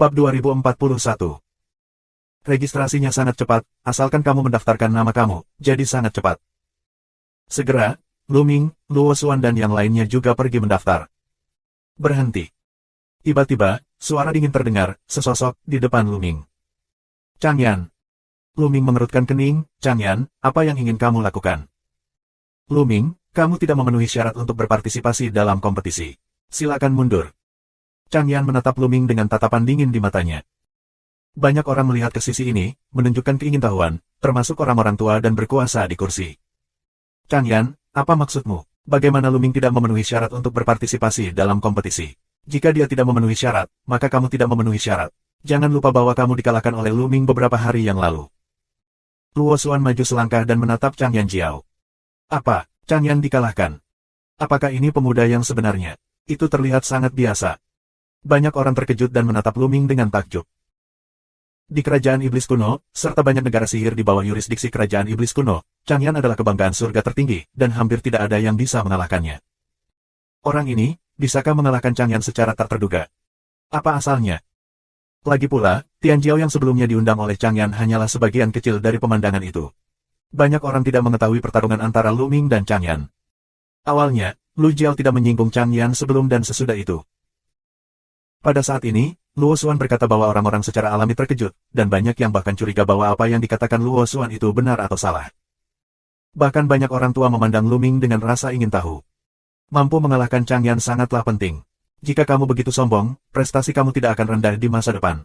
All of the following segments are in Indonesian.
Bab 2041. Registrasinya sangat cepat, asalkan kamu mendaftarkan nama kamu, jadi sangat cepat. Segera, Lu Ming, Luo Xuan dan yang lainnya juga pergi mendaftar. Berhenti. Tiba-tiba, suara dingin terdengar, sesosok, di depan Lu Ming. Chang Yan. Lu Ming mengerutkan kening. Chang Yan, apa yang ingin kamu lakukan? Lu Ming, kamu tidak memenuhi syarat untuk berpartisipasi dalam kompetisi. Silakan mundur. Chang Yan menatap Lu Ming dengan tatapan dingin di matanya. Banyak orang melihat ke sisi ini, menunjukkan keingintahuan, termasuk orang-orang tua dan berkuasa di kursi. Chang Yan, apa maksudmu? Bagaimana Lu Ming tidak memenuhi syarat untuk berpartisipasi dalam kompetisi? Jika dia tidak memenuhi syarat, maka kamu tidak memenuhi syarat. Jangan lupa bahwa kamu dikalahkan oleh Lu Ming beberapa hari yang lalu. Luo Xuan maju selangkah dan menatap Chang Yan Jiao. Apa? Chang Yan dikalahkan? Apakah ini pemuda yang sebenarnya? Itu terlihat sangat biasa. Banyak orang terkejut dan menatap Lu Ming dengan takjub. Di kerajaan iblis kuno, serta banyak negara sihir di bawah yurisdiksi kerajaan iblis kuno, Chang Yan adalah kebanggaan surga tertinggi, dan hampir tidak ada yang bisa mengalahkannya. Orang ini, bisakah mengalahkan Chang Yan secara tak terduga? Apa asalnya? Lagi pula, Tian Jiao yang sebelumnya diundang oleh Chang Yan hanyalah sebagian kecil dari pemandangan itu. Banyak orang tidak mengetahui pertarungan antara Lu Ming dan Chang Yan. Awalnya, Lu Jiao tidak menyinggung Chang Yan sebelum dan sesudah itu. Pada saat ini, Luo Xuan berkata bahwa orang-orang secara alami terkejut, dan banyak yang bahkan curiga bahwa apa yang dikatakan Luo Xuan itu benar atau salah. Bahkan banyak orang tua memandang Lu Ming dengan rasa ingin tahu. Mampu mengalahkan Chang Yan sangatlah penting. Jika kamu begitu sombong, prestasi kamu tidak akan rendah di masa depan.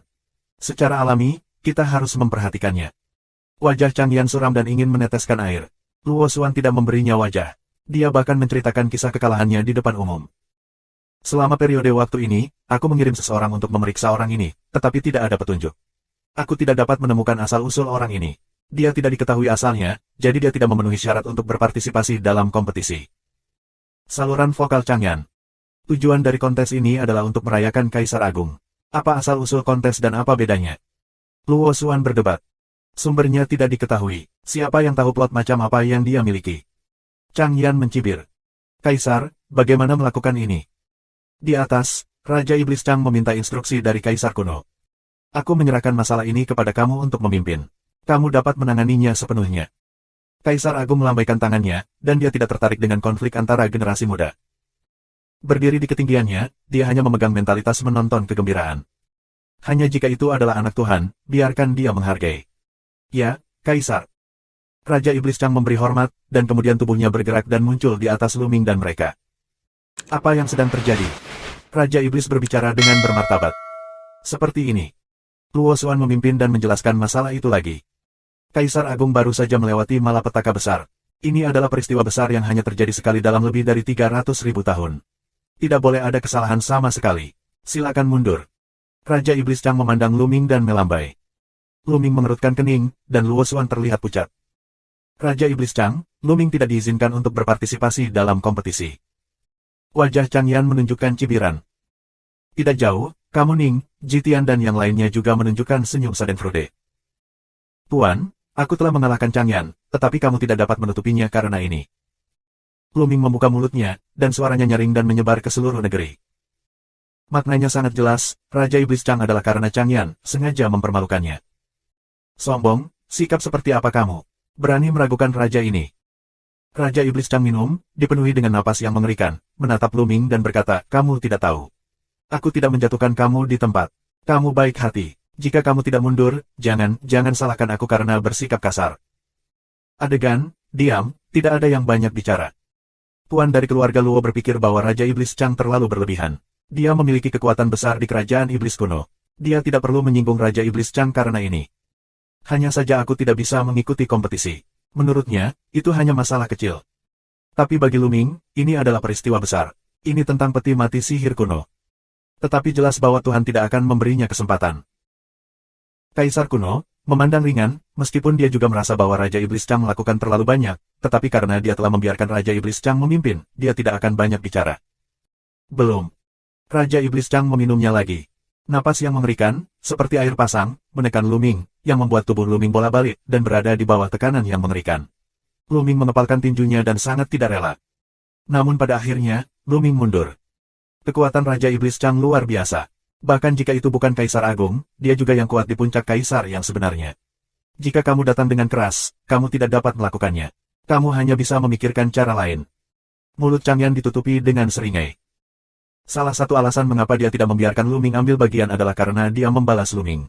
Secara alami, kita harus memperhatikannya. Wajah Chang Yan suram dan ingin meneteskan air. Luo Xuan tidak memberinya wajah. Dia bahkan menceritakan kisah kekalahannya di depan umum. Selama periode waktu ini, aku mengirim seseorang untuk memeriksa orang ini, tetapi tidak ada petunjuk. Aku tidak dapat menemukan asal-usul orang ini. Dia tidak diketahui asalnya, jadi dia tidak memenuhi syarat untuk berpartisipasi dalam kompetisi. Saluran vokal Chang Yan. Tujuan dari kontes ini adalah untuk merayakan Kaisar Agung. Apa asal-usul kontes dan apa bedanya? Luo Xuan berdebat. Sumbernya tidak diketahui. Siapa yang tahu plot macam apa yang dia miliki? Chang Yan mencibir. Kaisar, bagaimana melakukan ini? Di atas, Raja Iblis Chang meminta instruksi dari Kaisar kuno. Aku menyerahkan masalah ini kepada kamu untuk memimpin. Kamu dapat menanganinya sepenuhnya. Kaisar Agung melambaikan tangannya, dan dia tidak tertarik dengan konflik antara generasi muda. Berdiri di ketinggiannya, dia hanya memegang mentalitas menonton kegembiraan. Hanya jika itu adalah anak Tuhan, biarkan dia menghargai. Ya, Kaisar. Raja Iblis Chang memberi hormat, dan kemudian tubuhnya bergerak dan muncul di atas Lu Ming dan mereka. Apa yang sedang terjadi? Raja Iblis berbicara dengan bermartabat. Seperti ini. Luo Xuan memimpin dan menjelaskan masalah itu lagi. Kaisar Agung baru saja melewati malapetaka besar. Ini adalah peristiwa besar yang hanya terjadi sekali dalam lebih dari 300.000 tahun. Tidak boleh ada kesalahan sama sekali. Silakan mundur. Raja Iblis Chang memandang Lu Ming dan melambai. Lu Ming mengerutkan kening, dan Luo Xuan terlihat pucat. Raja Iblis Chang, Lu Ming tidak diizinkan untuk berpartisipasi dalam kompetisi. Wajah Chang Yan menunjukkan cibiran. Tidak jauh, kamu Ning, Jitian dan yang lainnya juga menunjukkan senyum Schadenfreude. Tuan, aku telah mengalahkan Chang Yan, tetapi kamu tidak dapat menutupinya karena ini. Lu Ming membuka mulutnya, dan suaranya nyaring dan menyebar ke seluruh negeri. Maknanya sangat jelas, Raja Iblis Chang adalah karena Chang Yan, sengaja mempermalukannya. Sombong, sikap seperti apa kamu? Berani meragukan raja ini? Raja Iblis Chang minum, dipenuhi dengan napas yang mengerikan, menatap Lu Ming dan berkata, kamu tidak tahu. Aku tidak menjatuhkan kamu di tempat. Kamu baik hati. Jika kamu tidak mundur, jangan salahkan aku karena bersikap kasar. Adegan, diam, tidak ada yang banyak bicara. Tuan dari keluarga Luo berpikir bahwa Raja Iblis Chang terlalu berlebihan. Dia memiliki kekuatan besar di kerajaan iblis kuno. Dia tidak perlu menyinggung Raja Iblis Chang karena ini. Hanya saja aku tidak bisa mengikuti kompetisi. Menurutnya, itu hanya masalah kecil. Tapi bagi Lu Ming, ini adalah peristiwa besar. Ini tentang peti mati sihir kuno. Tetapi jelas bahwa Tuhan tidak akan memberinya kesempatan. Kaisar kuno, memandang ringan, meskipun dia juga merasa bahwa Raja Iblis Chang melakukan terlalu banyak, tetapi karena dia telah membiarkan Raja Iblis Chang memimpin, dia tidak akan banyak bicara. Belum. Raja Iblis Chang meminumnya lagi. Napas yang mengerikan, seperti air pasang, menekan Lu Ming, yang membuat tubuh Lu Ming bola-balik dan berada di bawah tekanan yang mengerikan. Lu Ming mengepalkan tinjunya dan sangat tidak rela. Namun pada akhirnya, Lu Ming mundur. Kekuatan Raja Iblis Chang luar biasa. Bahkan jika itu bukan Kaisar Agung, dia juga yang kuat di puncak Kaisar yang sebenarnya. Jika kamu datang dengan keras, kamu tidak dapat melakukannya. Kamu hanya bisa memikirkan cara lain. Mulut Changyan ditutupi dengan seringai. Salah satu alasan mengapa dia tidak membiarkan Lu Ming ambil bagian adalah karena dia membalas Lu Ming.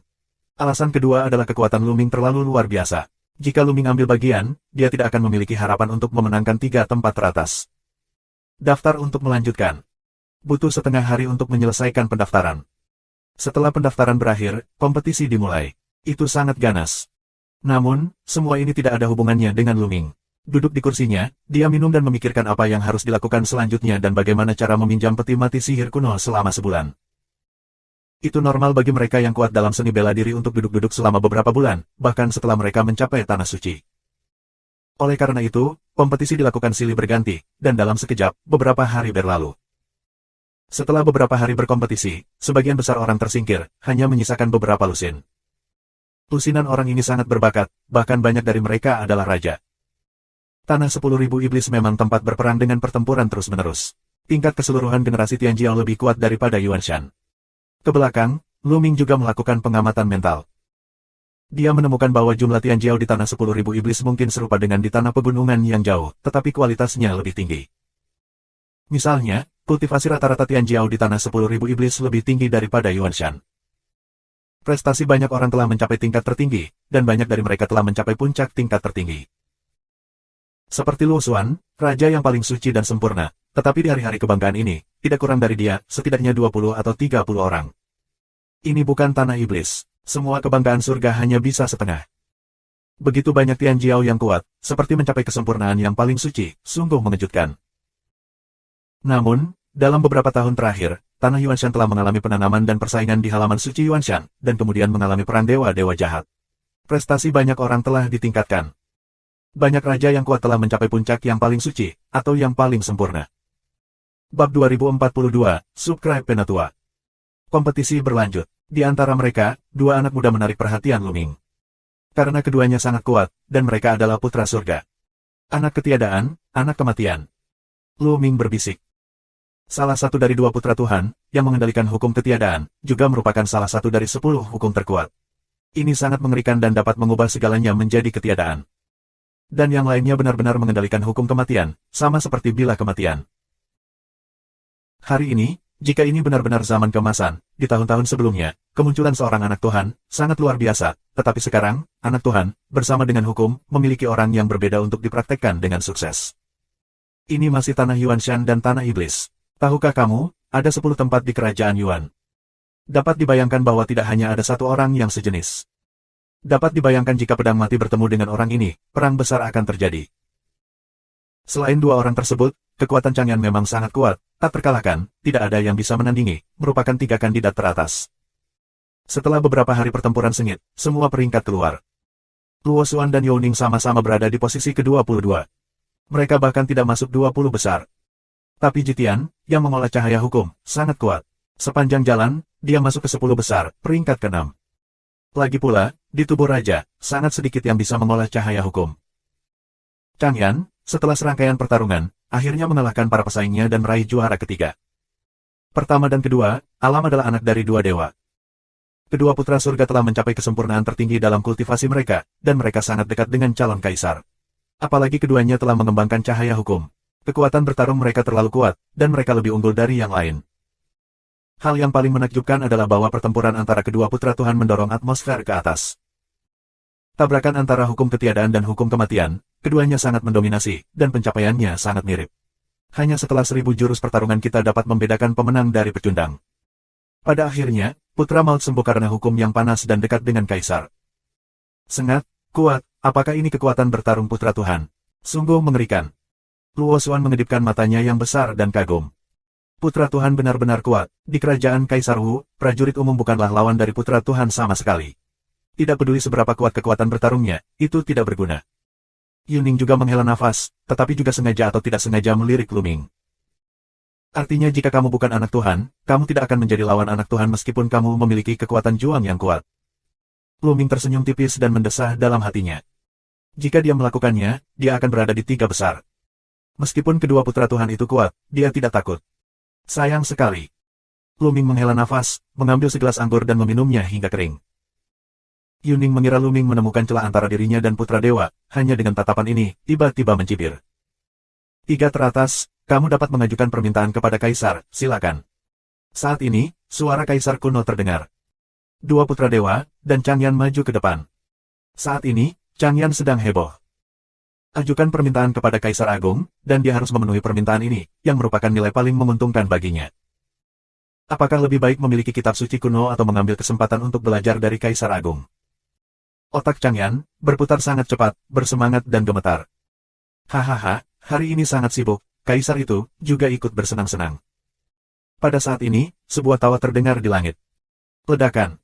Alasan kedua adalah kekuatan Lu Ming terlalu luar biasa. Jika Lu Ming ambil bagian, dia tidak akan memiliki harapan untuk memenangkan 3 tempat teratas. Daftar untuk melanjutkan. Butuh setengah hari untuk menyelesaikan pendaftaran. Setelah pendaftaran berakhir, kompetisi dimulai. Itu sangat ganas. Namun, semua ini tidak ada hubungannya dengan Lu Ming. Duduk di kursinya, dia minum dan memikirkan apa yang harus dilakukan selanjutnya dan bagaimana cara meminjam peti mati sihir kuno selama sebulan. Itu normal bagi mereka yang kuat dalam seni bela diri untuk duduk-duduk selama beberapa bulan, bahkan setelah mereka mencapai tanah suci. Oleh karena itu, kompetisi dilakukan silih berganti, dan dalam sekejap, beberapa hari berlalu. Setelah beberapa hari berkompetisi, sebagian besar orang tersingkir, hanya menyisakan beberapa lusin. Lusinan orang ini sangat berbakat, bahkan banyak dari mereka adalah raja. Tanah 10.000 iblis memang tempat berperang dengan pertempuran terus-menerus. Tingkat keseluruhan generasi Tianjiao lebih kuat daripada Yuan Shan. Ke belakang, Lu Ming juga melakukan pengamatan mental. Dia menemukan bahwa jumlah Tianjiao di tanah 10.000 iblis mungkin serupa dengan di tanah pegunungan yang jauh, tetapi kualitasnya lebih tinggi. Misalnya, kultivasi rata-rata Tianjiao di tanah 10.000 iblis lebih tinggi daripada Yuan Shan. Prestasi banyak orang telah mencapai tingkat tertinggi, dan banyak dari mereka telah mencapai puncak tingkat tertinggi. Seperti Luo Xuan, raja yang paling suci dan sempurna, tetapi di hari-hari kebanggaan ini, tidak kurang dari dia, setidaknya 20 atau 30 orang. Ini bukan tanah iblis. Semua kebanggaan surga hanya bisa setengah. Begitu banyak Tianjiao yang kuat, seperti mencapai kesempurnaan yang paling suci, sungguh mengejutkan. Namun, dalam beberapa tahun terakhir, tanah Yuanshan telah mengalami penanaman dan persaingan di halaman suci Yuanshan, dan kemudian mengalami perang dewa-dewa jahat. Prestasi banyak orang telah ditingkatkan. Banyak raja yang kuat telah mencapai puncak yang paling suci, atau yang paling sempurna. Bab 2042, Subscribe Penatua. Kompetisi berlanjut. Di antara mereka, 2 anak muda menarik perhatian Lu Ming. Karena keduanya sangat kuat, dan mereka adalah putra surga. Anak ketiadaan, anak kematian. Lu Ming berbisik. Salah satu dari 2 putra Tuhan, yang mengendalikan hukum ketiadaan, juga merupakan salah satu dari 10 hukum terkuat. Ini sangat mengerikan dan dapat mengubah segalanya menjadi ketiadaan. Dan yang lainnya benar-benar mengendalikan hukum kematian, sama seperti bilah kematian. Hari ini, jika ini benar-benar zaman keemasan, di tahun-tahun sebelumnya, kemunculan seorang anak Tuhan, sangat luar biasa, tetapi sekarang, anak Tuhan, bersama dengan hukum, memiliki orang yang berbeda untuk dipraktekkan dengan sukses. Ini masih tanah Yuan Shan dan tanah iblis. Tahukah kamu, ada 10 tempat di kerajaan Yuan. Dapat dibayangkan bahwa tidak hanya ada satu orang yang sejenis. Dapat dibayangkan jika pedang mati bertemu dengan orang ini, perang besar akan terjadi. Selain 2 orang tersebut, kekuatan Changyan memang sangat kuat, tak terkalahkan, tidak ada yang bisa menandingi, merupakan 3 kandidat teratas. Setelah beberapa hari pertempuran sengit, semua peringkat keluar. Luo Xuan dan Yao Ning sama-sama berada di posisi ke-22. Mereka bahkan tidak masuk 20 besar. Tapi Jitian, yang mengolah cahaya hukum, sangat kuat. Sepanjang jalan, dia masuk ke 10 besar, peringkat ke-6. Lagi pula, di tubuh raja, sangat sedikit yang bisa mengolah cahaya hukum. Changyan, setelah serangkaian pertarungan, akhirnya mengalahkan para pesaingnya dan meraih juara ketiga. Pertama dan kedua, Alam adalah anak dari 2 dewa. Kedua putra surga telah mencapai kesempurnaan tertinggi dalam kultivasi mereka, dan mereka sangat dekat dengan calon kaisar. Apalagi keduanya telah mengembangkan cahaya hukum. Kekuatan bertarung mereka terlalu kuat, dan mereka lebih unggul dari yang lain. Hal yang paling menakjubkan adalah bahwa pertempuran antara kedua putra Tuhan mendorong atmosfer ke atas. Tabrakan antara hukum ketiadaan dan hukum kematian, keduanya sangat mendominasi, dan pencapaiannya sangat mirip. Hanya setelah 1000 jurus pertarungan kita dapat membedakan pemenang dari pecundang. Pada akhirnya, putra maut sembuh karena hukum yang panas dan dekat dengan kaisar. Sengat, kuat, apakah ini kekuatan bertarung putra Tuhan? Sungguh mengerikan. Luo Xuan mengedipkan matanya yang besar dan kagum. Putra Tuhan benar-benar kuat. Di kerajaan Kaisar Wu, prajurit umum bukanlah lawan dari putra Tuhan sama sekali. Tidak peduli seberapa kuat kekuatan bertarungnya, itu tidak berguna. Yuning juga menghela nafas, tetapi juga sengaja atau tidak sengaja melirik Lu Ming. Artinya jika kamu bukan anak Tuhan, kamu tidak akan menjadi lawan anak Tuhan meskipun kamu memiliki kekuatan juang yang kuat. Lu Ming tersenyum tipis dan mendesah dalam hatinya. Jika dia melakukannya, dia akan berada di 3 besar. Meskipun kedua putra Tuhan itu kuat, dia tidak takut. Sayang sekali. Lu Ming menghela nafas, mengambil segelas anggur dan meminumnya hingga kering. Yuning mengira Lu Ming menemukan celah antara dirinya dan putra dewa, hanya dengan tatapan ini, tiba-tiba mencibir. 3 teratas, kamu dapat mengajukan permintaan kepada Kaisar, silakan. Saat ini, suara Kaisar kuno terdengar. 2 putra dewa, dan Changyan maju ke depan. Saat ini, Changyan sedang heboh. Ajukan permintaan kepada Kaisar Agung, dan dia harus memenuhi permintaan ini, yang merupakan nilai paling menguntungkan baginya. Apakah lebih baik memiliki kitab suci kuno atau mengambil kesempatan untuk belajar dari Kaisar Agung? Otak Changyan berputar sangat cepat, bersemangat dan gemetar. Hahaha, hari ini sangat sibuk, Kaisar itu juga ikut bersenang-senang. Pada saat ini, sebuah tawa terdengar di langit. Ledakan.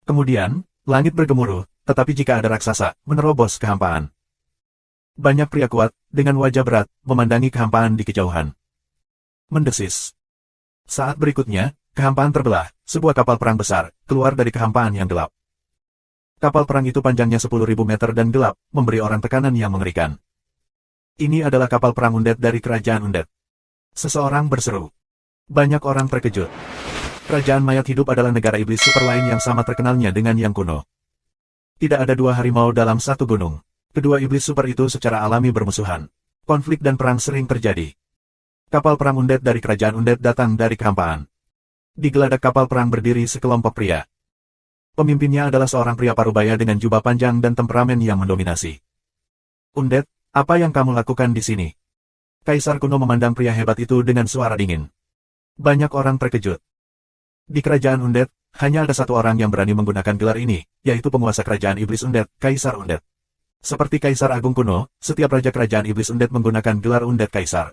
Kemudian, langit bergemuruh, tetapi jika ada raksasa, menerobos kehampaan. Banyak pria kuat, dengan wajah berat, memandangi kehampaan di kejauhan. Mendesis. Saat berikutnya, kehampaan terbelah, sebuah kapal perang besar, keluar dari kehampaan yang gelap. Kapal perang itu panjangnya 10.000 meter dan gelap, memberi orang tekanan yang mengerikan. Ini adalah kapal perang undet dari Kerajaan Undet. Seseorang berseru. Banyak orang terkejut. Kerajaan mayat hidup adalah negara iblis super lain yang sama terkenalnya dengan yang kuno. Tidak ada 2 harimau dalam satu gunung. Kedua iblis super itu secara alami bermusuhan. Konflik dan perang sering terjadi. Kapal perang undet dari Kerajaan Undet datang dari kehampaan. Di geladak kapal perang berdiri sekelompok pria. Pemimpinnya adalah seorang pria parubaya dengan jubah panjang dan temperamen yang mendominasi. Undet, apa yang kamu lakukan di sini? Kaisar kuno memandang pria hebat itu dengan suara dingin. Banyak orang terkejut. Di Kerajaan Undet, hanya ada satu orang yang berani menggunakan gelar ini, yaitu penguasa Kerajaan Iblis Undet, Kaisar Undet. Seperti Kaisar Agung kuno, setiap raja Kerajaan Iblis Undet menggunakan gelar Undet Kaisar.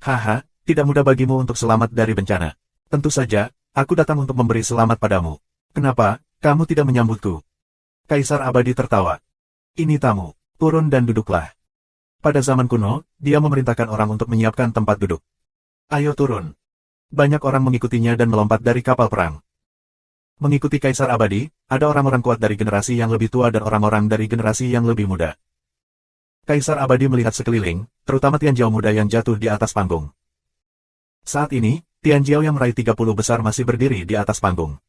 Haha, tidak mudah bagimu untuk selamat dari bencana. Tentu saja, aku datang untuk memberi selamat padamu. Kenapa, kamu tidak menyambutku? Kaisar Abadi tertawa. Ini tamu, turun dan duduklah. Pada zaman kuno, dia memerintahkan orang untuk menyiapkan tempat duduk. Ayo turun. Banyak orang mengikutinya dan melompat dari kapal perang. Mengikuti Kaisar Abadi, ada orang-orang kuat dari generasi yang lebih tua dan orang-orang dari generasi yang lebih muda. Kaisar Abadi melihat sekeliling, terutama Tianjiao muda yang jatuh di atas panggung. Saat ini, Tianjiao yang meraih 30 besar masih berdiri di atas panggung.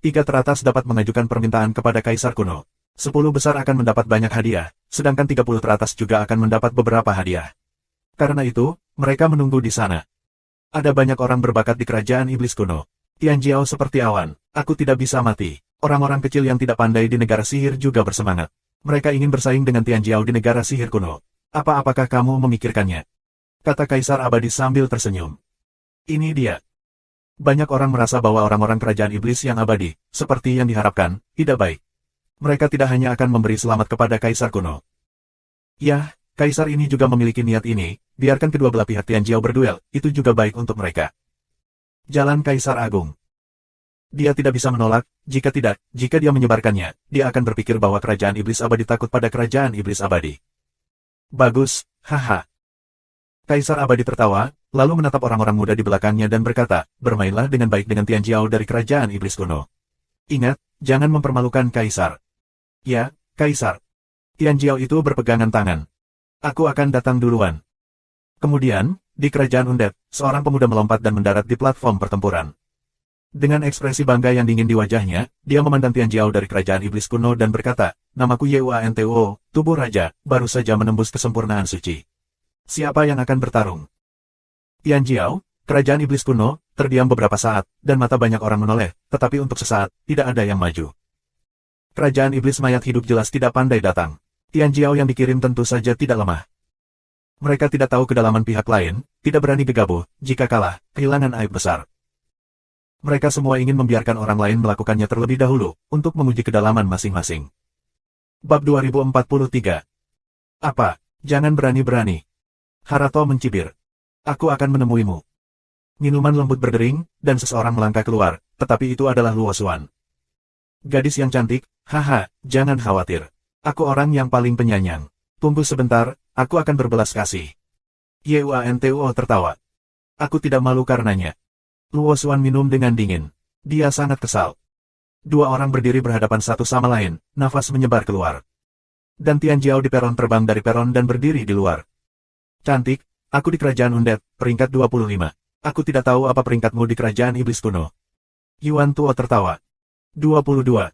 3 teratas dapat mengajukan permintaan kepada Kaisar kuno. 10 besar akan mendapat banyak hadiah, sedangkan 30 teratas juga akan mendapat beberapa hadiah. Karena itu, mereka menunggu di sana. Ada banyak orang berbakat di Kerajaan Iblis kuno. Tianjiao seperti awan, aku tidak bisa mati. Orang-orang kecil yang tidak pandai di negara sihir juga bersemangat. Mereka ingin bersaing dengan Tianjiao di negara sihir kuno. Apakah kamu memikirkannya? Kata Kaisar Abadi sambil tersenyum. Ini dia. Banyak orang merasa bahwa orang-orang Kerajaan Iblis yang abadi, seperti yang diharapkan, tidak baik. Mereka tidak hanya akan memberi selamat kepada Kaisar kuno. Ya, Kaisar ini juga memiliki niat ini, biarkan kedua belah pihak Tianjiao berduel, itu juga baik untuk mereka. Jalan Kaisar Agung. Dia tidak bisa menolak, jika dia menyebarkannya, dia akan berpikir bahwa Kerajaan Iblis Abadi takut pada Kerajaan Iblis Abadi. Bagus, haha. Kaisar Abadi tertawa, lalu menatap orang-orang muda di belakangnya dan berkata, bermainlah dengan baik dengan Tianjiao dari Kerajaan Iblis kuno. Ingat, jangan mempermalukan Kaisar. Ya, Kaisar. Tianjiao itu berpegangan tangan. Aku akan datang duluan. Kemudian, di Kerajaan Undet, seorang pemuda melompat dan mendarat di platform pertempuran. Dengan ekspresi bangga yang dingin di wajahnya, dia memandang Tianjiao dari Kerajaan Iblis kuno dan berkata, namaku Yuantuo, tubuh raja, baru saja menembus kesempurnaan suci. Siapa yang akan bertarung? Tianjiao, Kerajaan Iblis kuno, terdiam beberapa saat, dan mata banyak orang menoleh, tetapi untuk sesaat, tidak ada yang maju. Kerajaan Iblis mayat hidup jelas tidak pandai datang. Tianjiao yang dikirim tentu saja tidak lemah. Mereka tidak tahu kedalaman pihak lain, tidak berani gegabah, jika kalah, kehilangan aib besar. Mereka semua ingin membiarkan orang lain melakukannya terlebih dahulu, untuk menguji kedalaman masing-masing. Bab 2043. Apa? Jangan berani-berani. Harato mencibir. Aku akan menemuimu. Minuman lembut berdering, dan seseorang melangkah keluar, tetapi itu adalah Luo Xuan. Gadis yang cantik, haha, jangan khawatir. Aku orang yang paling penyayang. Tunggu sebentar, aku akan berbelas kasih. Yuantuo tertawa. Aku tidak malu karenanya. Luo Xuan minum dengan dingin. Dia sangat kesal. 2 orang berdiri berhadapan satu sama lain, nafas menyebar keluar. Dan Tianjiao di peron terbang dari peron dan berdiri di luar. Cantik, aku di Kerajaan Undet, peringkat 25. Aku tidak tahu apa peringkatmu di kerajaan iblis kuno. Yuan Tuo tertawa. 22.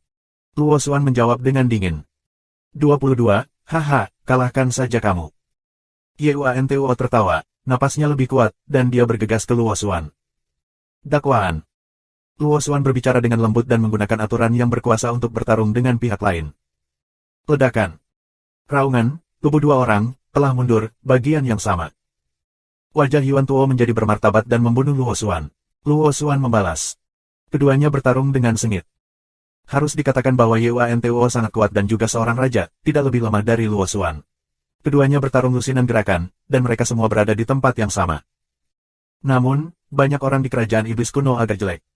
Luo Xuan menjawab dengan dingin. 22, haha, kalahkan saja kamu. Yuan Tuo tertawa, napasnya lebih kuat, dan dia bergegas ke Luo Xuan. Dakwaan. Luo Xuan berbicara dengan lembut dan menggunakan aturan yang berkuasa untuk bertarung dengan pihak lain. Ledakan. Raungan, tubuh dua orang, telah mundur, bagian yang sama. Wajah Yuan Tuo menjadi bermartabat dan membunuh Luo Xuan. Luo Xuan membalas. Keduanya bertarung dengan sengit. Harus dikatakan bahwa Yuan Tuo sangat kuat dan juga seorang raja, tidak lebih lemah dari Luo Xuan. Keduanya bertarung lusinan gerakan, dan mereka semua berada di tempat yang sama. Namun, banyak orang di kerajaan iblis kuno agak jelek.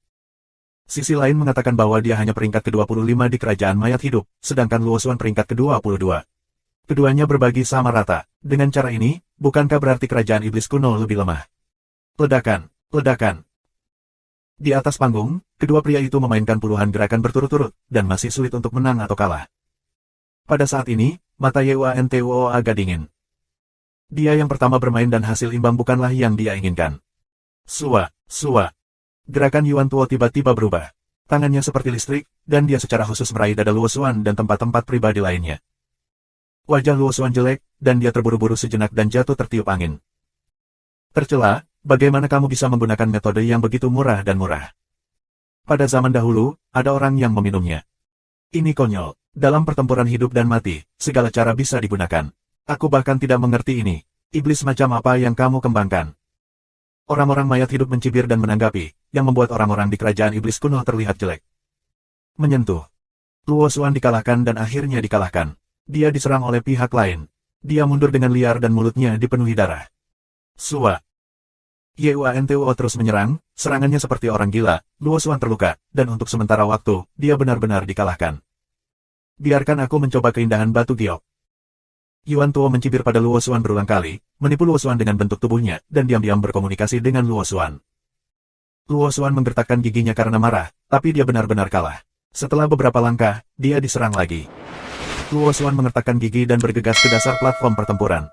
Sisi lain mengatakan bahwa dia hanya peringkat ke-25 di kerajaan mayat hidup, sedangkan Luo Xuan peringkat ke-22. Keduanya berbagi sama rata. Dengan cara ini, bukankah berarti kerajaan iblis kuno lebih lemah? Ledakan, ledakan. Di atas panggung, kedua pria itu memainkan puluhan gerakan berturut-turut, dan masih sulit untuk menang atau kalah. Pada saat ini, mata Yuan Tuo agak dingin. Dia yang pertama bermain dan hasil imbang bukanlah yang dia inginkan. Sua, sua. Gerakan Yuan Tuo tiba-tiba berubah. Tangannya seperti listrik, dan dia secara khusus meraih dada Luo Xuan dan tempat-tempat pribadi lainnya. Wajah Luo Xuan jelek, dan dia terburu-buru sejenak dan jatuh tertiup angin. Tercela, bagaimana kamu bisa menggunakan metode yang begitu murah dan murah? Pada zaman dahulu, ada orang yang meminumnya. Ini konyol. Dalam pertempuran hidup dan mati, segala cara bisa digunakan. Aku bahkan tidak mengerti ini. Iblis macam apa yang kamu kembangkan? Orang-orang mayat hidup mencibir dan menanggapi, yang membuat orang-orang di kerajaan iblis kuno terlihat jelek. Menyentuh. Luo Xuan dikalahkan dan akhirnya dikalahkan. Dia diserang oleh pihak lain. Dia mundur dengan liar dan mulutnya dipenuhi darah. Sua. Yuan Tuo terus menyerang, serangannya seperti orang gila. Luo Xuan terluka, dan untuk sementara waktu, dia benar-benar dikalahkan. Biarkan aku mencoba keindahan batu giok. Yuan Tuo mencibir pada Luo Xuan berulang kali, menipu Luo Xuan dengan bentuk tubuhnya, dan diam-diam berkomunikasi dengan Luo Xuan. Luo Xuan menggertakkan giginya karena marah, tapi dia benar-benar kalah. Setelah beberapa langkah, dia diserang lagi. Luo Xuan mengertakkan gigi dan bergegas ke dasar platform pertempuran.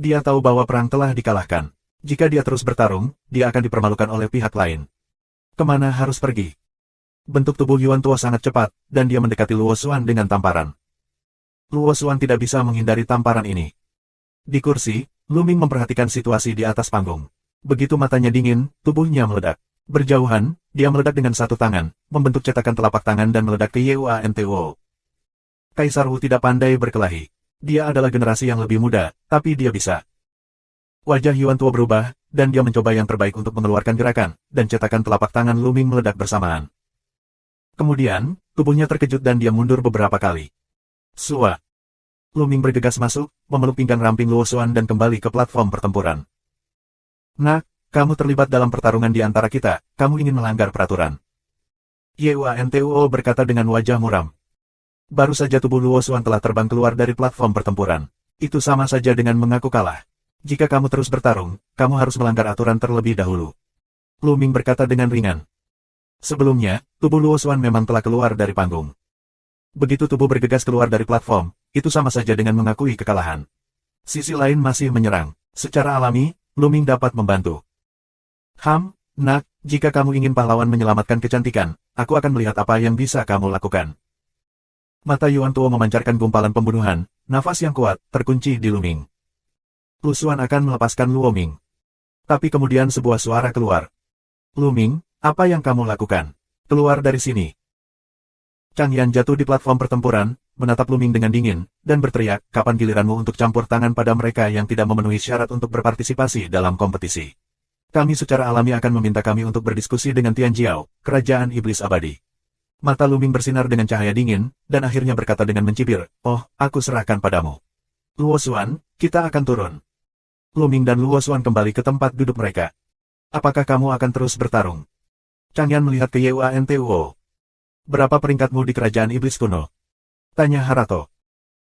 Dia tahu bahwa perang telah dikalahkan. Jika dia terus bertarung, dia akan dipermalukan oleh pihak lain. Kemana harus pergi? Bentuk tubuh Yuan Tuo sangat cepat, dan dia mendekati Luo Xuan dengan tamparan. Luo Xuan tidak bisa menghindari tamparan ini. Di kursi, Lu Ming memperhatikan situasi di atas panggung. Begitu matanya dingin, tubuhnya meledak. Berjauhan, dia meledak dengan satu tangan, membentuk cetakan telapak tangan dan meledak ke Yuan Tuo. Kaisar Wu tidak pandai berkelahi. Dia adalah generasi yang lebih muda, tapi dia bisa. Wajah Yuan Tuo berubah, dan dia mencoba yang terbaik untuk mengeluarkan gerakan, dan cetakan telapak tangan Lu Ming meledak bersamaan. Kemudian, tubuhnya terkejut dan dia mundur beberapa kali. Sua. Lu Ming bergegas masuk, memeluk pinggang ramping Luo Xuan dan kembali ke platform pertempuran. Nak, kamu terlibat dalam pertarungan di antara kita, kamu ingin melanggar peraturan. Yuan Tuo berkata dengan wajah muram. Baru saja tubuh Luo Xuan telah terbang keluar dari platform pertempuran. Itu sama saja dengan mengaku kalah. Jika kamu terus bertarung, kamu harus melanggar aturan terlebih dahulu. Lu Ming berkata dengan ringan. Sebelumnya, tubuh Luo Xuan memang telah keluar dari panggung. Begitu tubuh bergegas keluar dari platform, itu sama saja dengan mengakui kekalahan. Sisi lain masih menyerang. Secara alami, Lu Ming dapat membantu. Nak, jika kamu ingin pahlawan menyelamatkan kecantikan, aku akan melihat apa yang bisa kamu lakukan. Mata Yuan Tuo memancarkan gumpalan pembunuhan, nafas yang kuat, terkunci di Lu Ming. Lu Xuan akan melepaskan Luo Ming. Tapi kemudian sebuah suara keluar. Lu Ming, apa yang kamu lakukan? Keluar dari sini. Chang Yan jatuh di platform pertempuran, menatap Lu Ming dengan dingin, dan berteriak, kapan giliranmu untuk campur tangan pada mereka yang tidak memenuhi syarat untuk berpartisipasi dalam kompetisi? Kami secara alami akan meminta kami untuk berdiskusi dengan Tian Jiao, kerajaan iblis abadi. Mata Lu Ming bersinar dengan cahaya dingin, dan akhirnya berkata dengan mencibir, oh, aku serahkan padamu. Luo Xuan, kita akan turun. Lu Ming dan Luo Xuan kembali ke tempat duduk mereka. Apakah kamu akan terus bertarung? Chang Yan melihat ke Yuan Tuo. Berapa peringkatmu di kerajaan iblis kuno? Tanya Harato.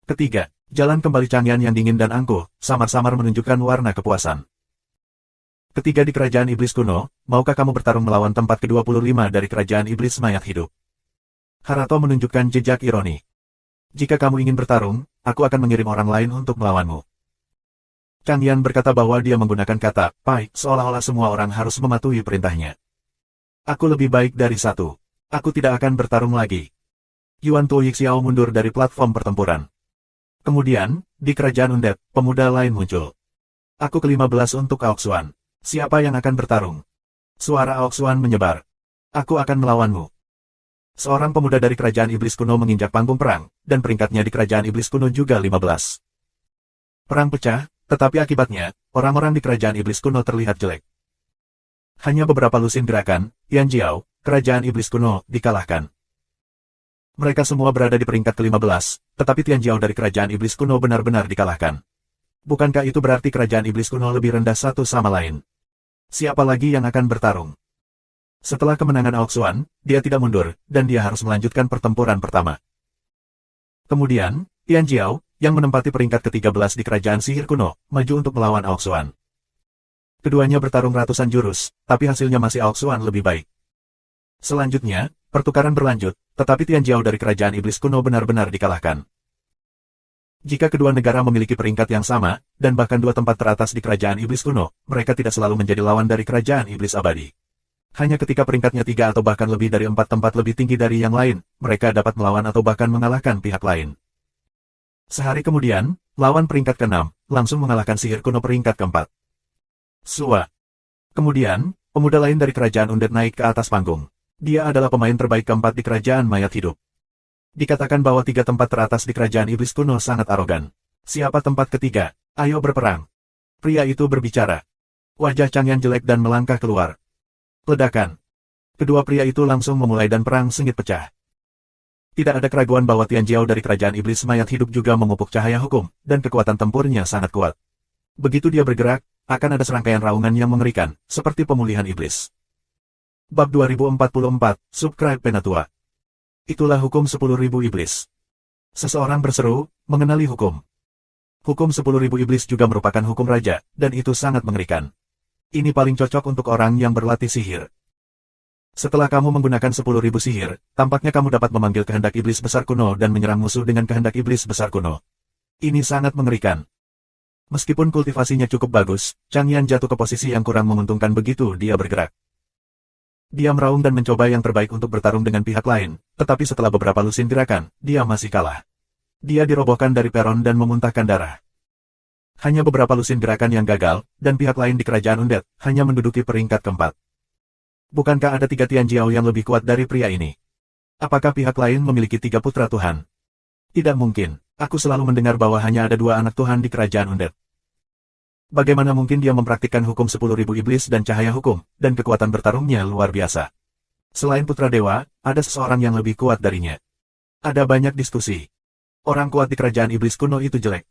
Ketiga, jalan kembali Chang Yan yang dingin dan angkuh, samar-samar menunjukkan warna kepuasan. Ketiga di kerajaan iblis kuno, maukah kamu bertarung melawan tempat ke-25 dari kerajaan iblis mayat hidup? Harato menunjukkan jejak ironi. Jika kamu ingin bertarung, aku akan mengirim orang lain untuk melawanmu. Chang Yan berkata bahwa dia menggunakan kata pai, seolah-olah semua orang harus mematuhi perintahnya. Aku lebih baik dari satu. Aku tidak akan bertarung lagi. Yuan Tuo Yixiao mundur dari platform pertempuran. Kemudian, di kerajaan Undead, pemuda lain muncul. Aku ke-15 untuk Aoxuan. Siapa yang akan bertarung? Suara Aoxuan menyebar. Aku akan melawanmu. Seorang pemuda dari kerajaan iblis kuno menginjak panggung perang, dan peringkatnya di kerajaan iblis kuno juga 15. Perang pecah, tetapi akibatnya, orang-orang di kerajaan iblis kuno terlihat jelek. Hanya beberapa lusin gerakan, Yan Jiao, kerajaan iblis kuno, dikalahkan. Mereka semua berada di peringkat ke-15, tetapi Tian Jiao dari kerajaan iblis kuno benar-benar dikalahkan. Bukankah itu berarti kerajaan iblis kuno lebih rendah satu sama lain? Siapa lagi yang akan bertarung? Setelah kemenangan Aoxuan, dia tidak mundur, dan dia harus melanjutkan pertempuran pertama. Kemudian, Tian Jiao, yang menempati peringkat ke-13 di kerajaan sihir kuno, maju untuk melawan Aoxuan. Keduanya bertarung ratusan jurus, tapi hasilnya masih Aoxuan lebih baik. Selanjutnya, pertukaran berlanjut, tetapi Tian Jiao dari kerajaan iblis kuno benar-benar dikalahkan. Jika kedua negara memiliki peringkat yang sama, dan bahkan dua tempat teratas di kerajaan iblis kuno, mereka tidak selalu menjadi lawan dari kerajaan iblis abadi. Hanya ketika peringkatnya 3 atau bahkan lebih dari 4 tempat lebih tinggi dari yang lain, mereka dapat melawan atau bahkan mengalahkan pihak lain. Sehari kemudian, lawan peringkat ke-6, langsung mengalahkan sihir kuno peringkat ke-4. Sua. Kemudian, pemuda lain dari kerajaan Undead naik ke atas panggung. Dia adalah pemain terbaik ke-4 di kerajaan mayat hidup. Dikatakan bahwa 3 tempat teratas di kerajaan iblis kuno sangat arogan. Siapa tempat ketiga? Ayo berperang. Pria itu berbicara. Wajah Chang Yan jelek dan melangkah keluar. Ledakan. Kedua pria itu langsung memulai dan perang sengit pecah. Tidak ada keraguan bahwa Tian Jiao dari kerajaan iblis mayat hidup juga memupuk cahaya hukum, dan kekuatan tempurnya sangat kuat. Begitu dia bergerak, akan ada serangkaian raungan yang mengerikan, seperti pemulihan iblis. Bab 2044, Subscribe Penatua. Itulah hukum 10.000 iblis. Seseorang berseru, mengenali hukum. Hukum 10.000 iblis juga merupakan hukum raja, dan itu sangat mengerikan. Ini paling cocok untuk orang yang berlatih sihir. Setelah kamu menggunakan 10.000 sihir, tampaknya kamu dapat memanggil kehendak iblis besar kuno dan menyerang musuh dengan kehendak iblis besar kuno. Ini sangat mengerikan. Meskipun kultivasinya cukup bagus, Chang Yan jatuh ke posisi yang kurang menguntungkan begitu dia bergerak. Dia meraung dan mencoba yang terbaik untuk bertarung dengan pihak lain, tetapi setelah beberapa lusin gerakan, dia masih kalah. Dia dirobohkan dari peron dan memuntahkan darah. Hanya beberapa lusin gerakan yang gagal, dan pihak lain di kerajaan Undead hanya menduduki peringkat ke-4. Bukankah ada 3 Tian Jiao yang lebih kuat dari pria ini? Apakah pihak lain memiliki 3 putra Tuhan? Tidak mungkin, aku selalu mendengar bahwa hanya ada 2 anak Tuhan di kerajaan Undead. Bagaimana mungkin dia mempraktikkan hukum 10.000 iblis dan cahaya hukum, dan kekuatan bertarungnya luar biasa. Selain putra dewa, ada seseorang yang lebih kuat darinya. Ada banyak diskusi. Orang kuat di kerajaan iblis kuno itu jelek.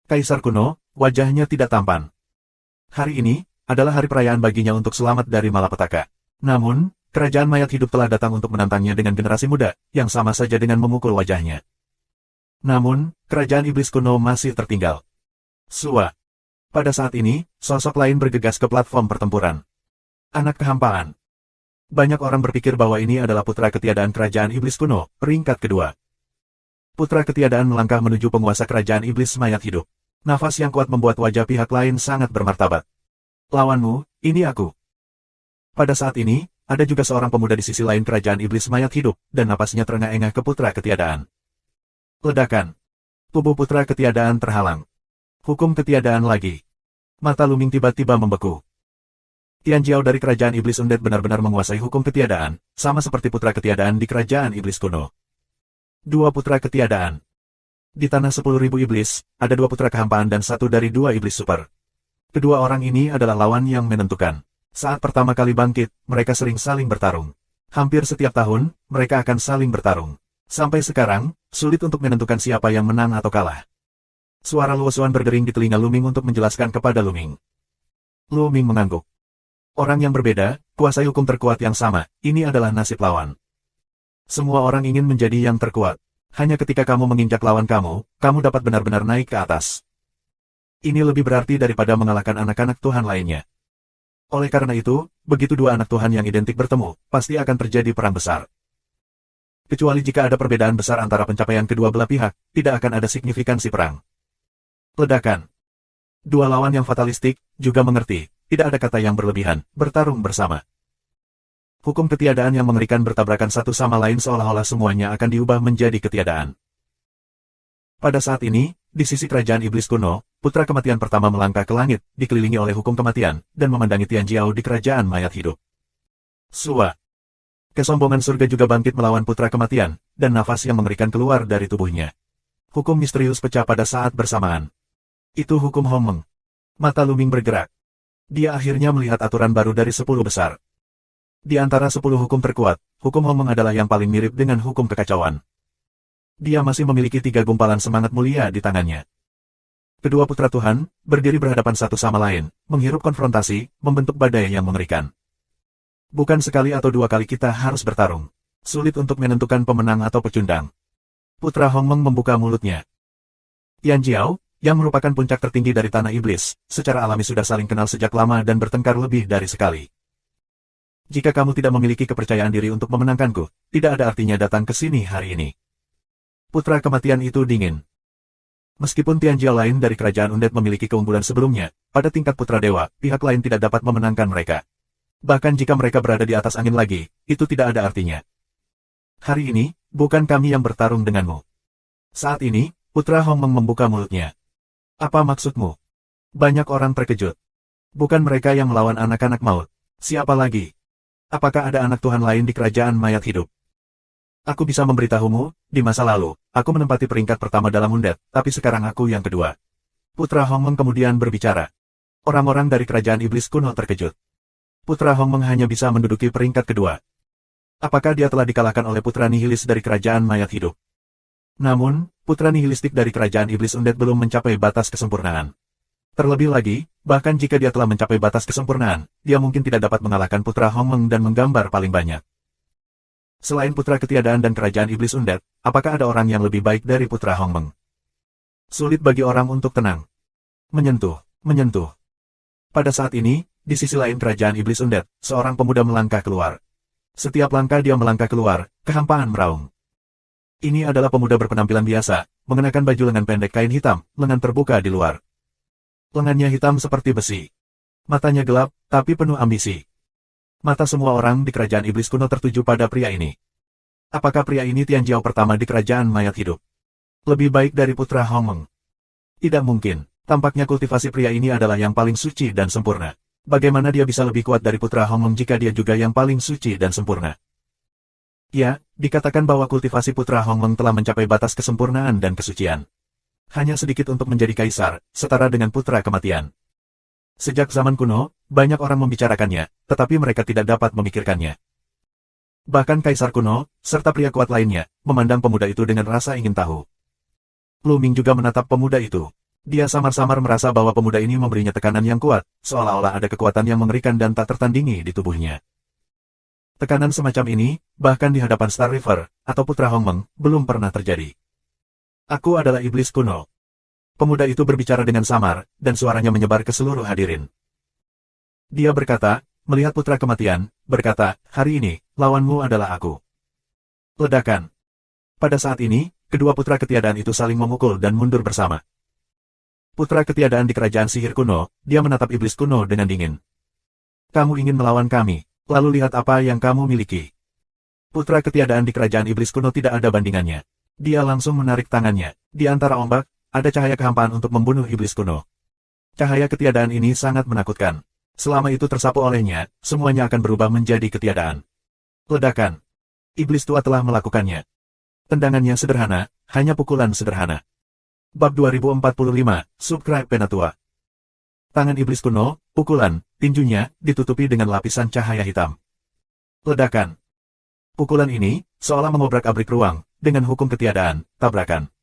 Kaisar kuno, wajahnya tidak tampan. Hari ini, adalah hari perayaan baginya untuk selamat dari malapetaka. Namun, kerajaan mayat hidup telah datang untuk menantangnya dengan generasi muda, yang sama saja dengan memukul wajahnya. Namun, kerajaan iblis kuno masih tertinggal. Sua. Pada saat ini, sosok lain bergegas ke platform pertempuran. Anak kehampaan. Banyak orang berpikir bahwa ini adalah putra ketiadaan kerajaan iblis kuno, peringkat kedua. Putra ketiadaan melangkah menuju penguasa kerajaan iblis mayat hidup. Nafas yang kuat membuat wajah pihak lain sangat bermartabat. Lawanmu, ini aku. Pada saat ini, ada juga seorang pemuda di sisi lain kerajaan iblis mayat hidup, dan napasnya terengah-engah ke putra ketiadaan. Ledakan. Tubuh putra ketiadaan terhalang. Hukum ketiadaan lagi. Mata Luming tiba-tiba membeku. Tian Jiao dari kerajaan iblis Undead benar-benar menguasai hukum ketiadaan, sama seperti putra ketiadaan di kerajaan iblis kuno. 2 putra ketiadaan. Di tanah 10.000 iblis, ada 2 putra kehampaan dan 1 dari 2 iblis super. Kedua orang ini adalah lawan yang menentukan. Saat pertama kali bangkit, mereka sering saling bertarung. Hampir setiap tahun, mereka akan saling bertarung. Sampai sekarang, sulit untuk menentukan siapa yang menang atau kalah. Suara Luosuan berdering di telinga Luming untuk menjelaskan kepada Luming. Luming mengangguk. Orang yang berbeda, kuasai hukum terkuat yang sama, ini adalah nasib lawan. Semua orang ingin menjadi yang terkuat. Hanya ketika kamu menginjak lawan kamu, kamu dapat benar-benar naik ke atas. Ini lebih berarti daripada mengalahkan anak-anak Tuhan lainnya. Oleh karena itu, begitu 2 anak Tuhan yang identik bertemu, pasti akan terjadi perang besar. Kecuali jika ada perbedaan besar antara pencapaian kedua belah pihak, tidak akan ada signifikansi perang. Ledakan. Dua lawan yang fatalistik, juga mengerti, tidak ada kata yang berlebihan, bertarung bersama. Hukum ketiadaan yang mengerikan bertabrakan satu sama lain seolah-olah semuanya akan diubah menjadi ketiadaan. Pada saat ini, di sisi kerajaan iblis kuno, putra kematian pertama melangkah ke langit, dikelilingi oleh hukum kematian, dan memandangi Tianjiao di kerajaan mayat hidup. Sua. Kesombongan surga juga bangkit melawan putra kematian, dan nafas yang mengerikan keluar dari tubuhnya. Hukum misterius pecah pada saat bersamaan. Itu hukum Hongmeng. Mata Luming bergerak. Dia akhirnya melihat aturan baru dari 10 besar. Di antara 10 hukum terkuat, hukum Hongmeng adalah yang paling mirip dengan hukum kekacauan. Dia masih memiliki 3 gumpalan semangat mulia di tangannya. Kedua putra Tuhan, berdiri berhadapan satu sama lain, menghirup konfrontasi, membentuk badai yang mengerikan. Bukan sekali atau dua kali kita harus bertarung. Sulit untuk menentukan pemenang atau pecundang. Putra Hongmeng membuka mulutnya. Tianjiao, yang merupakan puncak tertinggi dari tanah iblis, secara alami sudah saling kenal sejak lama dan bertengkar lebih dari sekali. Jika kamu tidak memiliki kepercayaan diri untuk memenangkanku, tidak ada artinya datang ke sini hari ini. Putra kematian itu dingin. Meskipun Tianjiao lain dari kerajaan Undead memiliki keunggulan sebelumnya, pada tingkat putra dewa, pihak lain tidak dapat memenangkan mereka. Bahkan jika mereka berada di atas angin lagi, itu tidak ada artinya. Hari ini, bukan kami yang bertarung denganmu. Saat ini, Putra Hongmeng membuka mulutnya. Apa maksudmu? Banyak orang terkejut. Bukan mereka yang melawan anak-anak maut. Siapa lagi? Apakah ada anak Tuhan lain di kerajaan mayat hidup? Aku bisa memberitahumu, di masa lalu, aku menempati peringkat pertama dalam Undead, tapi sekarang aku yang kedua. Putra Hongmeng kemudian berbicara. Orang-orang dari kerajaan iblis kuno terkejut. Putra Hongmeng hanya bisa menduduki peringkat kedua. Apakah dia telah dikalahkan oleh putra nihilis dari kerajaan mayat hidup? Namun, putra nihilistik dari kerajaan iblis Undead belum mencapai batas kesempurnaan. Terlebih lagi, bahkan jika dia telah mencapai batas kesempurnaan, dia mungkin tidak dapat mengalahkan putra Hongmeng dan menggambar paling banyak. Selain putra ketiadaan dan kerajaan iblis Undead, apakah ada orang yang lebih baik dari putra Hongmeng? Sulit bagi orang untuk tenang. Menyentuh. Pada saat ini, di sisi lain kerajaan iblis Undead, seorang pemuda melangkah keluar. Setiap langkah dia melangkah keluar, kehampaan meraung. Ini adalah pemuda berpenampilan biasa, mengenakan baju lengan pendek kain hitam, lengan terbuka di luar. Lengannya hitam seperti besi. Matanya gelap, tapi penuh ambisi. Mata semua orang di kerajaan iblis kuno tertuju pada pria ini. Apakah pria ini Tianjiao pertama di kerajaan mayat hidup? Lebih baik dari putra Hongmeng? Tidak mungkin. Tampaknya kultivasi pria ini adalah yang paling suci dan sempurna. Bagaimana dia bisa lebih kuat dari putra Hongmeng jika dia juga yang paling suci dan sempurna? Ya, dikatakan bahwa kultivasi putra Hongmeng telah mencapai batas kesempurnaan dan kesucian. Hanya sedikit untuk menjadi kaisar, setara dengan putra kematian. Sejak zaman kuno, banyak orang membicarakannya, tetapi mereka tidak dapat memikirkannya. Bahkan kaisar kuno, serta pria kuat lainnya, memandang pemuda itu dengan rasa ingin tahu. Luming juga menatap pemuda itu. Dia samar-samar merasa bahwa pemuda ini memberinya tekanan yang kuat, seolah-olah ada kekuatan yang mengerikan dan tak tertandingi di tubuhnya. Tekanan semacam ini, bahkan di hadapan Star River, atau putra Hongmeng, belum pernah terjadi. Aku adalah iblis kuno. Pemuda itu berbicara dengan samar, dan suaranya menyebar ke seluruh hadirin. Dia berkata, melihat putra kematian, berkata, hari ini, lawanmu adalah aku. Ledakan. Pada saat ini, kedua putra ketiadaan itu saling memukul dan mundur bersama. Putra ketiadaan di kerajaan sihir kuno, dia menatap iblis kuno dengan dingin. Kamu ingin melawan kami? Lalu lihat apa yang kamu miliki. Putra ketiadaan di kerajaan iblis kuno tidak ada bandingannya. Dia langsung menarik tangannya. Di antara ombak, ada cahaya kehampaan untuk membunuh iblis kuno. Cahaya ketiadaan ini sangat menakutkan. Selama itu tersapu olehnya, semuanya akan berubah menjadi ketiadaan. Ledakan. Iblis tua telah melakukannya. Tendangannya sederhana, hanya pukulan sederhana. Bab 2045, Subscribe Penatua. Tangan iblis kuno, pukulan, tinjunya, ditutupi dengan lapisan cahaya hitam. Ledakan. Pukulan ini, seolah mengobrak-abrik ruang, dengan hukum ketiadaan, tabrakan.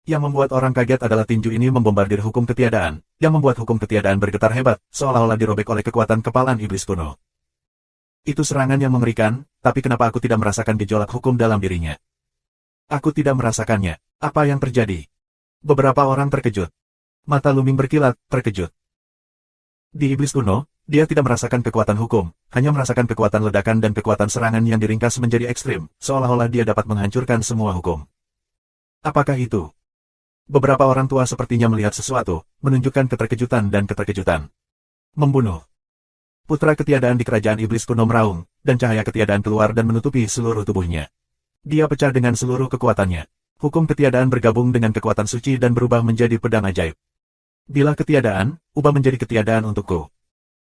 Yang membuat orang kaget adalah tinju ini membombardir hukum ketiadaan, yang membuat hukum ketiadaan bergetar hebat, seolah-olah dirobek oleh kekuatan kepalan iblis kuno. Itu serangan yang mengerikan, tapi kenapa aku tidak merasakan gejolak hukum dalam dirinya? Aku tidak merasakannya. Apa yang terjadi? Beberapa orang terkejut. Mata Luming berkilat, terkejut. Di iblis kuno, dia tidak merasakan kekuatan hukum, hanya merasakan kekuatan ledakan dan kekuatan serangan yang diringkas menjadi ekstrim, seolah-olah dia dapat menghancurkan semua hukum. Apakah itu? beberapa orang tua sepertinya melihat sesuatu, menunjukkan keterkejutan dan keterkejutan. Membunuh. Putra ketiadaan di kerajaan iblis kuno meraung, dan cahaya ketiadaan keluar dan menutupi seluruh tubuhnya. Dia pecah dengan seluruh kekuatannya. Hukum ketiadaan bergabung dengan kekuatan suci dan berubah menjadi pedang ajaib. Bila ketiadaan, ubah menjadi ketiadaan untukku.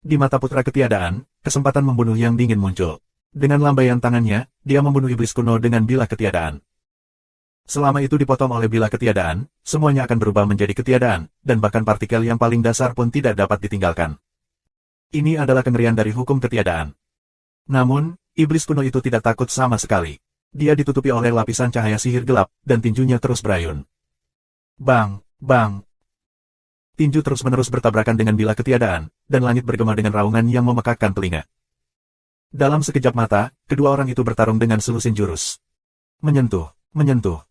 Di mata putra ketiadaan, kesempatan membunuh yang dingin muncul. Dengan lambaian tangannya, dia membunuh iblis kuno dengan bilah ketiadaan. Selama itu dipotong oleh bilah ketiadaan, semuanya akan berubah menjadi ketiadaan, dan bahkan partikel yang paling dasar pun tidak dapat ditinggalkan. Ini adalah kengerian dari hukum ketiadaan. Namun, iblis kuno itu tidak takut sama sekali. Dia ditutupi oleh lapisan cahaya sihir gelap, dan tinjunya terus berayun. Bang, bang. Tinju terus-menerus bertabrakan dengan bilah ketiadaan, dan langit bergema dengan raungan yang memekakkan telinga. Dalam sekejap mata, kedua orang itu bertarung dengan selusin jurus. Menyentuh, menyentuh.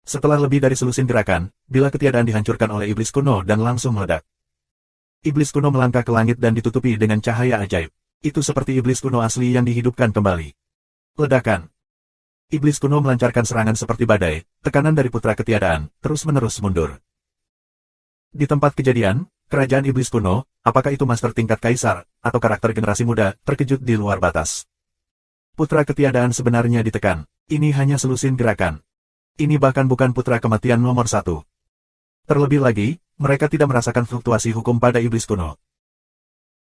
Setelah lebih dari selusin gerakan, bilah ketiadaan dihancurkan oleh iblis kuno dan langsung meledak. Iblis kuno melangkah ke langit dan ditutupi dengan cahaya ajaib. Itu seperti iblis kuno asli yang dihidupkan kembali. Ledakan. Iblis kuno melancarkan serangan seperti badai, tekanan dari putra ketiadaan, terus-menerus mundur. Di tempat kejadian, kerajaan iblis kuno, apakah itu master tingkat kaisar, atau karakter generasi muda, terkejut di luar batas. Putra ketiadaan sebenarnya ditekan. Ini hanya selusin gerakan. Ini bahkan bukan putra kematian nomor 1. Terlebih lagi, mereka tidak merasakan fluktuasi hukum pada iblis kuno.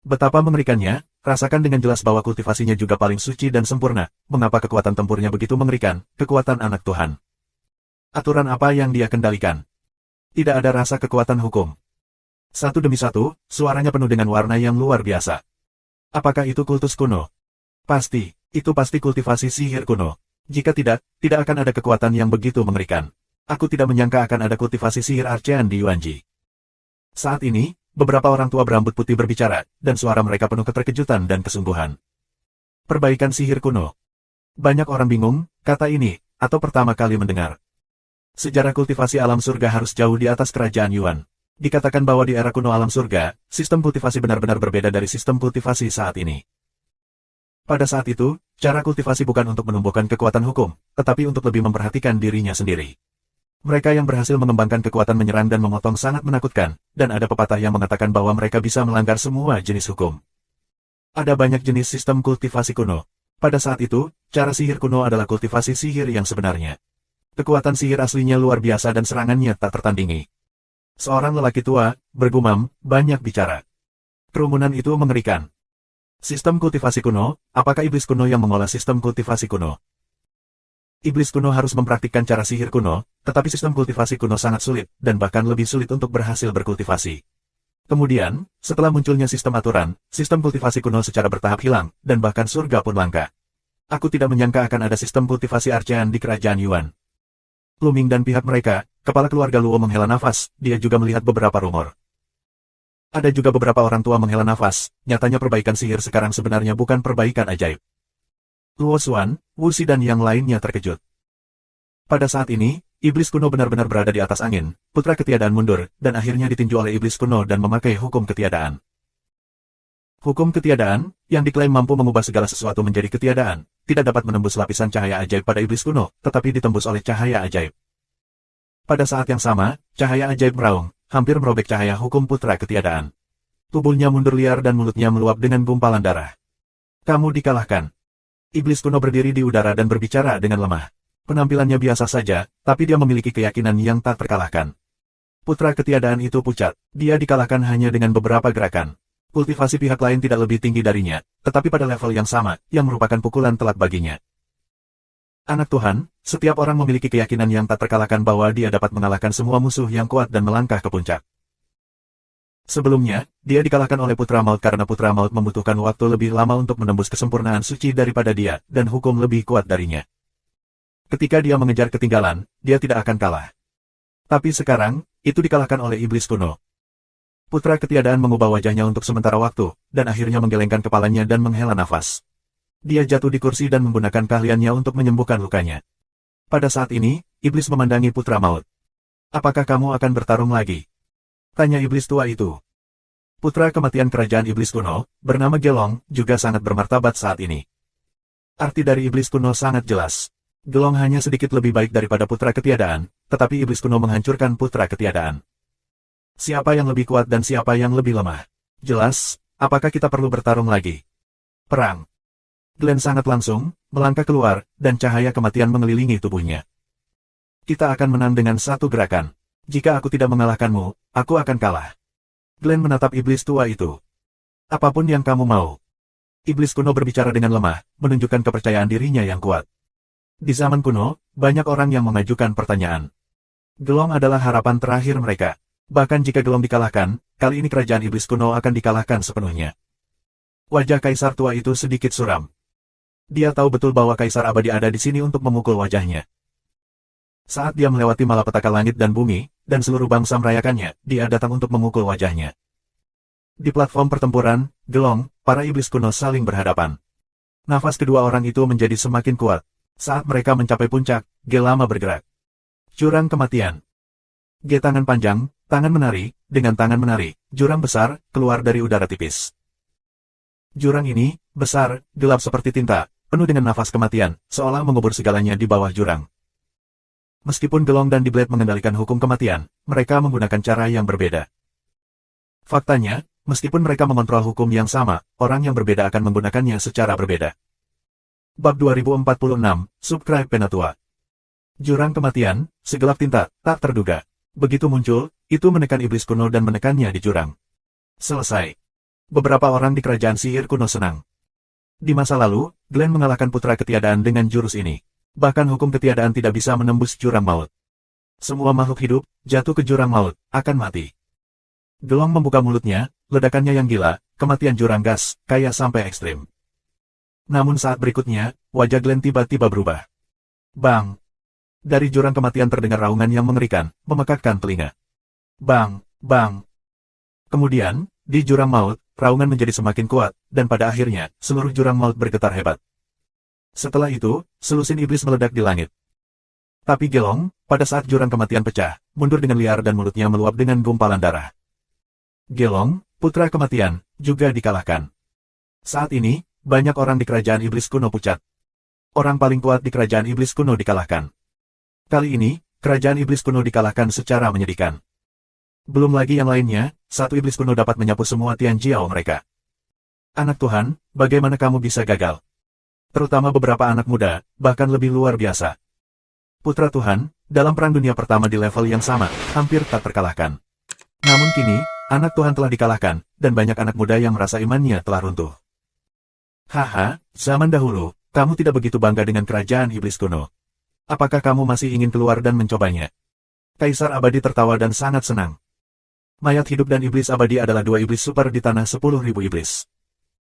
Betapa mengerikannya, rasakan dengan jelas bahwa kultivasinya juga paling suci dan sempurna. Mengapa kekuatan tempurnya begitu mengerikan, kekuatan anak Tuhan? Aturan apa yang dia kendalikan? Tidak ada rasa kekuatan hukum. Satu demi satu, suaranya penuh dengan warna yang luar biasa. Apakah itu kultus kuno? Pasti, itu pasti kultivasi sihir kuno. Jika tidak, tidak akan ada kekuatan yang begitu mengerikan. Aku tidak menyangka akan ada kultivasi sihir archean di Yuanji. Saat ini, beberapa orang tua berambut putih berbicara, dan suara mereka penuh keterkejutan dan kesungguhan. Perbaikan sihir kuno. Banyak orang bingung, kata ini, atau pertama kali mendengar. Sejarah kultivasi alam surga harus jauh di atas kerajaan Yuan. Dikatakan bahwa di era kuno alam surga, sistem kultivasi benar-benar berbeda dari sistem kultivasi saat ini. Pada saat itu, cara kultivasi bukan untuk menumbuhkan kekuatan hukum, tetapi untuk lebih memperhatikan dirinya sendiri. Mereka yang berhasil mengembangkan kekuatan menyerang dan memotong sangat menakutkan, dan ada pepatah yang mengatakan bahwa mereka bisa melanggar semua jenis hukum. Ada banyak jenis sistem kultivasi kuno. Pada saat itu, cara sihir kuno adalah kultivasi sihir yang sebenarnya. Kekuatan sihir aslinya luar biasa dan serangannya tak tertandingi. Seorang lelaki tua, bergumam, banyak bicara. Kerumunan itu mengerikan. Sistem kultivasi kuno, apakah iblis kuno yang mengolah sistem kultivasi kuno? Iblis kuno harus mempraktikkan cara sihir kuno, tetapi sistem kultivasi kuno sangat sulit, dan bahkan lebih sulit untuk berhasil berkultivasi. Kemudian, setelah munculnya sistem aturan, sistem kultivasi kuno secara bertahap hilang, dan bahkan surga pun langka. Aku tidak menyangka akan ada sistem kultivasi archean di kerajaan Yuan. Luming dan pihak mereka, kepala keluarga Luo menghela nafas, dia juga melihat beberapa rumor. Ada juga beberapa orang tua menghela nafas, nyatanya perbaikan sihir sekarang sebenarnya bukan perbaikan ajaib. Luo Xuan, Wu Xi dan yang lainnya terkejut. Pada saat ini, iblis kuno benar-benar berada di atas angin, putra ketiadaan mundur, dan akhirnya ditinju oleh iblis kuno dan memakai hukum ketiadaan. Hukum ketiadaan, yang diklaim mampu mengubah segala sesuatu menjadi ketiadaan, tidak dapat menembus lapisan cahaya ajaib pada iblis kuno, tetapi ditembus oleh cahaya ajaib. Pada saat yang sama, cahaya ajaib meraung, hampir merobek cahaya hukum putra ketiadaan. Tubuhnya mundur liar dan mulutnya meluap dengan gumpalan darah. Kamu dikalahkan. Iblis kuno berdiri di udara dan berbicara dengan lemah. Penampilannya biasa saja, tapi dia memiliki keyakinan yang tak terkalahkan. Putra ketiadaan itu pucat, dia dikalahkan hanya dengan beberapa gerakan. Kultivasi pihak lain tidak lebih tinggi darinya, tetapi pada level yang sama, yang merupakan pukulan telak baginya. Anak Tuhan, setiap orang memiliki keyakinan yang tak terkalahkan bahwa dia dapat mengalahkan semua musuh yang kuat dan melangkah ke puncak. Sebelumnya, dia dikalahkan oleh Putra Maut karena Putra Maut membutuhkan waktu lebih lama untuk menembus kesempurnaan suci daripada dia, dan hukum lebih kuat darinya. Ketika dia mengejar ketinggalan, dia tidak akan kalah. Tapi sekarang, itu dikalahkan oleh iblis kuno. Putra ketiadaan mengubah wajahnya untuk sementara waktu, dan akhirnya menggelengkan kepalanya dan menghela nafas. Dia jatuh di kursi dan menggunakan keahliannya untuk menyembuhkan lukanya. Pada saat ini, iblis memandangi Putra Maut. Apakah kamu akan bertarung lagi? Tanya iblis tua itu. Putra kematian kerajaan iblis kuno, bernama Gelong, juga sangat bermartabat saat ini. Arti dari iblis kuno sangat jelas. Gelong hanya sedikit lebih baik daripada putra ketiadaan, tetapi iblis kuno menghancurkan putra ketiadaan. Siapa yang lebih kuat dan siapa yang lebih lemah? Jelas, apakah kita perlu bertarung lagi? Perang. Glenn sangat langsung, melangkah keluar, dan cahaya kematian mengelilingi tubuhnya. Kita akan menang dengan satu gerakan. Jika aku tidak mengalahkanmu, aku akan kalah. Glenn menatap iblis tua itu. Apapun yang kamu mau. Iblis kuno berbicara dengan lemah, menunjukkan kepercayaan dirinya yang kuat. Di zaman kuno, banyak orang yang mengajukan pertanyaan. Gelong adalah harapan terakhir mereka. Bahkan jika Gelong dikalahkan, kali ini kerajaan iblis kuno akan dikalahkan sepenuhnya. Wajah kaisar tua itu sedikit suram. Dia tahu betul bahwa kaisar abadi ada di sini untuk memukul wajahnya. Saat dia melewati malapetaka langit dan bumi, dan seluruh bangsa merayakannya, dia datang untuk memukul wajahnya. Di platform pertempuran, Gelong, para iblis kuno saling berhadapan. Nafas kedua orang itu menjadi semakin kuat. Saat mereka mencapai puncak, Ge lama bergerak. Jurang kematian. Ge tangan panjang, tangan menari, dengan tangan menari, jurang besar, keluar dari udara tipis. Jurang ini, besar, gelap seperti tinta, penuh dengan nafas kematian, seolah mengubur segalanya di bawah jurang. Meskipun Gelong dan Diglett mengendalikan hukum kematian, mereka menggunakan cara yang berbeda. Faktanya, meskipun mereka mengontrol hukum yang sama, orang yang berbeda akan menggunakannya secara berbeda. Bab 2046, Subscribe Penatua. Jurang kematian, segelap tinta, tak terduga. Begitu muncul, itu menekan iblis kuno dan menekannya di jurang. Selesai. Beberapa orang di kerajaan sihir kuno senang. Di masa lalu, Glenn mengalahkan putra ketiadaan dengan jurus ini. Bahkan hukum ketiadaan tidak bisa menembus jurang maut. Semua makhluk hidup, jatuh ke jurang maut, akan mati. Gelong membuka mulutnya, ledakannya yang gila, kematian jurang gas, kaya sampai ekstrim. Namun saat berikutnya, wajah Glenn tiba-tiba berubah. Bang! Dari jurang kematian terdengar raungan yang mengerikan, memekakkan telinga. Bang! Bang! Kemudian, di jurang maut, raungan menjadi semakin kuat, dan pada akhirnya, seluruh jurang maut bergetar hebat. Setelah itu, selusin iblis meledak di langit. Tapi Gelong, pada saat jurang kematian pecah, mundur dengan liar dan mulutnya meluap dengan gumpalan darah. Gelong, putra kematian, juga dikalahkan. Saat ini, banyak orang di kerajaan iblis kuno pucat. Orang paling kuat di kerajaan iblis kuno dikalahkan. Kali ini, kerajaan iblis kuno dikalahkan secara menyedihkan. Belum lagi yang lainnya, satu iblis kuno dapat menyapu semua Tianjiao mereka. Anak Tuhan, bagaimana kamu bisa gagal? Terutama beberapa anak muda, bahkan lebih luar biasa. Putra Tuhan, dalam Perang Dunia Pertama di level yang sama, hampir tak terkalahkan. Namun kini, anak Tuhan telah dikalahkan, dan banyak anak muda yang merasa imannya telah runtuh. Haha, zaman dahulu, kamu tidak begitu bangga dengan kerajaan iblis kuno. Apakah kamu masih ingin keluar dan mencobanya? Kaisar abadi tertawa dan sangat senang. Mayat hidup dan iblis abadi adalah dua iblis super di tanah 10.000 iblis.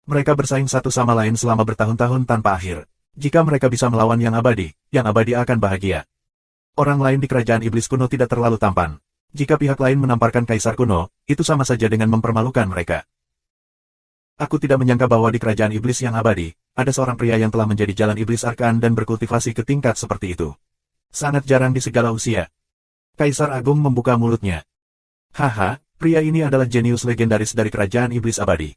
Mereka bersaing satu sama lain selama bertahun-tahun tanpa akhir. Jika mereka bisa melawan yang abadi akan bahagia. Orang lain di kerajaan iblis kuno tidak terlalu tampan. Jika pihak lain menamparkan kaisar kuno, itu sama saja dengan mempermalukan mereka. Aku tidak menyangka bahwa di kerajaan iblis yang abadi, ada seorang pria yang telah menjadi jalan iblis arkan dan berkultivasi ke tingkat seperti itu. Sangat jarang di segala usia. Kaisar Agung membuka mulutnya. Haha, pria ini adalah jenius legendaris dari kerajaan iblis abadi.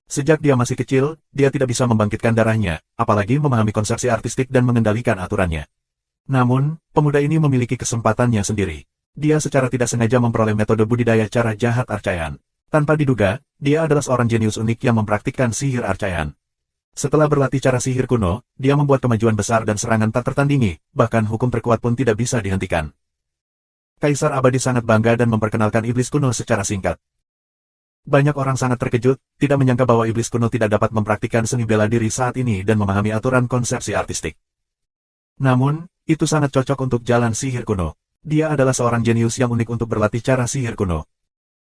Sejak dia masih kecil, dia tidak bisa membangkitkan darahnya, apalagi memahami konsepsi artistik dan mengendalikan aturannya. Namun, pemuda ini memiliki kesempatannya sendiri. Dia secara tidak sengaja memperoleh metode budidaya cara jahat Archaean. Tanpa diduga, dia adalah seorang jenius unik yang mempraktikkan sihir Archaean. Setelah berlatih cara sihir kuno, dia membuat kemajuan besar dan serangan tak tertandingi, bahkan hukum terkuat pun tidak bisa dihentikan. Kaisar abadi sangat bangga dan memperkenalkan iblis kuno secara singkat. Banyak orang sangat terkejut, tidak menyangka bahwa iblis kuno tidak dapat mempraktikkan seni bela diri saat ini dan memahami aturan konsepsi artistik. Namun, itu sangat cocok untuk jalan sihir kuno. Dia adalah seorang jenius yang unik untuk berlatih cara sihir kuno.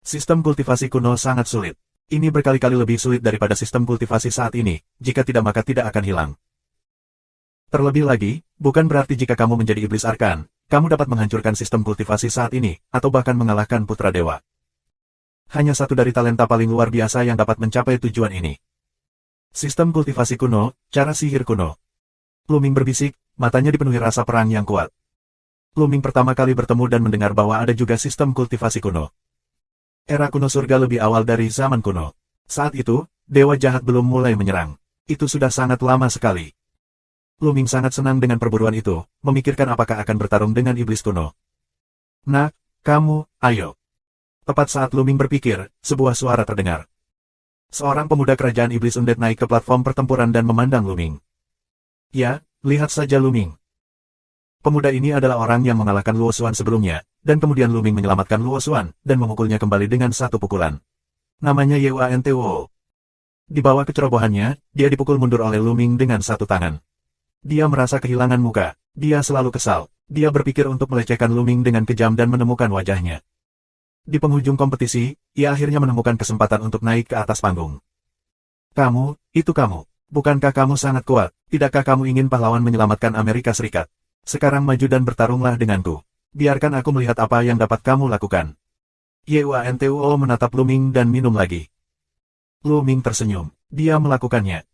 Sistem kultivasi kuno sangat sulit. Ini berkali-kali lebih sulit daripada sistem kultivasi saat ini, jika tidak maka tidak akan hilang. Terlebih lagi, bukan berarti jika kamu menjadi iblis arkan, kamu dapat menghancurkan sistem kultivasi saat ini, atau bahkan mengalahkan putra dewa. Hanya satu dari talenta paling luar biasa yang dapat mencapai tujuan ini. Sistem kultivasi kuno, cara sihir kuno. Luming berbisik, matanya dipenuhi rasa perang yang kuat. Luming pertama kali bertemu dan mendengar bahwa ada juga sistem kultivasi kuno. Era kuno surga lebih awal dari zaman kuno. Saat itu, dewa jahat belum mulai menyerang. Itu sudah sangat lama sekali. Luming sangat senang dengan perburuan itu, memikirkan apakah akan bertarung dengan iblis kuno. Nak, kamu, ayo. Tepat saat Luming berpikir, sebuah suara terdengar. Seorang pemuda kerajaan iblis undead naik ke platform pertempuran dan memandang Luming. Ya, lihat saja Luming. Pemuda ini adalah orang yang mengalahkan Luo Xuan sebelumnya, dan kemudian Luming menyelamatkan Luo Xuan dan memukulnya kembali dengan satu pukulan. Namanya Yuantwo. Di bawah kecerobohannya, dia dipukul mundur oleh Luming dengan satu tangan. Dia merasa kehilangan muka, dia selalu kesal. Dia berpikir untuk melecehkan Luming dengan kejam dan menemukan wajahnya. Di penghujung kompetisi, ia akhirnya menemukan kesempatan untuk naik ke atas panggung. Kamu, itu kamu. Bukankah kamu sangat kuat? Tidakkah kamu ingin pahlawan menyelamatkan Amerika Serikat? Sekarang maju dan bertarunglah denganku. Biarkan aku melihat apa yang dapat kamu lakukan. Yuantwo menatap Luming dan minum lagi. Luming tersenyum. Dia melakukannya.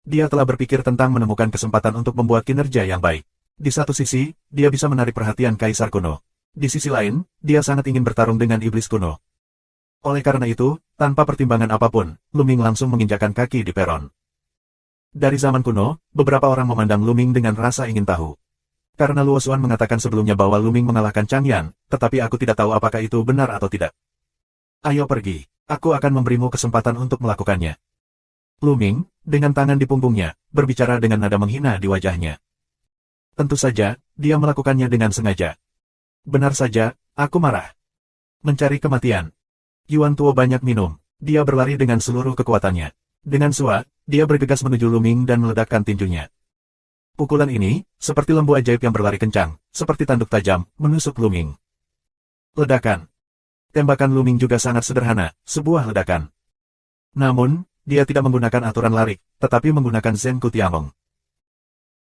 Dia telah berpikir tentang menemukan kesempatan untuk membuat kinerja yang baik. Di satu sisi, dia bisa menarik perhatian Kaisar Kuno. Di sisi lain, dia sangat ingin bertarung dengan iblis kuno. Oleh karena itu, tanpa pertimbangan apapun, Luming langsung menginjakkan kaki di peron. Dari zaman kuno, beberapa orang memandang Luming dengan rasa ingin tahu. Karena Luo Xuan mengatakan sebelumnya bahwa Luming mengalahkan Changyan, tetapi aku tidak tahu apakah itu benar atau tidak. Ayo pergi, aku akan memberimu kesempatan untuk melakukannya. Luming, dengan tangan di punggungnya, berbicara dengan nada menghina di wajahnya. Tentu saja, dia melakukannya dengan sengaja. Benar saja, aku marah. Mencari kematian. Yuantwo banyak minum. Dia berlari dengan seluruh kekuatannya. Dengan suah, dia bergegas menuju Luming dan meledakkan tinjunya. Pukulan ini, seperti lembu ajaib yang berlari kencang, seperti tanduk tajam, menusuk Luming. Ledakan. Tembakan Luming juga sangat sederhana, sebuah ledakan. Namun, dia tidak menggunakan aturan lari, tetapi menggunakan Zenku Tiangong.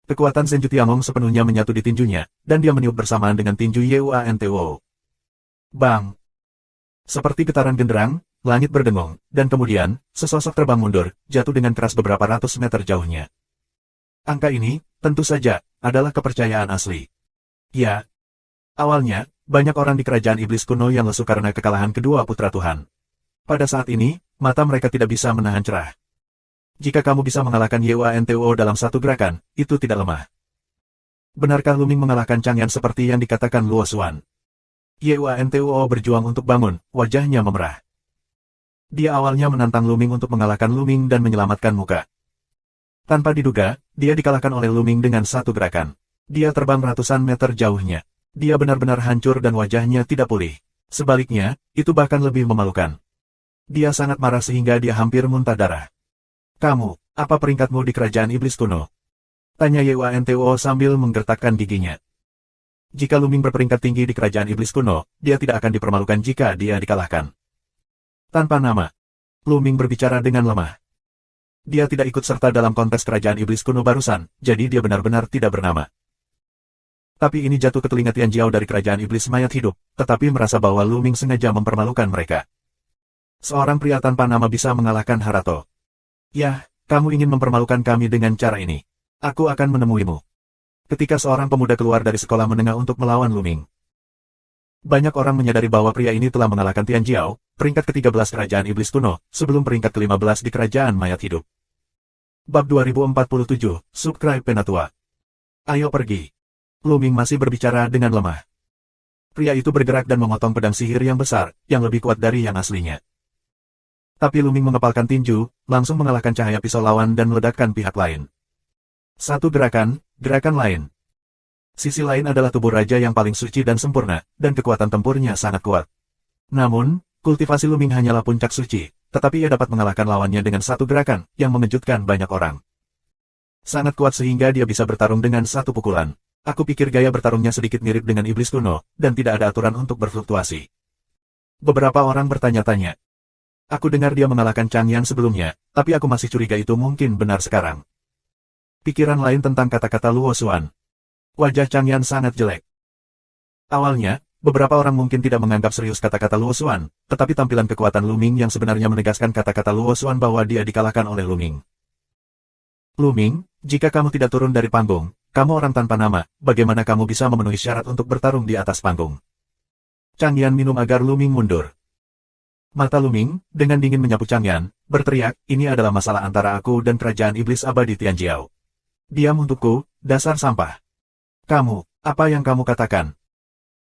Kekuatan Zenju Tiangong sepenuhnya menyatu di tinjunya, dan dia meniup bersamaan dengan tinju Yuantwo. Bang! Seperti getaran genderang, langit berdengung, dan kemudian, sesosok terbang mundur, jatuh dengan keras beberapa ratus meter jauhnya. Angka ini, tentu saja, adalah kepercayaan asli. Ya. Awalnya, banyak orang di kerajaan iblis kuno yang lesu karena kekalahan kedua putra Tuhan. Pada saat ini, mata mereka tidak bisa menahan cerah. Jika kamu bisa mengalahkan Yuantwo dalam satu gerakan, itu tidak lemah. Benarkah Luming mengalahkan Changyan seperti yang dikatakan Luo Xuan? Yuantwo berjuang untuk bangun, wajahnya memerah. Dia awalnya menantang Luming untuk mengalahkan Luming dan menyelamatkan muka. Tanpa diduga, dia dikalahkan oleh Luming dengan satu gerakan. Dia terbang ratusan meter jauhnya. Dia benar-benar hancur dan wajahnya tidak pulih. Sebaliknya, itu bahkan lebih memalukan. Dia sangat marah sehingga dia hampir muntah darah. Kamu, apa peringkatmu di kerajaan iblis kuno? Tanya Yuantwo sambil menggertakkan giginya. Jika Luming berperingkat tinggi di kerajaan iblis kuno, dia tidak akan dipermalukan jika dia dikalahkan. Tanpa nama. Luming berbicara dengan lemah. Dia tidak ikut serta dalam kontes kerajaan iblis kuno barusan, jadi dia benar-benar tidak bernama. Tapi ini jatuh ke telinga Tian Jiao dari kerajaan iblis mayat hidup, tetapi merasa bahwa Luming sengaja mempermalukan mereka. Seorang pria tanpa nama bisa mengalahkan Harato. Yah, kamu ingin mempermalukan kami dengan cara ini. Aku akan menemuimu. Ketika seorang pemuda keluar dari sekolah menengah untuk melawan Luming. Banyak orang menyadari bahwa pria ini telah mengalahkan Tian Jiao, peringkat ke-13 kerajaan iblis kuno, sebelum peringkat ke-15 di kerajaan mayat hidup. Bab 2047, Subscribe Penatua. Ayo pergi. Luming masih berbicara dengan lemah. Pria itu bergerak dan memotong pedang sihir yang besar, yang lebih kuat dari yang aslinya. Tapi Luming mengepalkan tinju, langsung mengalahkan cahaya pisau lawan dan meledakkan pihak lain. Satu gerakan lain. Sisi lain adalah tubuh raja yang paling suci dan sempurna, dan kekuatan tempurnya sangat kuat. Namun, kultivasi Luming hanyalah puncak suci, tetapi ia dapat mengalahkan lawannya dengan satu gerakan, yang mengejutkan banyak orang. Sangat kuat sehingga dia bisa bertarung dengan satu pukulan. Aku pikir gaya bertarungnya sedikit mirip dengan iblis kuno, dan tidak ada aturan untuk berfluktuasi. Beberapa orang bertanya-tanya. Aku dengar dia mengalahkan Changyan sebelumnya, tapi aku masih curiga itu mungkin benar sekarang. Pikiran lain tentang kata-kata Luo Xuan. Wajah Changyan sangat jelek. Awalnya, beberapa orang mungkin tidak menganggap serius kata-kata Luo Xuan, tetapi tampilan kekuatan Luming yang sebenarnya menegaskan kata-kata Luo Xuan bahwa dia dikalahkan oleh Luming. Luming, jika kamu tidak turun dari panggung, kamu orang tanpa nama, bagaimana kamu bisa memenuhi syarat untuk bertarung di atas panggung? Changyan minum agar Luming mundur. Mata Luming, dengan dingin menyapu Changyan, berteriak, ini adalah masalah antara aku dan kerajaan iblis abadi Tian Jiao. Diam untukku, dasar sampah. Kamu, apa yang kamu katakan?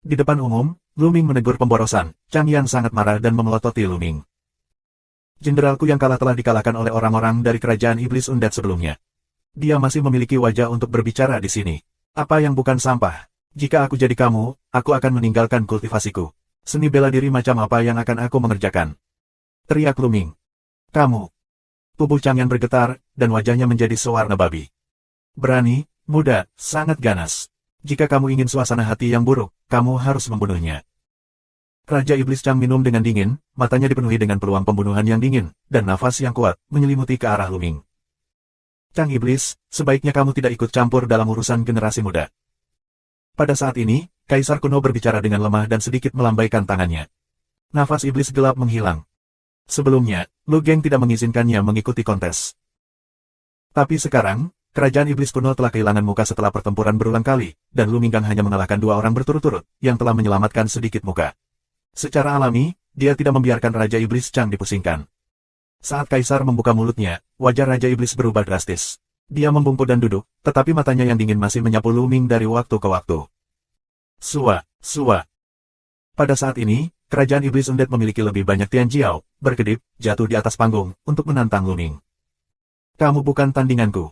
Di depan umum, Luming menegur pemborosan. Chang Yan sangat marah dan memelototi Luming. Jenderalku yang kalah telah dikalahkan oleh orang-orang dari kerajaan iblis undead sebelumnya. Dia masih memiliki wajah untuk berbicara di sini. Apa yang bukan sampah? Jika aku jadi kamu, aku akan meninggalkan kultivasiku. Seni bela diri macam apa yang akan aku mengerjakan? Teriak Luming. Kamu. Tubuh Chang Yan bergetar, dan wajahnya menjadi sewarna babi. Berani, muda, sangat ganas. Jika kamu ingin suasana hati yang buruk, kamu harus membunuhnya. Raja Iblis Chang minum dengan dingin, matanya dipenuhi dengan peluang pembunuhan yang dingin, dan nafas yang kuat, menyelimuti ke arah Luming. Chang Iblis, sebaiknya kamu tidak ikut campur dalam urusan generasi muda. Pada saat ini, Kaisar kuno berbicara dengan lemah dan sedikit melambaikan tangannya. Nafas iblis gelap menghilang. Sebelumnya, Lu Geng tidak mengizinkannya mengikuti kontes. Tapi sekarang, kerajaan iblis kuno telah kehilangan muka setelah pertempuran berulang kali, dan Lu Minggang hanya mengalahkan 2 orang berturut-turut, yang telah menyelamatkan sedikit muka. Secara alami, dia tidak membiarkan Raja Iblis Chang dipusingkan. Saat Kaisar membuka mulutnya, wajah Raja Iblis berubah drastis. Dia membungkuk dan duduk, tetapi matanya yang dingin masih menyapu Lu Ming dari waktu ke waktu. Sua. Pada saat ini, kerajaan iblis undead memiliki lebih banyak Tian Jiao, berkedip, jatuh di atas panggung, untuk menantang Lu Ming. Kamu bukan tandinganku.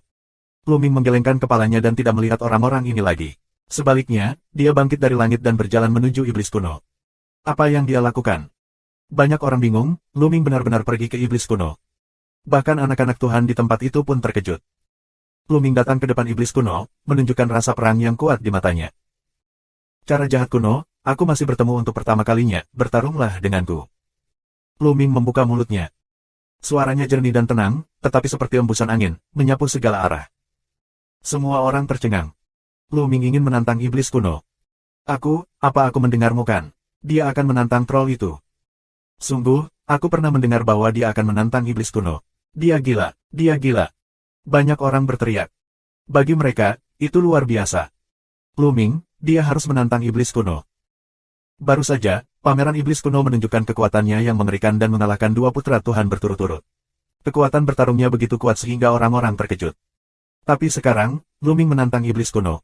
Lu Ming menggelengkan kepalanya dan tidak melihat orang-orang ini lagi. Sebaliknya, dia bangkit dari langit dan berjalan menuju iblis kuno. Apa yang dia lakukan? Banyak orang bingung, Lu Ming benar-benar pergi ke iblis kuno. Bahkan anak-anak Tuhan di tempat itu pun terkejut. Lu Ming datang ke depan iblis kuno, menunjukkan rasa perang yang kuat di matanya. Cara jahat kuno, aku masih bertemu untuk pertama kalinya, bertarunglah denganku. Lu Ming membuka mulutnya. Suaranya jernih dan tenang, tetapi seperti embusan angin, menyapu segala arah. Semua orang tercengang. Lu Ming ingin menantang iblis kuno. Apa aku mendengarmu kan? Dia akan menantang troll itu. Sungguh, aku pernah mendengar bahwa dia akan menantang iblis kuno. Dia gila. Banyak orang berteriak. Bagi mereka, itu luar biasa. Lu Ming, dia harus menantang iblis kuno. Baru saja, pameran iblis kuno menunjukkan kekuatannya yang mengerikan dan mengalahkan 2 putra Tuhan berturut-turut. Kekuatan bertarungnya begitu kuat sehingga orang-orang terkejut. Tapi sekarang, Lu Ming menantang iblis kuno.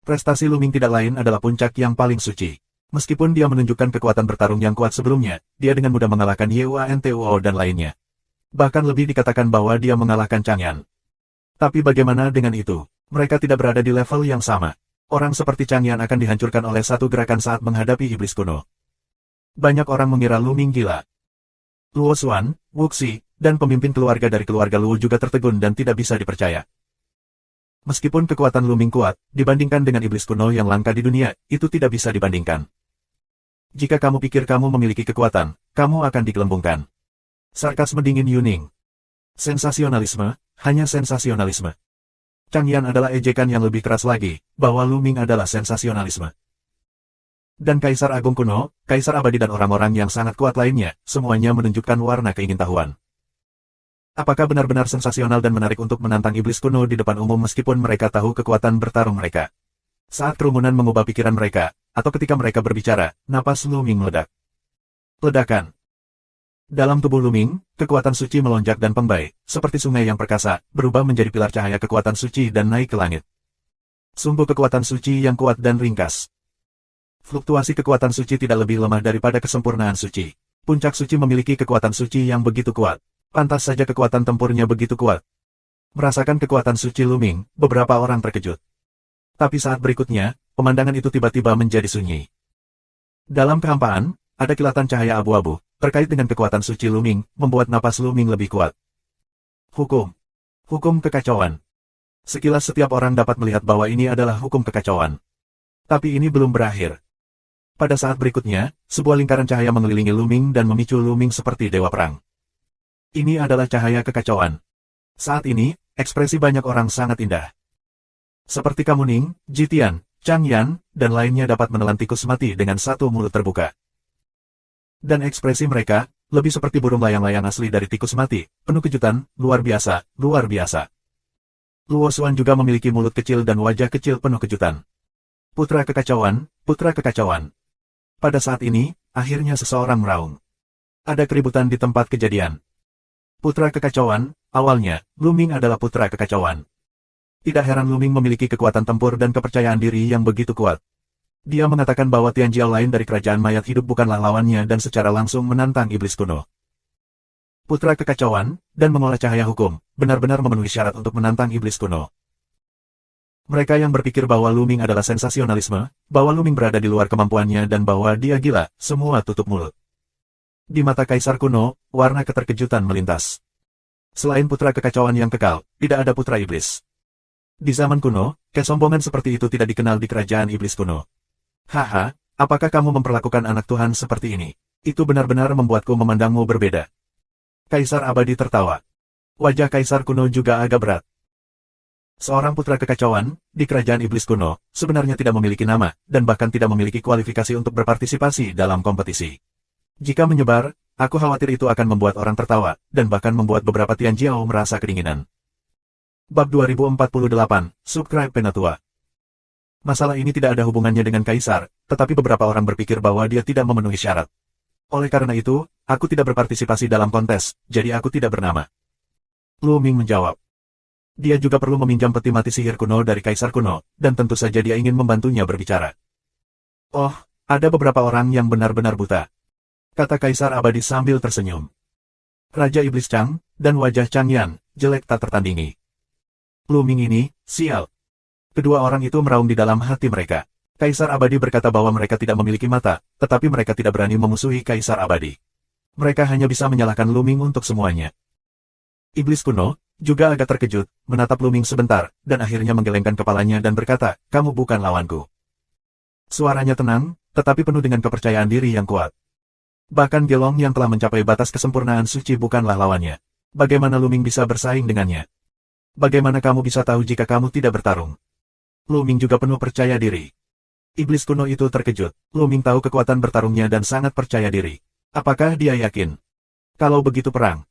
Prestasi Lu Ming tidak lain adalah puncak yang paling suci. Meskipun dia menunjukkan kekuatan bertarung yang kuat sebelumnya, dia dengan mudah mengalahkan Yuantuo dan lainnya. Bahkan lebih dikatakan bahwa dia mengalahkan Chang Yan. Tapi bagaimana dengan itu? Mereka tidak berada di level yang sama. Orang seperti Chang Yan akan dihancurkan oleh satu gerakan saat menghadapi iblis kuno. Banyak orang mengira Lu Ming gila. Luo Xuan, Wuxi, dan pemimpin keluarga dari keluarga Luo juga tertegun dan tidak bisa dipercaya. Meskipun kekuatan Lu Ming kuat, dibandingkan dengan iblis kuno yang langka di dunia, itu tidak bisa dibandingkan. Jika kamu pikir kamu memiliki kekuatan, kamu akan digelembungkan. Sarkasme dingin Yuning. Sensasionalisme, hanya sensasionalisme. Chang Yan adalah ejekan yang lebih keras lagi, bahwa Lu Ming adalah sensasionalisme. Dan Kaisar Agung kuno, Kaisar Abadi dan orang-orang yang sangat kuat lainnya, semuanya menunjukkan warna keingintahuan. Apakah benar-benar sensasional dan menarik untuk menantang iblis kuno di depan umum meskipun mereka tahu kekuatan bertarung mereka? Saat kerumunan mengubah pikiran mereka, atau ketika mereka berbicara, napas Lu Ming meledak. Ledakan. Dalam tubuh Lu Ming, kekuatan suci melonjak dan pembai, seperti sungai yang perkasa, berubah menjadi pilar cahaya kekuatan suci dan naik ke langit. Sungguh kekuatan suci yang kuat dan ringkas. Fluktuasi kekuatan suci tidak lebih lemah daripada kesempurnaan suci. Puncak suci memiliki kekuatan suci yang begitu kuat. Pantas saja kekuatan tempurnya begitu kuat. Merasakan kekuatan suci Lu Ming, beberapa orang terkejut. Tapi saat berikutnya, pemandangan itu tiba-tiba menjadi sunyi. Dalam kehampaan, ada kilatan cahaya abu-abu, terkait dengan kekuatan suci Lu Ming, membuat napas Lu Ming lebih kuat. Hukum kekacauan. Sekilas setiap orang dapat melihat bahwa ini adalah hukum kekacauan. Tapi ini belum berakhir. Pada saat berikutnya, sebuah lingkaran cahaya mengelilingi Lu Ming dan memicu Lu Ming seperti dewa perang. Ini adalah cahaya kekacauan. Saat ini, ekspresi banyak orang sangat indah. Seperti Kamu Ning, Jitian, Chang Yan, dan lainnya dapat menelan tikus mati dengan satu mulut terbuka. Dan ekspresi mereka, lebih seperti burung layang-layang asli dari tikus mati, penuh kejutan, luar biasa, luar biasa. Luo Xuan juga memiliki mulut kecil dan wajah kecil penuh kejutan. Putra kekacauan, putra kekacauan. Pada saat ini, akhirnya seseorang meraung. Ada keributan di tempat kejadian. Putra kekacauan, awalnya, Lu Ming adalah putra kekacauan. Tidak heran Lu Ming memiliki kekuatan tempur dan kepercayaan diri yang begitu kuat. Dia mengatakan bahwa Tianjiao lain dari kerajaan mayat hidup bukanlah lawannya dan secara langsung menantang iblis kuno. Putra kekacauan, dan mengolah cahaya hukum, benar-benar memenuhi syarat untuk menantang iblis kuno. Mereka yang berpikir bahwa Lu Ming adalah sensasionalisme, bahwa Lu Ming berada di luar kemampuannya dan bahwa dia gila, semua tutup mulut. Di mata Kaisar kuno, warna keterkejutan melintas. Selain putra kekacauan yang kekal, tidak ada putra iblis. Di zaman kuno, kesombongan seperti itu tidak dikenal di kerajaan iblis kuno. Haha, apakah kamu memperlakukan anak Tuhan seperti ini? Itu benar-benar membuatku memandangmu berbeda. Kaisar abadi tertawa. Wajah Kaisar kuno juga agak berat. Seorang putra kekacauan, di kerajaan iblis kuno, sebenarnya tidak memiliki nama, dan bahkan tidak memiliki kualifikasi untuk berpartisipasi dalam kompetisi. Jika menyebar, aku khawatir itu akan membuat orang tertawa, dan bahkan membuat beberapa Tianjiao merasa kedinginan. Bab 2048, Subscribe Penatua. Masalah ini tidak ada hubungannya dengan Kaisar, tetapi beberapa orang berpikir bahwa dia tidak memenuhi syarat. Oleh karena itu, aku tidak berpartisipasi dalam kontes, jadi aku tidak bernama. Lu Ming menjawab. Dia juga perlu meminjam peti mati sihir kuno dari Kaisar kuno, dan tentu saja dia ingin membantunya berbicara. Oh, ada beberapa orang yang benar-benar buta, kata Kaisar abadi sambil tersenyum. Raja Iblis Chang, dan wajah Chang Yan, jelek tak tertandingi. Lu Ming ini, sial. Kedua orang itu meraung di dalam hati mereka. Kaisar abadi berkata bahwa mereka tidak memiliki mata, tetapi mereka tidak berani memusuhi Kaisar abadi. Mereka hanya bisa menyalahkan Lu Ming untuk semuanya. Iblis kuno, juga agak terkejut, menatap Lu Ming sebentar, dan akhirnya menggelengkan kepalanya dan berkata, kamu bukan lawanku. Suaranya tenang, tetapi penuh dengan kepercayaan diri yang kuat. Bahkan Gelong yang telah mencapai batas kesempurnaan suci bukanlah lawannya. Bagaimana Lu Ming bisa bersaing dengannya? Bagaimana kamu bisa tahu jika kamu tidak bertarung? Lu Ming juga penuh percaya diri. Iblis kuno itu terkejut. Lu Ming tahu kekuatan bertarungnya dan sangat percaya diri. Apakah dia yakin? Kalau begitu perang.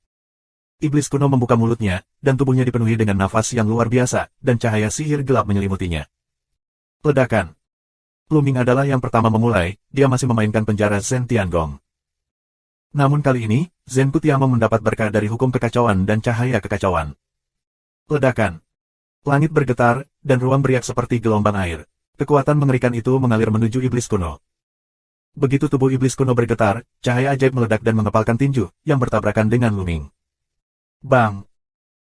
Iblis kuno membuka mulutnya, dan tubuhnya dipenuhi dengan nafas yang luar biasa, dan cahaya sihir gelap menyelimutinya. Ledakan. Lu Ming adalah yang pertama memulai, dia masih memainkan penjara Zhen Tiangong. Namun kali ini, Zhen Tiangong mendapat berkah dari hukum kekacauan dan cahaya kekacauan. Ledakan. Langit bergetar, dan ruang beriak seperti gelombang air. Kekuatan mengerikan itu mengalir menuju iblis kuno. Begitu tubuh iblis kuno bergetar, cahaya ajaib meledak dan mengepalkan tinju, yang bertabrakan dengan Lu Ming. Bang!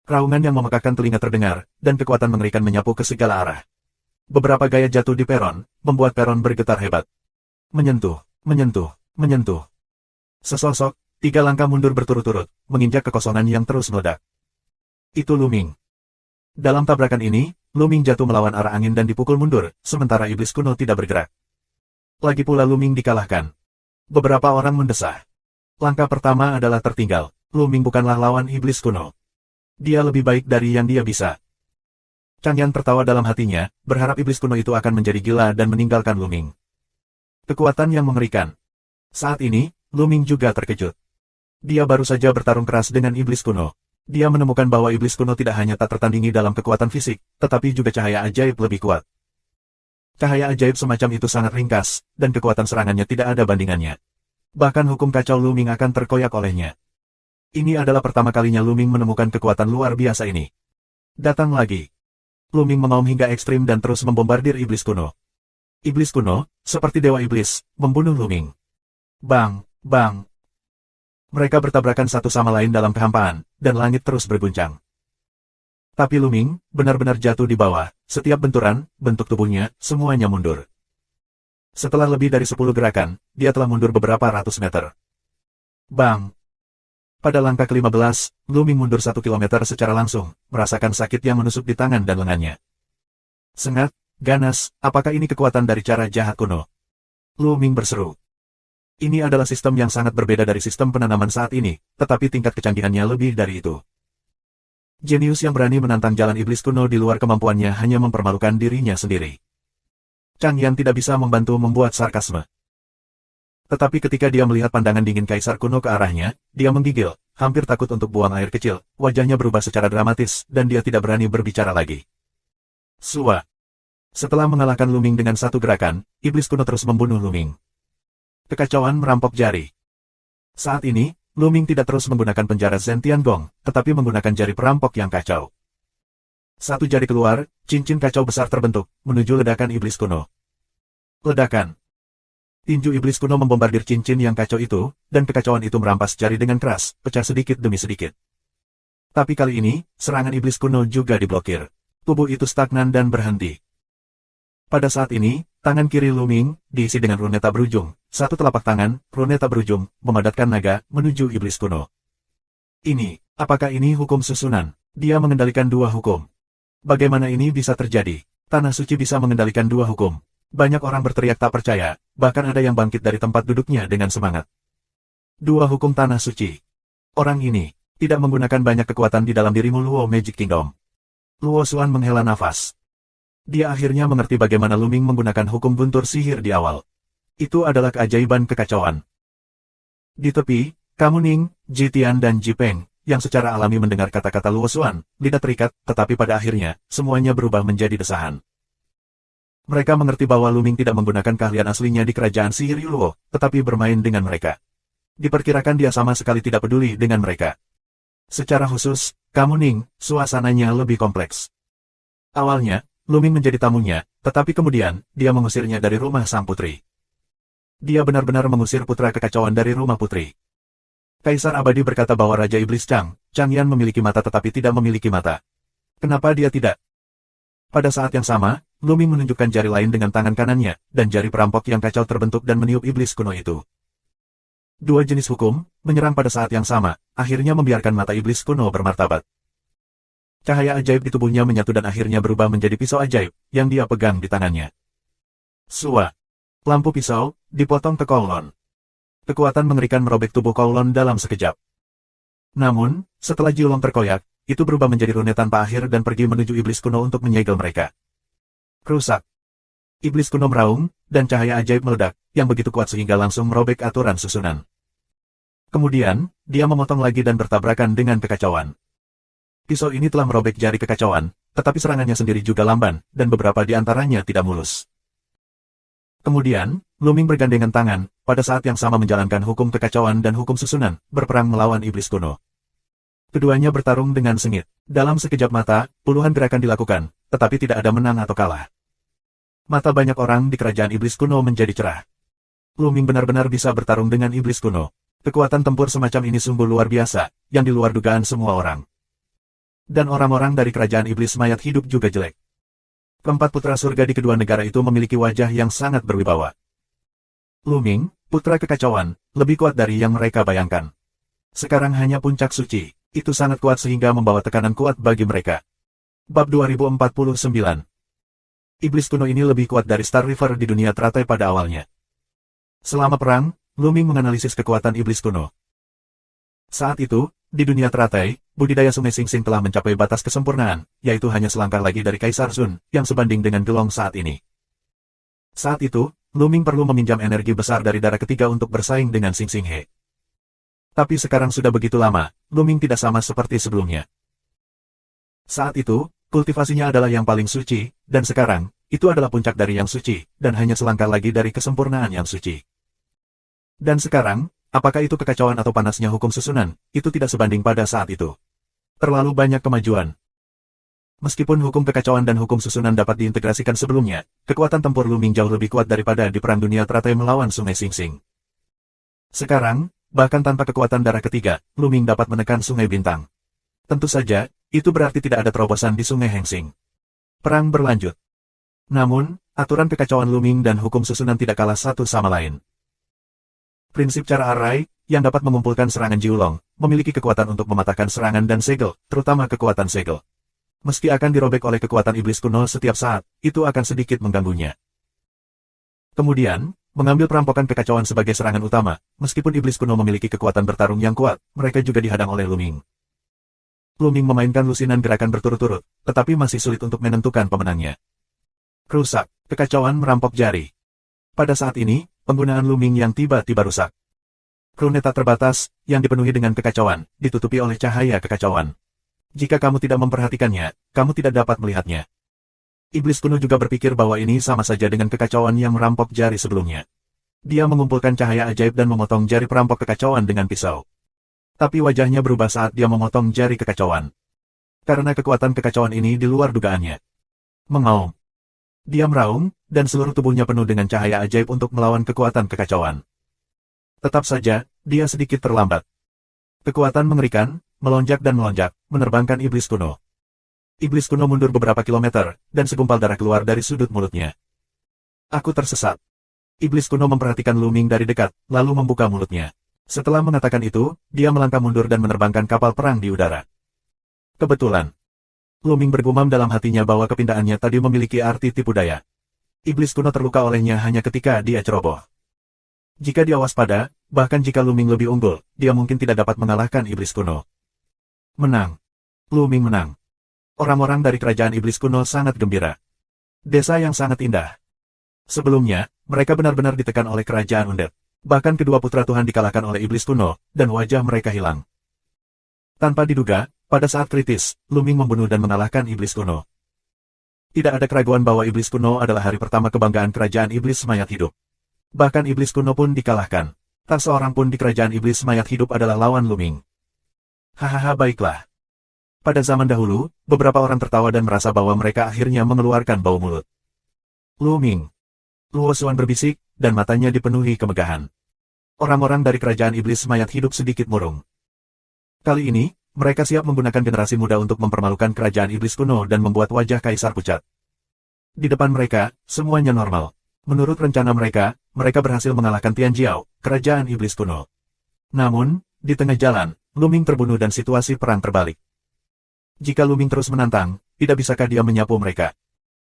Raungan yang memekakkan telinga terdengar, dan kekuatan mengerikan menyapu ke segala arah. Beberapa gaya jatuh di peron, membuat peron bergetar hebat. Menyentuh, menyentuh, menyentuh. Sesosok, 3 langkah mundur berturut-turut, menginjak kekosongan yang terus meledak. Itu Lu Ming. Dalam tabrakan ini, Lu Ming jatuh melawan arah angin dan dipukul mundur, sementara iblis kuno tidak bergerak. Lagi pula Lu Ming dikalahkan. Beberapa orang mendesah. Langkah pertama adalah tertinggal. Lu Ming bukanlah lawan iblis kuno. Dia lebih baik dari yang dia bisa. Chang Yan tertawa dalam hatinya, berharap iblis kuno itu akan menjadi gila dan meninggalkan Lu Ming. Kekuatan yang mengerikan. Saat ini, Lu Ming juga terkejut. Dia baru saja bertarung keras dengan iblis kuno. Dia menemukan bahwa iblis kuno tidak hanya tak tertandingi dalam kekuatan fisik, tetapi juga cahaya ajaib lebih kuat. Cahaya ajaib semacam itu sangat ringkas, dan kekuatan serangannya tidak ada bandingannya. Bahkan hukum kacau Lu Ming akan terkoyak olehnya. Ini adalah pertama kalinya Lu Ming menemukan kekuatan luar biasa ini. Datang lagi. Lu Ming mengaum hingga ekstrim dan terus membombardir iblis kuno. Iblis kuno, seperti dewa iblis, membunuh Lu Ming. Bang, bang. Mereka bertabrakan satu sama lain dalam kehampaan, dan langit terus berguncang. Tapi Lu Ming benar-benar jatuh di bawah, setiap benturan, bentuk tubuhnya, semuanya mundur. Setelah lebih dari 10 gerakan, dia telah mundur beberapa ratus meter. Bang! Pada langkah ke-15, Lu Ming mundur 1 kilometer secara langsung, merasakan sakit yang menusuk di tangan dan lengannya. Sengat, ganas, apakah ini kekuatan dari cara jahat kuno? Lu Ming berseru. Ini adalah sistem yang sangat berbeda dari sistem penanaman saat ini, tetapi tingkat kecanggihannya lebih dari itu. Jenius yang berani menantang jalan iblis kuno di luar kemampuannya hanya mempermalukan dirinya sendiri. Chang Yan tidak bisa membantu membuat sarkasme. Tetapi ketika dia melihat pandangan dingin Kaisar kuno ke arahnya, dia menggigil, hampir takut untuk buang air kecil, wajahnya berubah secara dramatis, dan dia tidak berani berbicara lagi. Sua. Setelah mengalahkan Lu Ming dengan satu gerakan, iblis kuno terus membunuh Lu Ming. Kekacauan merampok jari. Saat ini, Lu Ming tidak terus menggunakan penjara Zhen Tiangong, tetapi menggunakan jari perampok yang kacau. Satu jari keluar, cincin kacau besar terbentuk, menuju ledakan iblis kuno. Ledakan. Tinju iblis kuno membombardir cincin yang kacau itu, dan kekacauan itu merampas jari dengan keras, pecah sedikit demi sedikit. Tapi kali ini, serangan iblis kuno juga diblokir. Tubuh itu stagnan dan berhenti. Pada saat ini, tangan kiri Luming, diisi dengan runeta berujung, satu telapak tangan, runeta berujung, memadatkan naga, menuju iblis kuno. Apakah ini hukum susunan? Dia mengendalikan dua hukum. Bagaimana ini bisa terjadi? Tanah suci bisa mengendalikan dua hukum. Banyak orang berteriak tak percaya, bahkan ada yang bangkit dari tempat duduknya dengan semangat. Dua hukum tanah suci. Orang ini tidak menggunakan banyak kekuatan di dalam dirimu Luo Magic Kingdom. Luo Xuan menghela nafas. Dia akhirnya mengerti bagaimana Luming menggunakan hukum guntur sihir di awal. Itu adalah keajaiban kekacauan. Di tepi, kamu Ning, Jitian dan Jipeng, yang secara alami mendengar kata-kata Luo Xuan, lidah terikat, tetapi pada akhirnya, semuanya berubah menjadi desahan. Mereka mengerti bahwa Luming tidak menggunakan keahlian aslinya di kerajaan sihir Yuluo, tetapi bermain dengan mereka. Diperkirakan dia sama sekali tidak peduli dengan mereka. Secara khusus, kamu Ning, suasananya lebih kompleks. Awalnya, Luming menjadi tamunya, tetapi kemudian, dia mengusirnya dari rumah sang putri. Dia benar-benar mengusir putra kekacauan dari rumah putri. Kaisar Abadi berkata bahwa Raja Iblis Changyan memiliki mata tetapi tidak memiliki mata. Kenapa dia tidak? Pada saat yang sama, Luming menunjukkan jari lain dengan tangan kanannya, dan jari perampok yang kacau terbentuk dan meniup iblis kuno itu. Dua jenis hukum, menyerang pada saat yang sama, akhirnya membiarkan mata iblis kuno bermartabat. Cahaya ajaib di tubuhnya menyatu dan akhirnya berubah menjadi pisau ajaib, yang dia pegang di tangannya. Sua. Lampu pisau, dipotong ke Kowloon. Kekuatan mengerikan merobek tubuh Kowloon dalam sekejap. Namun, setelah Jiulong terkoyak, itu berubah menjadi rune tanpa akhir dan pergi menuju iblis kuno untuk menyegel mereka. Rusak. Iblis kuno meraung, dan cahaya ajaib meledak, yang begitu kuat sehingga langsung merobek aturan susunan. Kemudian, dia memotong lagi dan bertabrakan dengan kekacauan. Pisau ini telah merobek jari kekacauan, tetapi serangannya sendiri juga lamban, dan beberapa di antaranya tidak mulus. Kemudian, Luming bergandengan tangan, pada saat yang sama menjalankan hukum kekacauan dan hukum susunan, berperang melawan iblis kuno. Keduanya bertarung dengan sengit. Dalam sekejap mata, puluhan gerakan dilakukan, tetapi tidak ada menang atau kalah. Mata banyak orang di kerajaan iblis kuno menjadi cerah. Luming benar-benar bisa bertarung dengan iblis kuno. Kekuatan tempur semacam ini sungguh luar biasa, yang di luar dugaan semua orang. Dan orang-orang dari kerajaan iblis mayat hidup juga jelek. Keempat putra surga di kedua negara itu memiliki wajah yang sangat berwibawa. Luming, putra kekacauan, lebih kuat dari yang mereka bayangkan. Sekarang hanya puncak suci, itu sangat kuat sehingga membawa tekanan kuat bagi mereka. Bab 2049. Iblis kuno ini lebih kuat dari Star River di dunia teratai pada awalnya. Selama perang, Luming menganalisis kekuatan iblis kuno. Saat itu, di dunia teratai, budidaya Sungai Sing Sing telah mencapai batas kesempurnaan, yaitu hanya selangkah lagi dari Kaisar Sun, yang sebanding dengan Gelong saat ini. Saat itu, Luming perlu meminjam energi besar dari darah ketiga untuk bersaing dengan Sing Sing He. Tapi sekarang sudah begitu lama, Luming tidak sama seperti sebelumnya. Saat itu, kultivasinya adalah yang paling suci, dan sekarang, itu adalah puncak dari yang suci, dan hanya selangkah lagi dari kesempurnaan yang suci. Dan sekarang, apakah itu kekacauan atau panasnya hukum susunan, itu tidak sebanding pada saat itu. Terlalu banyak kemajuan. Meskipun hukum kekacauan dan hukum susunan dapat diintegrasikan sebelumnya, kekuatan tempur Luming jauh lebih kuat daripada di Perang Dunia Teratai melawan Sungai Sing Sing. Sekarang, bahkan tanpa kekuatan darah ketiga, Luming dapat menekan Sungai Bintang. Tentu saja, itu berarti tidak ada terobosan di Sungai Hengsing. Perang berlanjut. Namun, aturan kekacauan Luming dan hukum susunan tidak kalah satu sama lain. Prinsip cara Arai, yang dapat mengumpulkan serangan Jiulong, memiliki kekuatan untuk mematahkan serangan dan segel, terutama kekuatan segel. Meski akan dirobek oleh kekuatan iblis kuno setiap saat, itu akan sedikit mengganggunya. Kemudian, mengambil perampokan kekacauan sebagai serangan utama, meskipun iblis kuno memiliki kekuatan bertarung yang kuat, mereka juga dihadang oleh Luming. Luming memainkan lusinan gerakan berturut-turut, tetapi masih sulit untuk menentukan pemenangnya. Rusak, kekacauan merampok jari. Pada saat ini, penggunaan Luming yang tiba-tiba rusak. Rune tak terbatas, yang dipenuhi dengan kekacauan, ditutupi oleh cahaya kekacauan. Jika kamu tidak memperhatikannya, kamu tidak dapat melihatnya. Iblis kuno juga berpikir bahwa ini sama saja dengan kekacauan yang merampok jari sebelumnya. Dia mengumpulkan cahaya ajaib dan memotong jari perampok kekacauan dengan pisau. Tapi wajahnya berubah saat dia memotong jari kekacauan. Karena kekuatan kekacauan ini di luar dugaannya. Mengaum. Dia meraung, dan seluruh tubuhnya penuh dengan cahaya ajaib untuk melawan kekuatan kekacauan. Tetap saja, dia sedikit terlambat. Kekuatan mengerikan, melonjak dan melonjak, menerbangkan iblis kuno. Iblis kuno mundur beberapa kilometer, dan segumpal darah keluar dari sudut mulutnya. Aku tersesat. Iblis kuno memperhatikan Lu Ming dari dekat, lalu membuka mulutnya. Setelah mengatakan itu, dia melangkah mundur dan menerbangkan kapal perang di udara. Kebetulan. Lu Ming bergumam dalam hatinya bahwa kepindahannya tadi memiliki arti tipu daya. Iblis kuno terluka olehnya hanya ketika dia ceroboh. Jika dia waspada, bahkan jika Lu Ming lebih unggul, dia mungkin tidak dapat mengalahkan iblis kuno. Menang. Lu Ming menang. Orang-orang dari kerajaan iblis kuno sangat gembira. Desa yang sangat indah. Sebelumnya, mereka benar-benar ditekan oleh kerajaan undead. Bahkan kedua putra Tuhan dikalahkan oleh iblis kuno, dan wajah mereka hilang. Tanpa diduga, pada saat kritis, Lu Ming membunuh dan mengalahkan iblis kuno. Tidak ada keraguan bahwa iblis kuno adalah hari pertama kebanggaan kerajaan iblis mayat hidup. Bahkan iblis kuno pun dikalahkan. Tak seorang pun di kerajaan iblis mayat hidup adalah lawan Lu Ming. Hahaha, baiklah. Pada zaman dahulu, beberapa orang tertawa dan merasa bahwa mereka akhirnya mengeluarkan bau mulut. Lu Ming. Luo Xuan berbisik, dan matanya dipenuhi kemegahan. Orang-orang dari kerajaan iblis mayat hidup sedikit murung. Kali ini, mereka siap menggunakan generasi muda untuk mempermalukan kerajaan iblis kuno dan membuat wajah kaisar pucat. Di depan mereka, semuanya normal. Menurut rencana mereka, mereka berhasil mengalahkan Tian Jiao, kerajaan iblis kuno. Namun, di tengah jalan, Lu Ming terbunuh dan situasi perang terbalik. Jika Lu Ming terus menantang, tidak bisakah dia menyapu mereka?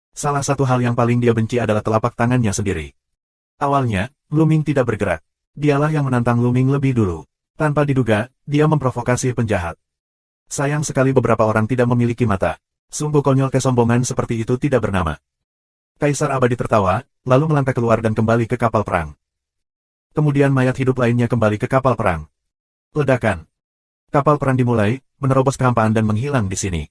Salah satu hal yang paling dia benci adalah telapak tangannya sendiri. Awalnya, Lu Ming tidak bergerak. Dialah yang menantang Lu Ming lebih dulu. Tanpa diduga, dia memprovokasi penjahat. Sayang sekali beberapa orang tidak memiliki mata. Sungguh konyol kesombongan seperti itu tidak bernama. Kaisar abadi tertawa, lalu melangkah keluar dan kembali ke kapal perang. Kemudian mayat hidup lainnya kembali ke kapal perang. Ledakan. Kapal perang dimulai, menerobos kehampaan dan menghilang di sini.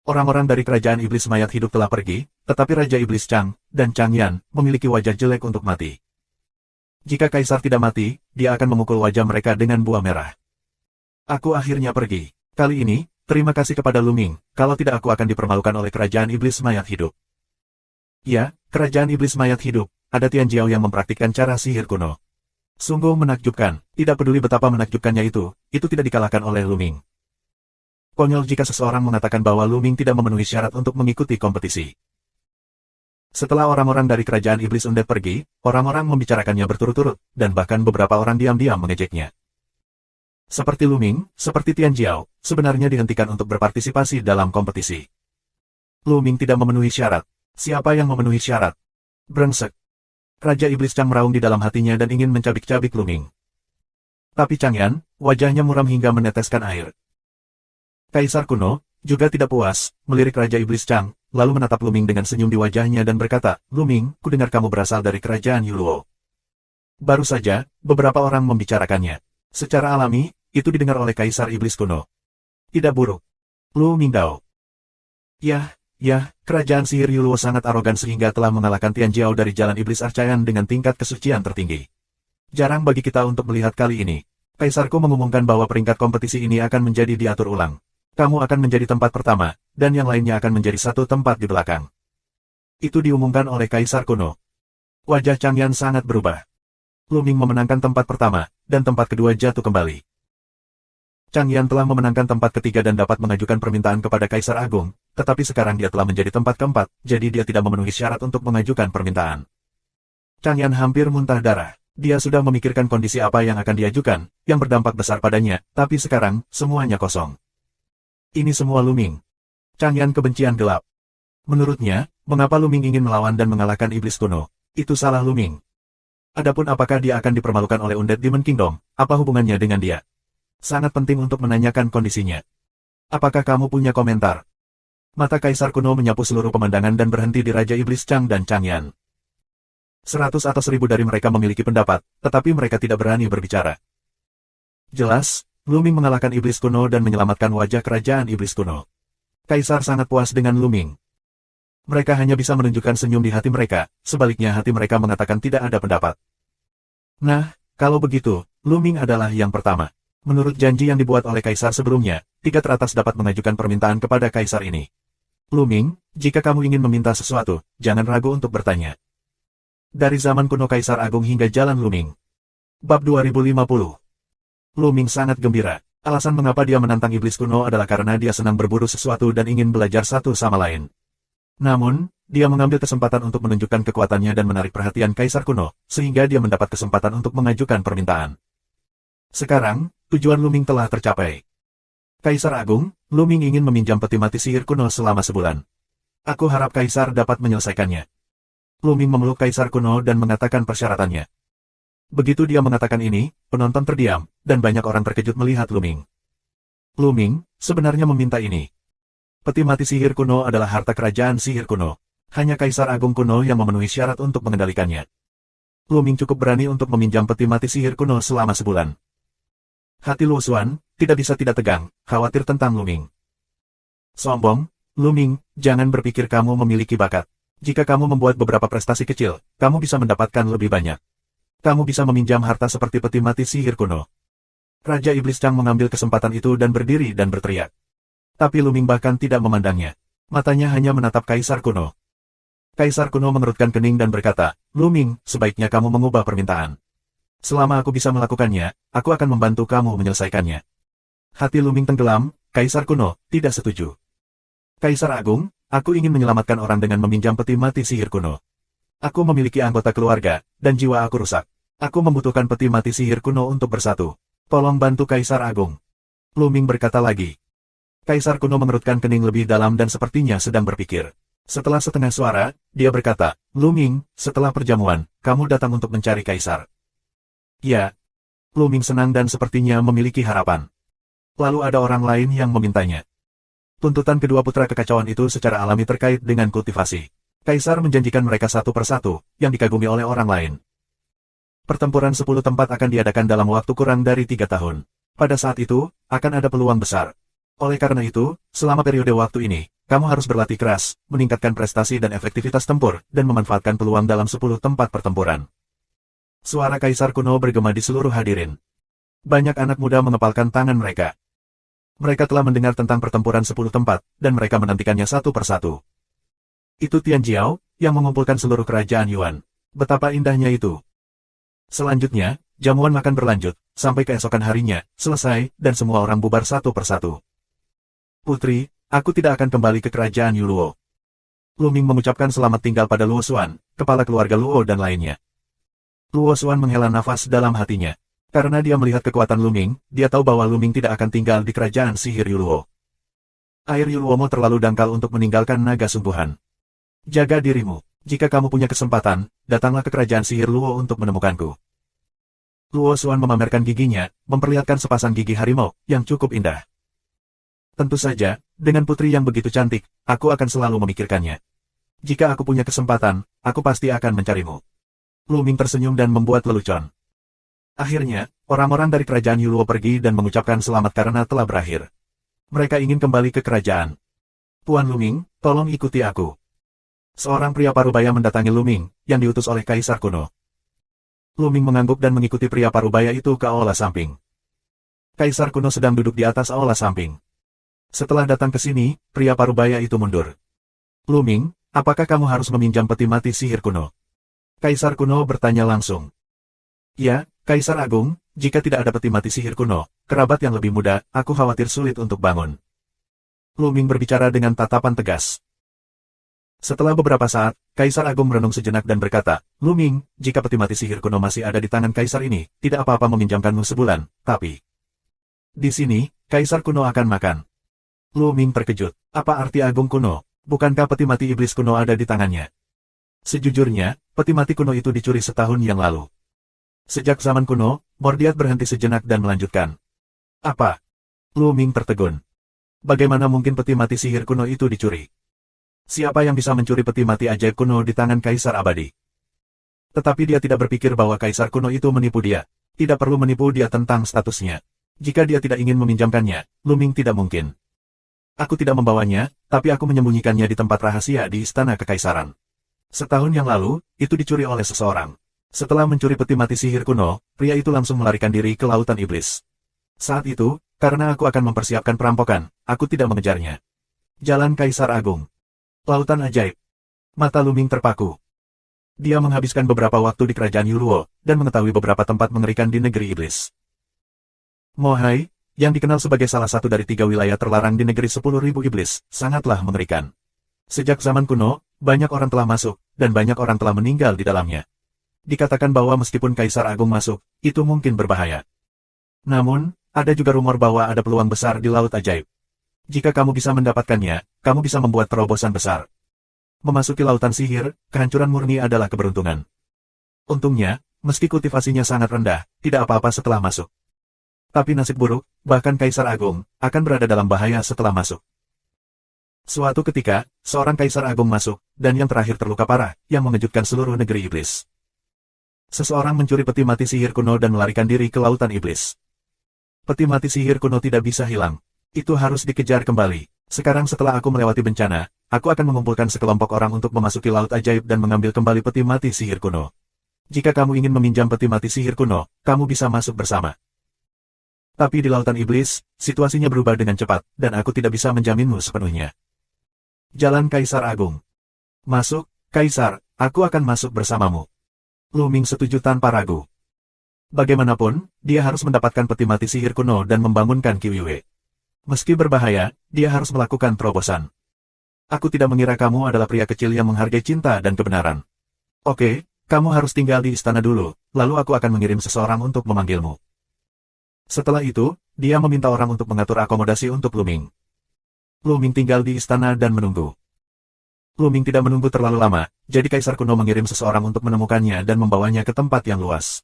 Orang-orang dari kerajaan iblis mayat hidup telah pergi, tetapi Raja Iblis Chang dan Chang Yan memiliki wajah jelek untuk mati. Jika kaisar tidak mati, dia akan memukul wajah mereka dengan buah merah. Aku akhirnya pergi. Kali ini, terima kasih kepada Lu Ming, kalau tidak aku akan dipermalukan oleh kerajaan iblis mayat hidup. Ya, kerajaan iblis mayat hidup, ada Tian Jiao yang mempraktikkan cara sihir kuno. Sungguh menakjubkan, tidak peduli betapa menakjubkannya itu tidak dikalahkan oleh Lu Ming. Konyol jika seseorang mengatakan bahwa Lu Ming tidak memenuhi syarat untuk mengikuti kompetisi. Setelah orang-orang dari kerajaan iblis undead pergi, orang-orang membicarakannya berturut-turut, dan bahkan beberapa orang diam-diam mengejeknya. Seperti Lu Ming, seperti Tian Jiao, sebenarnya dihentikan untuk berpartisipasi dalam kompetisi. Lu Ming tidak memenuhi syarat. Siapa yang memenuhi syarat? Brengsek. Raja Iblis Chang meraung di dalam hatinya dan ingin mencabik-cabik Lu Ming. Tapi Chang Yan, wajahnya muram hingga meneteskan air. Kaisar kuno, juga tidak puas, melirik Raja Iblis Chang, lalu menatap Lu Ming dengan senyum di wajahnya dan berkata, Lu Ming, kudengar kamu berasal dari kerajaan Yuluo. Baru saja, beberapa orang membicarakannya. Secara alami, itu didengar oleh Kaisar Iblis kuno. Tidak buruk. Lu Ming Dao. Ya, kerajaan sihir Yuluo sangat arogan sehingga telah mengalahkan Tian Jiao dari Jalan Iblis Arcayan dengan tingkat kesucian tertinggi. Jarang bagi kita untuk melihat kali ini. Kaisarku mengumumkan bahwa peringkat kompetisi ini akan menjadi diatur ulang. Kamu akan menjadi tempat pertama, dan yang lainnya akan menjadi satu tempat di belakang. Itu diumumkan oleh Kaisar kuno. Wajah Chang Yan sangat berubah. Lu Ming memenangkan tempat pertama, dan tempat kedua jatuh kembali. Chang Yan telah memenangkan tempat ketiga dan dapat mengajukan permintaan kepada Kaisar Agung, tetapi sekarang dia telah menjadi tempat keempat, jadi dia tidak memenuhi syarat untuk mengajukan permintaan. Chang Yan hampir muntah darah. Dia sudah memikirkan kondisi apa yang akan diajukan, yang berdampak besar padanya, tapi sekarang, semuanya kosong. Ini semua Lu Ming. Chang Yan kebencian gelap. Menurutnya, mengapa Lu Ming ingin melawan dan mengalahkan iblis kuno? Itu salah Lu Ming. Adapun apakah dia akan dipermalukan oleh Undead Demon Kingdom, apa hubungannya dengan dia? Sangat penting untuk menanyakan kondisinya. Apakah kamu punya komentar? Mata Kaisar kuno menyapu seluruh pemandangan dan berhenti di Raja Iblis Chang dan Chang Yan. 100 atau 1000 dari mereka memiliki pendapat, tetapi mereka tidak berani berbicara. Jelas, Lu Ming mengalahkan iblis kuno dan menyelamatkan wajah kerajaan iblis kuno. Kaisar sangat puas dengan Lu Ming. Mereka hanya bisa menunjukkan senyum di hati mereka, sebaliknya hati mereka mengatakan tidak ada pendapat. Nah, kalau begitu, Lu Ming adalah yang pertama. Menurut janji yang dibuat oleh Kaisar sebelumnya, 3 teratas dapat mengajukan permintaan kepada Kaisar ini. Luming, jika kamu ingin meminta sesuatu, jangan ragu untuk bertanya. Dari zaman kuno Kaisar Agung hingga Jalan Luming. Bab 2050. Luming sangat gembira. Alasan mengapa dia menantang iblis kuno adalah karena dia senang berburu sesuatu dan ingin belajar satu sama lain. Namun, dia mengambil kesempatan untuk menunjukkan kekuatannya dan menarik perhatian Kaisar kuno, sehingga dia mendapat kesempatan untuk mengajukan permintaan. Sekarang, tujuan Luming telah tercapai. Kaisar Agung, Luming ingin meminjam peti mati sihir kuno selama sebulan. Aku harap Kaisar dapat menyelesaikannya. Luming memeluk Kaisar kuno dan mengatakan persyaratannya. Begitu dia mengatakan ini, penonton terdiam, dan banyak orang terkejut melihat Luming. Luming, sebenarnya meminta ini. Peti mati sihir kuno adalah harta kerajaan sihir kuno. Hanya Kaisar Agung kuno yang memenuhi syarat untuk mengendalikannya. Luming cukup berani untuk meminjam peti mati sihir kuno selama sebulan. Hati Luo Xuan tidak bisa tidak tegang, khawatir tentang Luming. Sombong, Luming, jangan berpikir kamu memiliki bakat. Jika kamu membuat beberapa prestasi kecil, kamu bisa mendapatkan lebih banyak. Kamu bisa meminjam harta seperti peti mati sihir kuno. Raja Iblis Chang mengambil kesempatan itu dan berdiri dan berteriak. Tapi Luming bahkan tidak memandangnya. Matanya hanya menatap Kaisar kuno. Kaisar kuno mengerutkan kening dan berkata, Luming, sebaiknya kamu mengubah permintaan. Selama aku bisa melakukannya, aku akan membantu kamu menyelesaikannya. Hati Luming tenggelam, Kaisar kuno, tidak setuju. Kaisar Agung, aku ingin menyelamatkan orang dengan meminjam peti mati sihir kuno. Aku memiliki anggota keluarga, dan jiwa aku rusak. Aku membutuhkan peti mati sihir kuno untuk bersatu. Tolong bantu Kaisar Agung. Luming berkata lagi. Kaisar kuno mengerutkan kening lebih dalam dan sepertinya sedang berpikir. Setelah setengah suara, dia berkata, Luming, setelah perjamuan, kamu datang untuk mencari Kaisar. Ya. Luming senang dan sepertinya memiliki harapan. Lalu ada orang lain yang memintanya. Tuntutan kedua putra kekacauan itu secara alami terkait dengan kultivasi. Kaisar menjanjikan mereka satu persatu, yang dikagumi oleh orang lain. Pertempuran 10 tempat akan diadakan dalam waktu kurang dari 3 tahun. Pada saat itu, akan ada peluang besar. Oleh karena itu, selama periode waktu ini, kamu harus berlatih keras, meningkatkan prestasi dan efektivitas tempur, dan memanfaatkan peluang dalam 10 tempat pertempuran. Suara Kaisar kuno bergema di seluruh hadirin. Banyak anak muda mengepalkan tangan mereka. Mereka telah mendengar tentang pertempuran 10 tempat, dan mereka menantikannya satu persatu. Itu Tian Jiao, yang mengumpulkan seluruh kerajaan Yuan. Betapa indahnya itu. Selanjutnya, jamuan makan berlanjut, sampai keesokan harinya, selesai, dan semua orang bubar satu persatu. Putri, aku tidak akan kembali ke kerajaan Yuluo. Luming mengucapkan selamat tinggal pada Luo Xuan, kepala keluarga Luo dan lainnya. Luo Xuan menghela nafas dalam hatinya. Karena dia melihat kekuatan Luming, dia tahu bahwa Luming tidak akan tinggal di kerajaan sihir Yuluo. Air Yuluomo terlalu dangkal untuk meninggalkan naga sungguhan. Jaga dirimu. Jika kamu punya kesempatan, datanglah ke kerajaan sihir Luo untuk menemukanku. Luo Xuan memamerkan giginya, memperlihatkan sepasang gigi harimau, yang cukup indah. Tentu saja, dengan putri yang begitu cantik, aku akan selalu memikirkannya. Jika aku punya kesempatan, aku pasti akan mencarimu. Luming tersenyum dan membuat lelucon. Akhirnya, orang-orang dari kerajaan Yuluo pergi dan mengucapkan selamat karena telah berakhir. Mereka ingin kembali ke kerajaan. Tuan Luming, tolong ikuti aku. Seorang pria parubaya mendatangi Luming, yang diutus oleh Kaisar kuno. Luming mengangguk dan mengikuti pria parubaya itu ke aula samping. Kaisar kuno sedang duduk di atas aula samping. Setelah datang ke sini, pria parubaya itu mundur. Luming, apakah kamu harus meminjam peti mati sihir kuno? Kaisar kuno bertanya langsung. Ya, Kaisar Agung, jika tidak ada peti mati sihir kuno, kerabat yang lebih muda, aku khawatir sulit untuk bangun. Luming berbicara dengan tatapan tegas. Setelah beberapa saat, Kaisar Agung merenung sejenak dan berkata, Luming, jika peti mati sihir kuno masih ada di tangan Kaisar ini, tidak apa-apa meminjamkanmu sebulan, tapi... Di sini, Kaisar kuno akan makan. Luming terkejut. Apa arti Agung kuno? Bukankah peti mati iblis kuno ada di tangannya? Sejujurnya, peti mati kuno itu dicuri setahun yang lalu. Sejak zaman kuno, Mordiat berhenti sejenak dan melanjutkan. Apa? Luming tertegun. Bagaimana mungkin peti mati sihir kuno itu dicuri? Siapa yang bisa mencuri peti mati ajaib kuno di tangan Kaisar abadi? Tetapi dia tidak berpikir bahwa Kaisar kuno itu menipu dia. Tidak perlu menipu dia tentang statusnya. Jika dia tidak ingin meminjamkannya, Luming tidak mungkin. Aku tidak membawanya, tapi aku menyembunyikannya di tempat rahasia di Istana Kekaisaran. Setahun yang lalu, itu dicuri oleh seseorang. Setelah mencuri peti mati sihir kuno, pria itu langsung melarikan diri ke lautan iblis. Saat itu, karena aku akan mempersiapkan perampokan, aku tidak mengejarnya. Jalan Kaisar Agung. Lautan ajaib. Mata Luming terpaku. Dia menghabiskan beberapa waktu di kerajaan Yuluo, dan mengetahui beberapa tempat mengerikan di negeri iblis. Mohai, yang dikenal sebagai salah satu dari 3 wilayah terlarang di negeri 10.000 iblis, sangatlah mengerikan. Sejak zaman kuno, banyak orang telah masuk, dan banyak orang telah meninggal di dalamnya. Dikatakan bahwa meskipun Kaisar Agung masuk, itu mungkin berbahaya. Namun, ada juga rumor bahwa ada peluang besar di Laut Ajaib. Jika kamu bisa mendapatkannya, kamu bisa membuat terobosan besar. Memasuki lautan sihir, kehancuran murni adalah keberuntungan. Untungnya, meski kultivasinya sangat rendah, tidak apa-apa setelah masuk. Tapi nasib buruk, bahkan Kaisar Agung, akan berada dalam bahaya setelah masuk. Suatu ketika, seorang Kaisar Agung masuk, dan yang terakhir terluka parah, yang mengejutkan seluruh negeri iblis. Seseorang mencuri peti mati sihir kuno dan melarikan diri ke lautan iblis. Peti mati sihir kuno tidak bisa hilang. Itu harus dikejar kembali. Sekarang setelah aku melewati bencana, aku akan mengumpulkan sekelompok orang untuk memasuki Laut Ajaib dan mengambil kembali peti mati sihir kuno. Jika kamu ingin meminjam peti mati sihir kuno, kamu bisa masuk bersama. Tapi di lautan iblis, situasinya berubah dengan cepat, dan aku tidak bisa menjaminmu sepenuhnya. Jalan Kaisar Agung. Masuk, Kaisar, aku akan masuk bersamamu. Luming setuju tanpa ragu. Bagaimanapun, dia harus mendapatkan peti mati sihir kuno dan membangunkan Qiuye. Meski berbahaya, dia harus melakukan terobosan. Aku tidak mengira kamu adalah pria kecil yang menghargai cinta dan kebenaran. Oke, kamu harus tinggal di istana dulu, lalu aku akan mengirim seseorang untuk memanggilmu. Setelah itu, dia meminta orang untuk mengatur akomodasi untuk Luming. Luming tinggal di istana dan menunggu. Luming tidak menunggu terlalu lama, jadi Kaisar kuno mengirim seseorang untuk menemukannya dan membawanya ke tempat yang luas.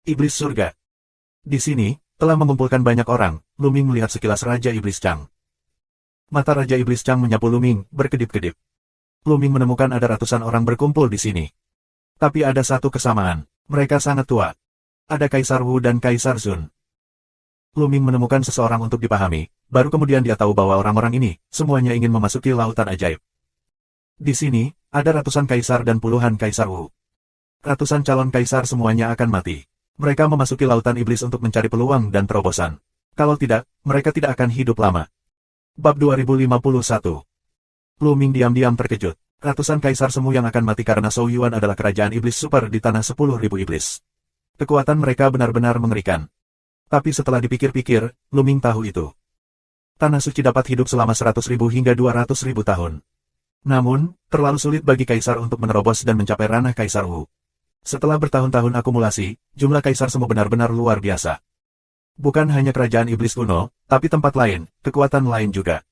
Iblis surga. Di sini, telah mengumpulkan banyak orang, Luming melihat sekilas Raja Iblis Chang. Mata Raja Iblis Chang menyapu Luming, berkedip-kedip. Luming menemukan ada ratusan orang berkumpul di sini. Tapi ada satu kesamaan, mereka sangat tua. Ada Kaisar Wu dan Kaisar Zun. Luming menemukan seseorang untuk dipahami, baru kemudian dia tahu bahwa orang-orang ini, semuanya ingin memasuki lautan ajaib. Di sini, ada ratusan kaisar dan puluhan Kaisar Wu. Ratusan calon kaisar semuanya akan mati. Mereka memasuki lautan iblis untuk mencari peluang dan terobosan. Kalau tidak, mereka tidak akan hidup lama. Bab 2051. Luming diam-diam terkejut. Ratusan kaisar semu yang akan mati karena Zhou Yuan adalah kerajaan iblis super di tanah 10.000 iblis. Kekuatan mereka benar-benar mengerikan. Tapi setelah dipikir-pikir, Luming tahu itu. Tanah suci dapat hidup selama 100.000 hingga 200.000 tahun. Namun, terlalu sulit bagi kaisar untuk menerobos dan mencapai ranah Kaisar Wu. Setelah bertahun-tahun akumulasi, jumlah kaisar semu benar-benar luar biasa. Bukan hanya kerajaan iblis kuno, tapi tempat lain, kekuatan lain juga.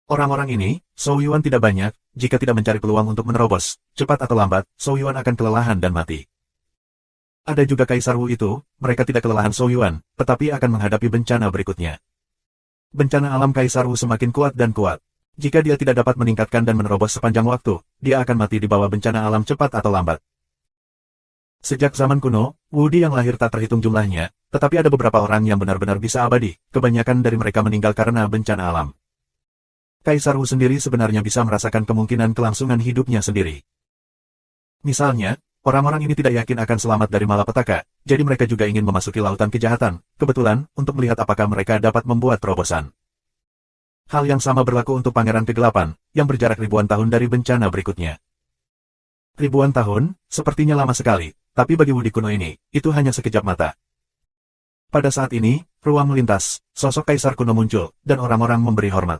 Orang-orang ini, Zhou Yuan tidak banyak, jika tidak mencari peluang untuk menerobos, cepat atau lambat, Zhou Yuan akan kelelahan dan mati. Ada juga Kaisar Wu itu, mereka tidak kelelahan Zhou Yuan, tetapi akan menghadapi bencana berikutnya. Bencana alam Kaisar Wu semakin kuat dan kuat. Jika dia tidak dapat meningkatkan dan menerobos sepanjang waktu, dia akan mati di bawah bencana alam cepat atau lambat. Sejak zaman kuno, Wudi yang lahir tak terhitung jumlahnya, tetapi ada beberapa orang yang benar-benar bisa abadi, kebanyakan dari mereka meninggal karena bencana alam. Kaisar Wu sendiri sebenarnya bisa merasakan kemungkinan kelangsungan hidupnya sendiri. Misalnya, orang-orang ini tidak yakin akan selamat dari malapetaka, jadi mereka juga ingin memasuki lautan kejahatan, kebetulan, untuk melihat apakah mereka dapat membuat terobosan. Hal yang sama berlaku untuk Pangeran Kegelapan, yang berjarak ribuan tahun dari bencana berikutnya. Ribuan tahun, sepertinya lama sekali, tapi bagi Wudi kuno ini, itu hanya sekejap mata. Pada saat ini, ruang melintas, sosok Kaisar kuno muncul, dan orang-orang memberi hormat.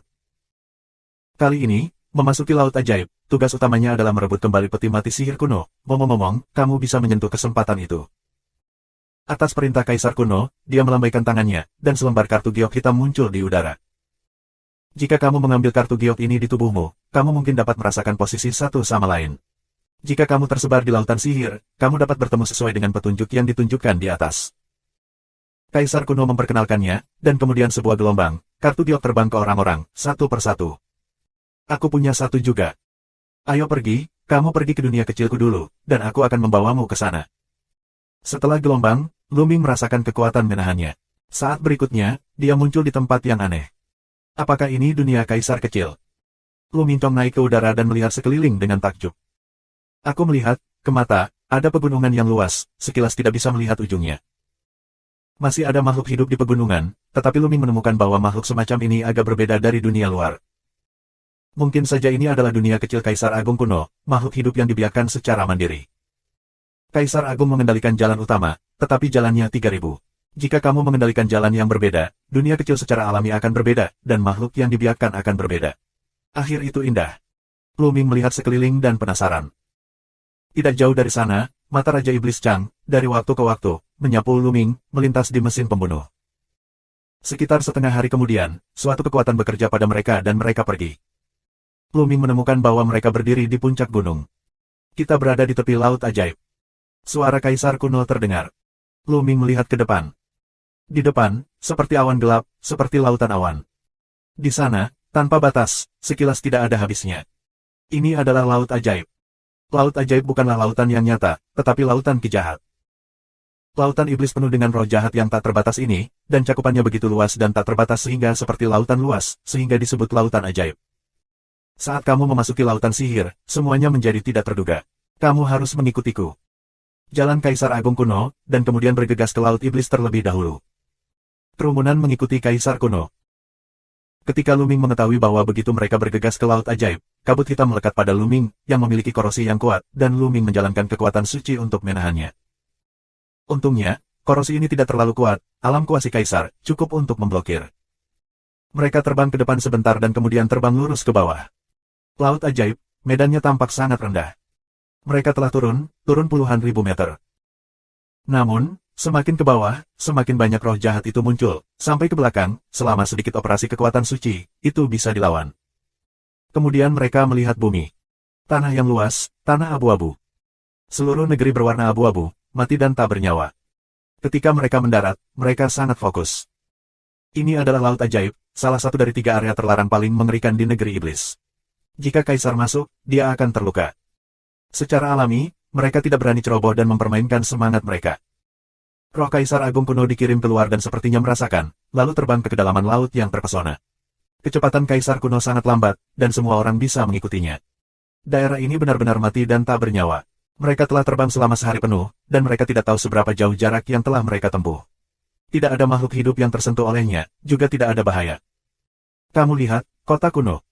Kali ini, memasuki Laut Ajaib, tugas utamanya adalah merebut kembali peti mati sihir kuno. Ngomong-ngomong, kamu bisa menyentuh kesempatan itu. Atas perintah Kaisar kuno, dia melambaikan tangannya, dan selembar kartu giok hitam muncul di udara. Jika kamu mengambil kartu giok ini di tubuhmu, kamu mungkin dapat merasakan posisi satu sama lain. Jika kamu tersebar di lautan sihir, kamu dapat bertemu sesuai dengan petunjuk yang ditunjukkan di atas. Kaisar kuno memperkenalkannya, dan kemudian sebuah gelombang, kartu giok terbang ke orang-orang, satu persatu. Aku punya satu juga. Ayo pergi, kamu pergi ke dunia kecilku dulu, dan aku akan membawamu ke sana. Setelah gelombang, Luming merasakan kekuatan menahannya. Saat berikutnya, dia muncul di tempat yang aneh. Apakah ini dunia kaisar kecil? Luming Chong naik ke udara dan melihat sekeliling dengan takjub. Aku melihat, ke mata, ada pegunungan yang luas, sekilas tidak bisa melihat ujungnya. Masih ada makhluk hidup di pegunungan, tetapi Luming menemukan bahwa makhluk semacam ini agak berbeda dari dunia luar. Mungkin saja ini adalah dunia kecil Kaisar Agung kuno, makhluk hidup yang dibiarkan secara mandiri. Kaisar Agung mengendalikan jalan utama, tetapi jalannya 3000. Jika kamu mengendalikan jalan yang berbeda, dunia kecil secara alami akan berbeda, dan makhluk yang dibiarkan akan berbeda. Akhir itu indah. Lu Ming melihat sekeliling dan penasaran. Tidak jauh dari sana, mata Raja Iblis Chang, dari waktu ke waktu, menyapu Lu Ming, melintas di mesin pembunuh. Sekitar setengah hari kemudian, suatu kekuatan bekerja pada mereka dan mereka pergi. Lu Ming menemukan bahwa mereka berdiri di puncak gunung. Kita berada di tepi laut ajaib. Suara Kaisar kuno terdengar. Lu Ming melihat ke depan. Di depan, seperti awan gelap, seperti lautan awan. Di sana, tanpa batas, sekilas tidak ada habisnya. Ini adalah laut ajaib. Laut ajaib bukanlah lautan yang nyata, tetapi lautan ki jahat. Lautan iblis penuh dengan roh jahat yang tak terbatas ini, dan cakupannya begitu luas dan tak terbatas sehingga seperti lautan luas, sehingga disebut lautan ajaib. Saat kamu memasuki lautan sihir, semuanya menjadi tidak terduga. Kamu harus mengikutiku. Jalan Kaisar Agung kuno, dan kemudian bergegas ke laut iblis terlebih dahulu. Kerumunan mengikuti Kaisar kuno. Ketika Lu Ming mengetahui bahwa begitu mereka bergegas ke laut ajaib, kabut hitam melekat pada Lu Ming, yang memiliki korosi yang kuat, dan Lu Ming menjalankan kekuatan suci untuk menahannya. Untungnya, korosi ini tidak terlalu kuat, alam kuasi Kaisar, cukup untuk memblokir. Mereka terbang ke depan sebentar dan kemudian terbang lurus ke bawah. Laut ajaib, medannya tampak sangat rendah. Mereka telah turun puluhan ribu meter. Namun, semakin ke bawah, semakin banyak roh jahat itu muncul, sampai ke belakang, selama sedikit operasi kekuatan suci, itu bisa dilawan. Kemudian mereka melihat bumi. Tanah yang luas, tanah abu-abu. Seluruh negeri berwarna abu-abu, mati dan tak bernyawa. Ketika mereka mendarat, mereka sangat fokus. Ini adalah laut ajaib, salah satu dari 3 area terlarang paling mengerikan di negeri iblis. Jika Kaisar masuk, dia akan terluka. Secara alami, mereka tidak berani ceroboh dan mempermainkan semangat mereka. Roh Kaisar Agung kuno dikirim keluar dan sepertinya merasakan, lalu terbang ke kedalaman laut yang terpesona. Kecepatan Kaisar kuno sangat lambat, dan semua orang bisa mengikutinya. Daerah ini benar-benar mati dan tak bernyawa. Mereka telah terbang selama sehari penuh, dan mereka tidak tahu seberapa jauh jarak yang telah mereka tempuh. Tidak ada makhluk hidup yang tersentuh olehnya, juga tidak ada bahaya. Kamu lihat, kota kuno.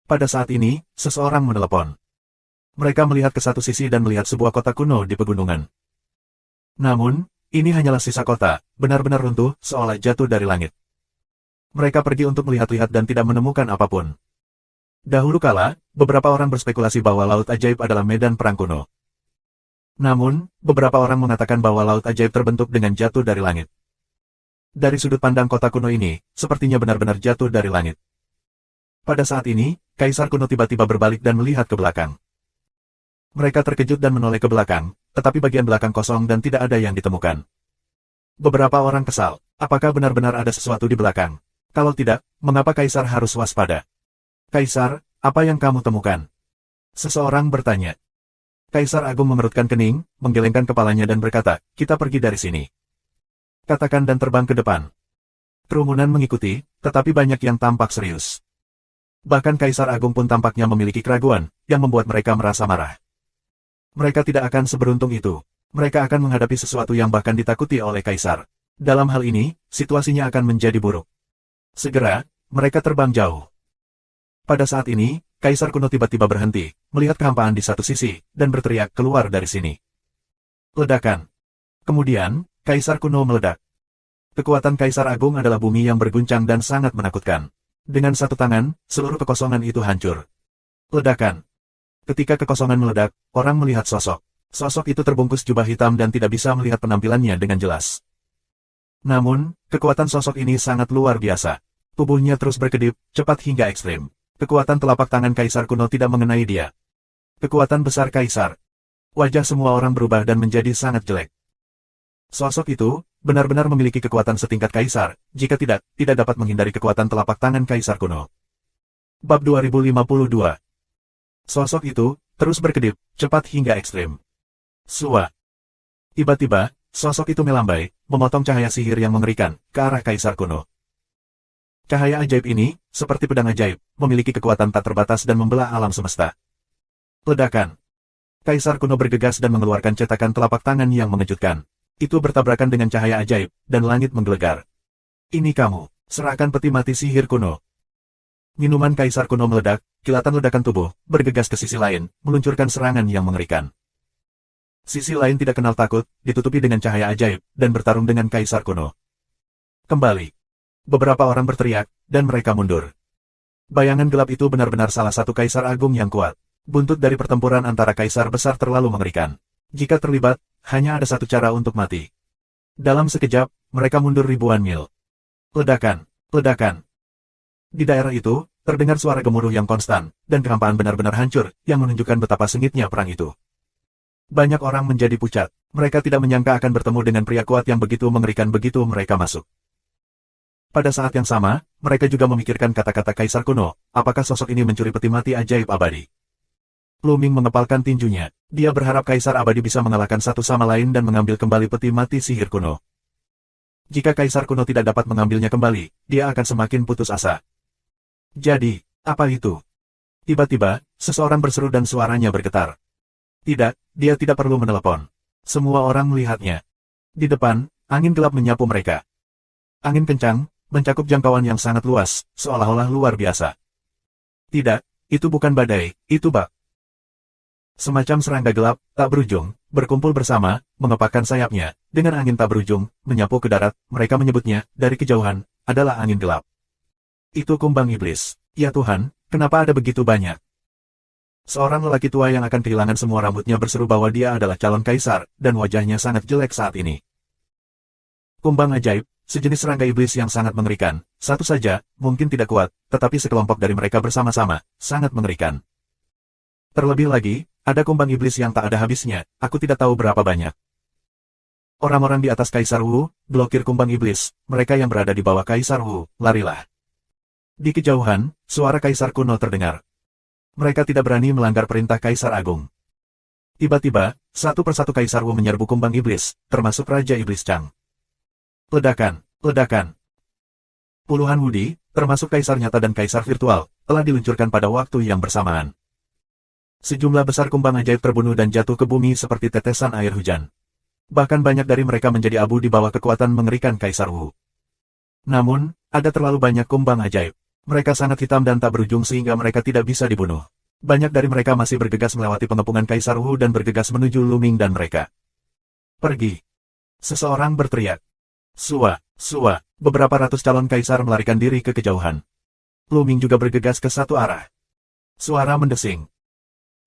Pada saat ini, seseorang menelepon. Mereka melihat ke satu sisi dan melihat sebuah kota kuno di pegunungan. Namun, ini hanyalah sisa kota, benar-benar runtuh, seolah jatuh dari langit. Mereka pergi untuk melihat-lihat dan tidak menemukan apapun. Dahulu kala, beberapa orang berspekulasi bahwa laut ajaib adalah medan perang kuno. Namun, beberapa orang mengatakan bahwa laut ajaib terbentuk dengan jatuh dari langit. Dari sudut pandang kota kuno ini, sepertinya benar-benar jatuh dari langit. Pada saat ini, Kaisar kuno tiba-tiba berbalik dan melihat ke belakang. Mereka terkejut dan menoleh ke belakang, tetapi bagian belakang kosong dan tidak ada yang ditemukan. Beberapa orang kesal, apakah benar-benar ada sesuatu di belakang? Kalau tidak, mengapa Kaisar harus waspada? Kaisar, apa yang kamu temukan? Seseorang bertanya. Kaisar Agung mengerutkan kening, menggelengkan kepalanya dan berkata, kita pergi dari sini. Katakan dan terbang ke depan. Kerumunan mengikuti, tetapi banyak yang tampak serius. Bahkan Kaisar Agung pun tampaknya memiliki keraguan, yang membuat mereka merasa marah. Mereka tidak akan seberuntung itu. Mereka akan menghadapi sesuatu yang bahkan ditakuti oleh Kaisar. Dalam hal ini, situasinya akan menjadi buruk. Segera, mereka terbang jauh. Pada saat ini, Kaisar kuno tiba-tiba berhenti, melihat kehampaan di satu sisi, dan berteriak keluar dari sini. Ledakan. Kemudian, Kaisar kuno meledak. Kekuatan Kaisar Agung adalah bumi yang berguncang dan sangat menakutkan. Dengan satu tangan, seluruh kekosongan itu hancur. Ledakan. Ketika kekosongan meledak, orang melihat sosok. Sosok itu terbungkus jubah hitam dan tidak bisa melihat penampilannya dengan jelas. Namun, kekuatan sosok ini sangat luar biasa. Tubuhnya terus berkedip, cepat hingga ekstrim. Kekuatan telapak tangan Kaisar kuno tidak mengenai dia. Kekuatan besar Kaisar. Wajah semua orang berubah dan menjadi sangat jelek. Sosok itu benar-benar memiliki kekuatan setingkat Kaisar, jika tidak dapat menghindari kekuatan telapak tangan Kaisar kuno. Bab 2052. Sosok itu terus berkedip, cepat hingga ekstrim. Sua. Tiba-tiba, sosok itu melambai, memotong cahaya sihir yang mengerikan, ke arah Kaisar kuno. Cahaya ajaib ini, seperti pedang ajaib, memiliki kekuatan tak terbatas dan membelah alam semesta. Ledakan. Kaisar kuno bergegas dan mengeluarkan cetakan telapak tangan yang mengejutkan. Itu bertabrakan dengan cahaya ajaib, dan langit menggelegar. Ini kamu, serahkan peti mati sihir kuno. Minuman kaisar kuno meledak, kilatan ledakan tubuh, bergegas ke sisi lain, meluncurkan serangan yang mengerikan. Sisi lain tidak kenal takut, ditutupi dengan cahaya ajaib, dan bertarung dengan kaisar kuno. Kembali. Beberapa orang berteriak, dan mereka mundur. Bayangan gelap itu benar-benar salah satu kaisar agung yang kuat. Buntut dari pertempuran antara kaisar besar terlalu mengerikan. Jika terlibat, hanya ada satu cara untuk mati. Dalam sekejap, mereka mundur ribuan mil. Ledakan, ledakan. Di daerah itu, terdengar suara gemuruh yang konstan, dan kehampaan benar-benar hancur, yang menunjukkan betapa sengitnya perang itu. Banyak orang menjadi pucat. Mereka tidak menyangka akan bertemu dengan pria kuat yang begitu mengerikan begitu mereka masuk. Pada saat yang sama, mereka juga memikirkan kata-kata kaisar kuno, apakah sosok ini mencuri peti mati ajaib abadi. Lu Ming mengepalkan tinjunya. Dia berharap kaisar abadi bisa mengalahkan satu sama lain dan mengambil kembali peti mati sihir kuno. Jika kaisar kuno tidak dapat mengambilnya kembali, dia akan semakin putus asa. Jadi, apa itu? Tiba-tiba, seseorang berseru dan suaranya bergetar. Tidak, dia tidak perlu menelepon. Semua orang melihatnya. Di depan, angin gelap menyapu mereka. Angin kencang, mencakup jangkauan yang sangat luas, seolah-olah luar biasa. Tidak, itu bukan badai, itu bak. Semacam serangga gelap, tak berujung, berkumpul bersama, mengepakkan sayapnya, dengan angin tak berujung, menyapu ke darat, mereka menyebutnya, dari kejauhan, adalah angin gelap. Itu kumbang iblis. Ya Tuhan, kenapa ada begitu banyak? Seorang lelaki tua yang akan kehilangan semua rambutnya berseru bahwa dia adalah calon kaisar, dan wajahnya sangat jelek saat ini. Kumbang ajaib, sejenis serangga iblis yang sangat mengerikan, satu saja, mungkin tidak kuat, tetapi sekelompok dari mereka bersama-sama, sangat mengerikan. Terlebih lagi, ada kumbang iblis yang tak ada habisnya, aku tidak tahu berapa banyak. Orang-orang di atas Kaisar Wu, blokir kumbang iblis, mereka yang berada di bawah Kaisar Wu, larilah. Di kejauhan, suara kaisar kuno terdengar. Mereka tidak berani melanggar perintah kaisar agung. Tiba-tiba, satu persatu kaisar Wu menyerbu kumbang iblis, termasuk Raja Iblis Chang. Ledakan, ledakan. Puluhan wudi, termasuk kaisar nyata dan kaisar virtual, telah diluncurkan pada waktu yang bersamaan. Sejumlah besar kumbang ajaib terbunuh dan jatuh ke bumi seperti tetesan air hujan. Bahkan banyak dari mereka menjadi abu di bawah kekuatan mengerikan kaisar Wu. Namun, ada terlalu banyak kumbang ajaib. Mereka sangat hitam dan tak berujung sehingga mereka tidak bisa dibunuh. Banyak dari mereka masih bergegas melewati pengepungan Kaisar Wu dan bergegas menuju Lu Ming dan mereka. Pergi. Seseorang berteriak. Sua, sua, beberapa ratus calon kaisar melarikan diri ke kejauhan. Lu Ming juga bergegas ke satu arah. Suara mendesing.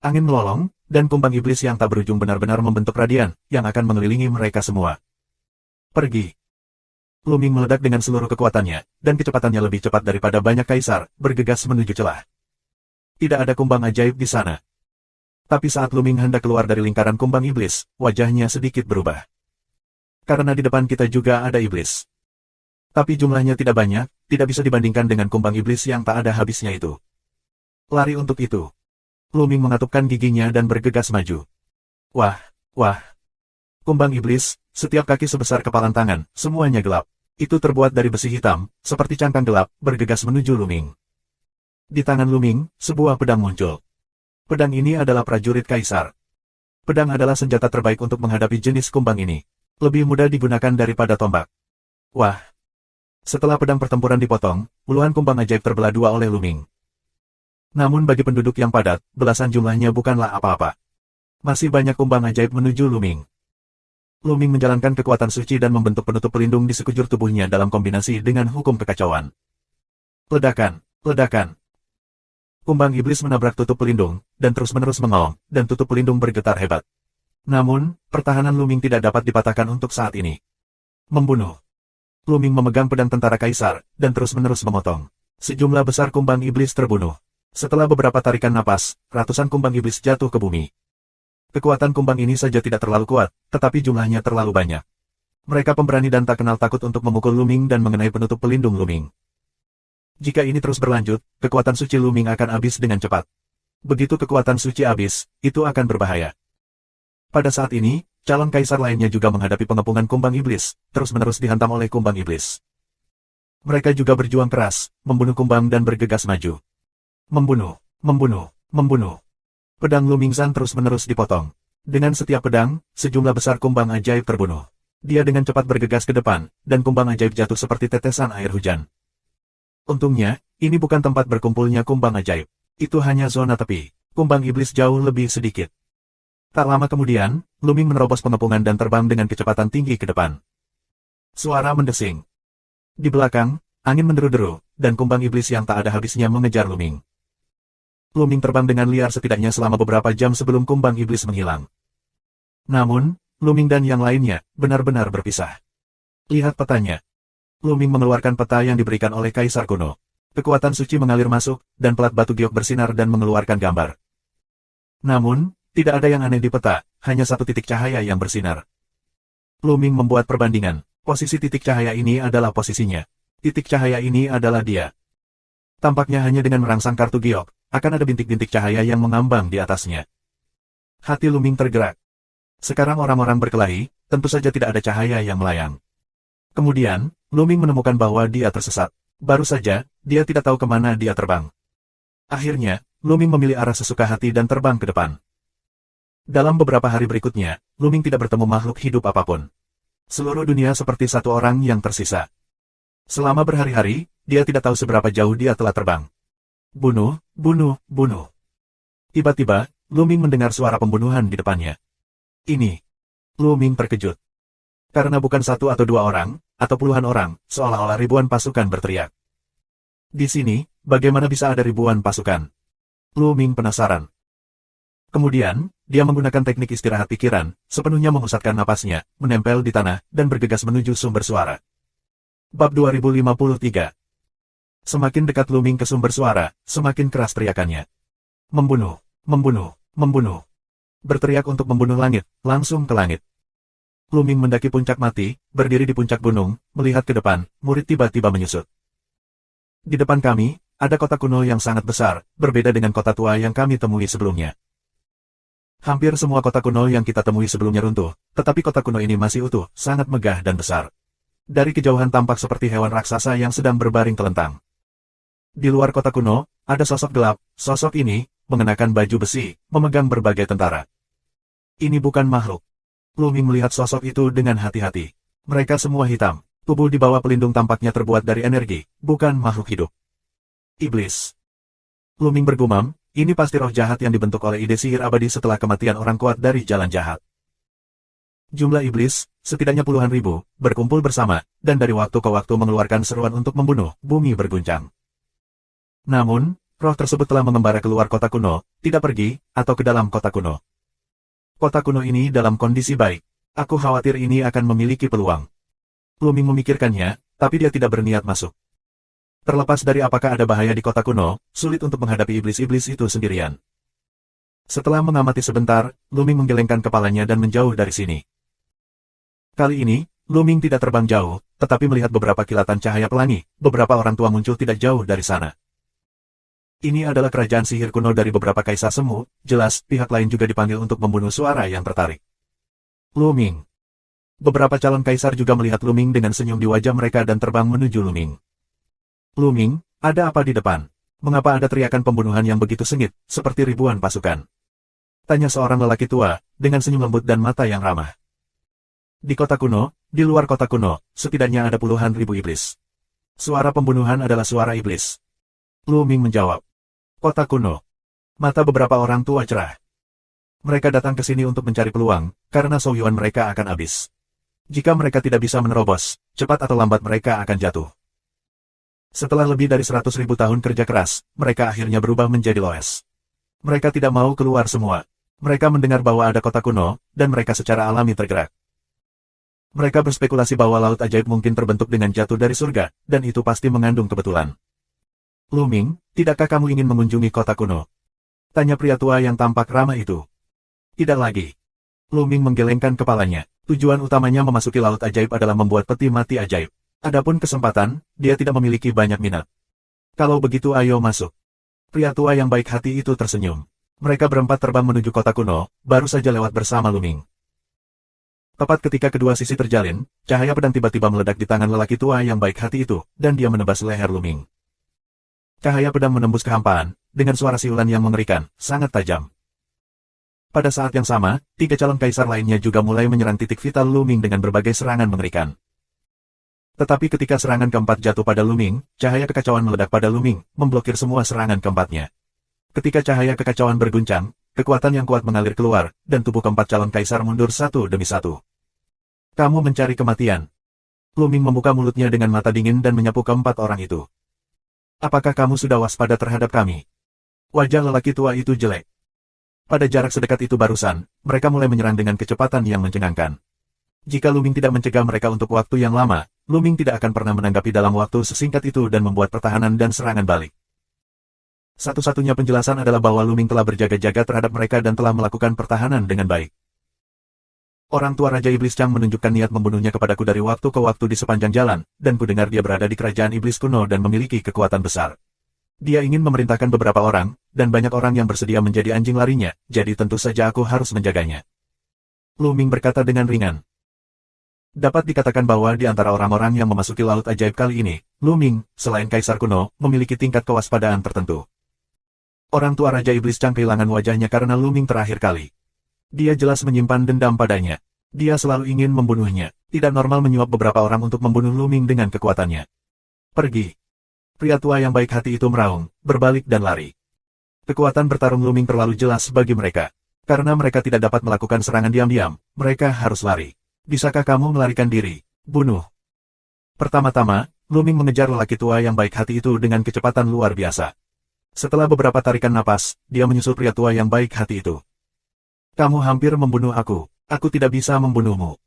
Angin melolong, dan kumbang iblis yang tak berujung benar-benar membentuk radian, yang akan mengelilingi mereka semua. Pergi. Lu Ming meledak dengan seluruh kekuatannya, dan kecepatannya lebih cepat daripada banyak kaisar, bergegas menuju celah. Tidak ada kumbang ajaib di sana. Tapi saat Lu Ming hendak keluar dari lingkaran kumbang iblis, wajahnya sedikit berubah. Karena di depan kita juga ada iblis. Tapi jumlahnya tidak banyak, tidak bisa dibandingkan dengan kumbang iblis yang tak ada habisnya itu. Lari untuk itu. Lu Ming mengatupkan giginya dan bergegas maju. Wah, wah. Kumbang iblis, setiap kaki sebesar kepalan tangan, semuanya gelap. Itu terbuat dari besi hitam, seperti cangkang gelap, bergegas menuju Lu Ming. Di tangan Lu Ming, sebuah pedang muncul. Pedang ini adalah prajurit kaisar. Pedang adalah senjata terbaik untuk menghadapi jenis kumbang ini. Lebih mudah digunakan daripada tombak. Wah. Setelah pedang pertempuran dipotong, puluhan kumbang ajaib terbelah dua oleh Lu Ming. Namun bagi penduduk yang padat, belasan jumlahnya bukanlah apa-apa. Masih banyak kumbang ajaib menuju Lu Ming. Lu Ming menjalankan kekuatan suci dan membentuk penutup pelindung di sekujur tubuhnya dalam kombinasi dengan hukum kekacauan. Ledakan, ledakan. Kumbang iblis menabrak tutup pelindung, dan terus-menerus mengolong, dan tutup pelindung bergetar hebat. Namun, pertahanan Lu Ming tidak dapat dipatahkan untuk saat ini. Membunuh. Lu Ming memegang pedang tentara kaisar, dan terus-menerus memotong. Sejumlah besar kumbang iblis terbunuh. Setelah beberapa tarikan napas, ratusan kumbang iblis jatuh ke bumi. Kekuatan kumbang ini saja tidak terlalu kuat, tetapi jumlahnya terlalu banyak. Mereka pemberani dan tak kenal takut untuk memukul Lu Ming dan mengenai penutup pelindung Lu Ming. Jika ini terus berlanjut, kekuatan suci Lu Ming akan habis dengan cepat. Begitu kekuatan suci habis, itu akan berbahaya. Pada saat ini, calon kaisar lainnya juga menghadapi pengepungan kumbang iblis, terus-menerus dihantam oleh kumbang iblis. Mereka juga berjuang keras, membunuh kumbang dan bergegas maju. Membunuh, membunuh, membunuh. Pedang Lu Mingzan terus-menerus dipotong. Dengan setiap pedang, sejumlah besar kumbang ajaib terbunuh. Dia dengan cepat bergegas ke depan, dan kumbang ajaib jatuh seperti tetesan air hujan. Untungnya, ini bukan tempat berkumpulnya kumbang ajaib. Itu hanya zona tepi. Kumbang iblis jauh lebih sedikit. Tak lama kemudian, Luming menerobos pengepungan dan terbang dengan kecepatan tinggi ke depan. Suara mendesing. Di belakang, angin menderu-deru, dan kumbang iblis yang tak ada habisnya mengejar Luming. Luming terbang dengan liar setidaknya selama beberapa jam sebelum kumbang iblis menghilang. Namun, Luming dan yang lainnya benar-benar berpisah. Lihat petanya. Luming mengeluarkan peta yang diberikan oleh Kaisar kuno. Kekuatan suci mengalir masuk, dan pelat batu giok bersinar dan mengeluarkan gambar. Namun, tidak ada yang aneh di peta, hanya satu titik cahaya yang bersinar. Luming membuat perbandingan. Posisi titik cahaya ini adalah posisinya. Titik cahaya ini adalah dia. Tampaknya hanya dengan merangsang kartu giok, akan ada bintik-bintik cahaya yang mengambang di atasnya. Hati Luming tergerak. Sekarang orang-orang berkelahi, tentu saja tidak ada cahaya yang melayang. Kemudian, Luming menemukan bahwa dia tersesat. Baru saja, dia tidak tahu kemana dia terbang. Akhirnya, Luming memilih arah sesuka hati dan terbang ke depan. Dalam beberapa hari berikutnya, Luming tidak bertemu makhluk hidup apapun. Seluruh dunia seperti satu orang yang tersisa. Selama berhari-hari, dia tidak tahu seberapa jauh dia telah terbang. Bunuh, bunuh, bunuh. Tiba-tiba, Luming mendengar suara pembunuhan di depannya. Ini. Luming terkejut. Karena bukan satu atau dua orang, atau puluhan orang, seolah-olah ribuan pasukan berteriak. Di sini, bagaimana bisa ada ribuan pasukan? Luming penasaran. Kemudian, dia menggunakan teknik istirahat pikiran, sepenuhnya mengusapkan napasnya, menempel di tanah, dan bergegas menuju sumber suara. Bab 2053. Semakin dekat Luming ke sumber suara, semakin keras teriakannya. Membunuh, membunuh, membunuh. Berteriak untuk membunuh langit, langsung ke langit. Luming mendaki puncak mati, berdiri di puncak gunung, melihat ke depan, murid tiba-tiba menyusut. Di depan kami, ada kota kuno yang sangat besar, berbeda dengan kota tua yang kami temui sebelumnya. Hampir semua kota kuno yang kita temui sebelumnya runtuh, tetapi kota kuno ini masih utuh, sangat megah dan besar. Dari kejauhan tampak seperti hewan raksasa yang sedang berbaring telentang. Di luar kota kuno, ada sosok gelap, sosok ini, mengenakan baju besi, memegang berbagai tentara. Ini bukan makhluk. Luming melihat sosok itu dengan hati-hati. Mereka semua hitam. Tubuh di bawah pelindung tampaknya terbuat dari energi, bukan makhluk hidup. Iblis. Luming bergumam, ini pasti roh jahat yang dibentuk oleh ide sihir abadi setelah kematian orang kuat dari jalan jahat. Jumlah iblis, setidaknya puluhan ribu, berkumpul bersama, dan dari waktu ke waktu mengeluarkan seruan untuk membunuh, bumi berguncang. Namun, roh tersebut telah mengembara keluar kota kuno, tidak pergi, atau ke dalam kota kuno. Kota kuno ini dalam kondisi baik. Aku khawatir ini akan memiliki peluang. Luming memikirkannya, tapi dia tidak berniat masuk. Terlepas dari apakah ada bahaya di kota kuno, sulit untuk menghadapi iblis-iblis itu sendirian. Setelah mengamati sebentar, Luming menggelengkan kepalanya dan menjauh dari sini. Kali ini, Luming tidak terbang jauh, tetapi melihat beberapa kilatan cahaya pelangi, beberapa orang tua muncul tidak jauh dari sana. Ini adalah kerajaan sihir kuno dari beberapa kaisar semu, jelas pihak lain juga dipanggil untuk membunuh suara yang tertarik. Luming. Beberapa calon kaisar juga melihat Luming dengan senyum di wajah mereka dan terbang menuju Luming. Luming, ada apa di depan? Mengapa ada teriakan pembunuhan yang begitu sengit, seperti ribuan pasukan? Tanya seorang lelaki tua, dengan senyum lembut dan mata yang ramah. Di kota kuno, di luar kota kuno, setidaknya ada puluhan ribu iblis. Suara pembunuhan adalah suara iblis. Luming menjawab. Kota kuno. Mata beberapa orang tua cerah. Mereka datang ke sini untuk mencari peluang, karena soyuan mereka akan habis. Jika mereka tidak bisa menerobos, cepat atau lambat mereka akan jatuh. Setelah lebih dari 100.000 tahun kerja keras, mereka akhirnya berubah menjadi loes. Mereka tidak mau keluar semua. Mereka mendengar bahwa ada kota kuno, dan mereka secara alami tergerak. Mereka berspekulasi bahwa laut ajaib mungkin terbentuk dengan jatuh dari surga, dan itu pasti mengandung kebetulan. Luming, tidakkah kamu ingin mengunjungi kota kuno? Tanya pria tua yang tampak ramah itu. Tidak lagi. Luming menggelengkan kepalanya. Tujuan utamanya memasuki laut ajaib adalah membuat peti mati ajaib. Adapun kesempatan, dia tidak memiliki banyak minat. Kalau begitu ayo masuk. Pria tua yang baik hati itu tersenyum. Mereka berempat terbang menuju kota kuno, baru saja lewat bersama Luming. Tepat ketika kedua sisi terjalin, cahaya pedang tiba-tiba meledak di tangan lelaki tua yang baik hati itu, dan dia menebas leher Luming. Cahaya pedang menembus kehampaan, dengan suara siulan yang mengerikan, sangat tajam. Pada saat yang sama, 3 calon kaisar lainnya juga mulai menyerang titik vital Luming dengan berbagai serangan mengerikan. Tetapi ketika serangan keempat jatuh pada Luming, cahaya kekacauan meledak pada Luming, memblokir semua serangan keempatnya. Ketika cahaya kekacauan berguncang, kekuatan yang kuat mengalir keluar, dan tubuh keempat calon kaisar mundur satu demi satu. Kamu mencari kematian. Luming membuka mulutnya dengan mata dingin dan menyapu keempat orang itu. Apakah kamu sudah waspada terhadap kami? Wajah lelaki tua itu jelek. Pada jarak sedekat itu barusan, mereka mulai menyerang dengan kecepatan yang mencengangkan. Jika Luming tidak mencegah mereka untuk waktu yang lama, Luming tidak akan pernah menanggapi dalam waktu sesingkat itu dan membuat pertahanan dan serangan balik. Satu-satunya penjelasan adalah bahwa Luming telah berjaga-jaga terhadap mereka dan telah melakukan pertahanan dengan baik. Orang tua Raja Iblis Chang menunjukkan niat membunuhnya kepadaku dari waktu ke waktu di sepanjang jalan, dan kudengar dia berada di kerajaan iblis kuno dan memiliki kekuatan besar. Dia ingin memerintahkan beberapa orang, dan banyak orang yang bersedia menjadi anjing larinya, jadi tentu saja aku harus menjaganya. Luming berkata dengan ringan. Dapat dikatakan bahwa di antara orang-orang yang memasuki laut ajaib kali ini, Luming, selain kaisar kuno, memiliki tingkat kewaspadaan tertentu. Orang tua Raja Iblis Chang kehilangan wajahnya karena Luming terakhir kali. Dia jelas menyimpan dendam padanya. Dia selalu ingin membunuhnya. Tidak normal menyuap beberapa orang untuk membunuh Luming dengan kekuatannya. Pergi. Pria tua yang baik hati itu meraung, berbalik dan lari. Kekuatan bertarung Luming terlalu jelas bagi mereka. Karena mereka tidak dapat melakukan serangan diam-diam, mereka harus lari. Bisakah kamu melarikan diri? Bunuh. Pertama-tama, Luming mengejar lelaki tua yang baik hati itu dengan kecepatan luar biasa. Setelah beberapa tarikan napas, dia menyusul pria tua yang baik hati itu. Kamu hampir membunuh aku. Aku tidak bisa membunuhmu.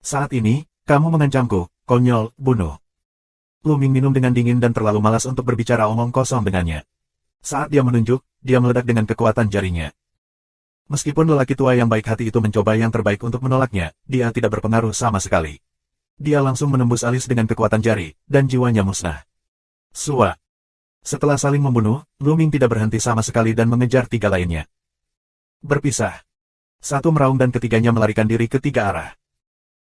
Saat ini, kamu mengancamku, konyol, bunuh. Luming minum dengan dingin dan terlalu malas untuk berbicara omong kosong dengannya. Saat dia menunjuk, dia meledak dengan kekuatan jarinya. Meskipun lelaki tua yang baik hati itu mencoba yang terbaik untuk menolaknya, dia tidak berpengaruh sama sekali. Dia langsung menembus alis dengan kekuatan jari, dan jiwanya musnah. Sua. Setelah saling membunuh, Luming tidak berhenti sama sekali dan mengejar tiga lainnya. Berpisah. Satu meraung dan ketiganya melarikan diri ke tiga arah.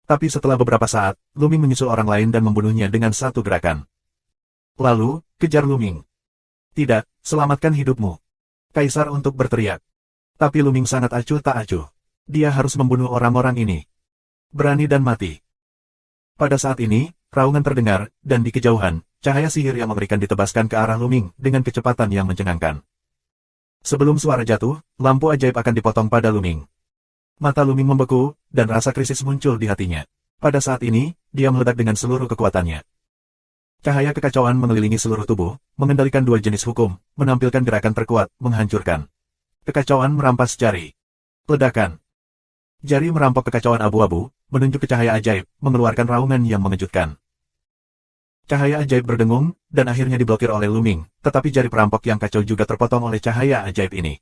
Tapi setelah beberapa saat, Luming menyusul orang lain dan membunuhnya dengan satu gerakan. Lalu, kejar Luming. Tidak, selamatkan hidupmu. Kaisar untuk berteriak. Tapi Luming sangat acuh tak acuh. Dia harus membunuh orang-orang ini. Berani dan mati. Pada saat ini, raungan terdengar, dan di kejauhan, cahaya sihir yang mengerikan ditebaskan ke arah Luming dengan kecepatan yang mencengangkan. Sebelum suara jatuh, lampu ajaib akan dipotong pada Luming. Mata Luming membeku, dan rasa krisis muncul di hatinya. Pada saat ini, dia meledak dengan seluruh kekuatannya. Cahaya kekacauan mengelilingi seluruh tubuh, mengendalikan dua jenis hukum, menampilkan gerakan terkuat, menghancurkan. Kekacauan merampas jari. Ledakan. Jari merampok kekacauan abu-abu, menunjuk ke cahaya ajaib, mengeluarkan raungan yang mengejutkan. Cahaya ajaib berdengung, dan akhirnya diblokir oleh Luming, tetapi jari perampok yang kacau juga terpotong oleh cahaya ajaib ini.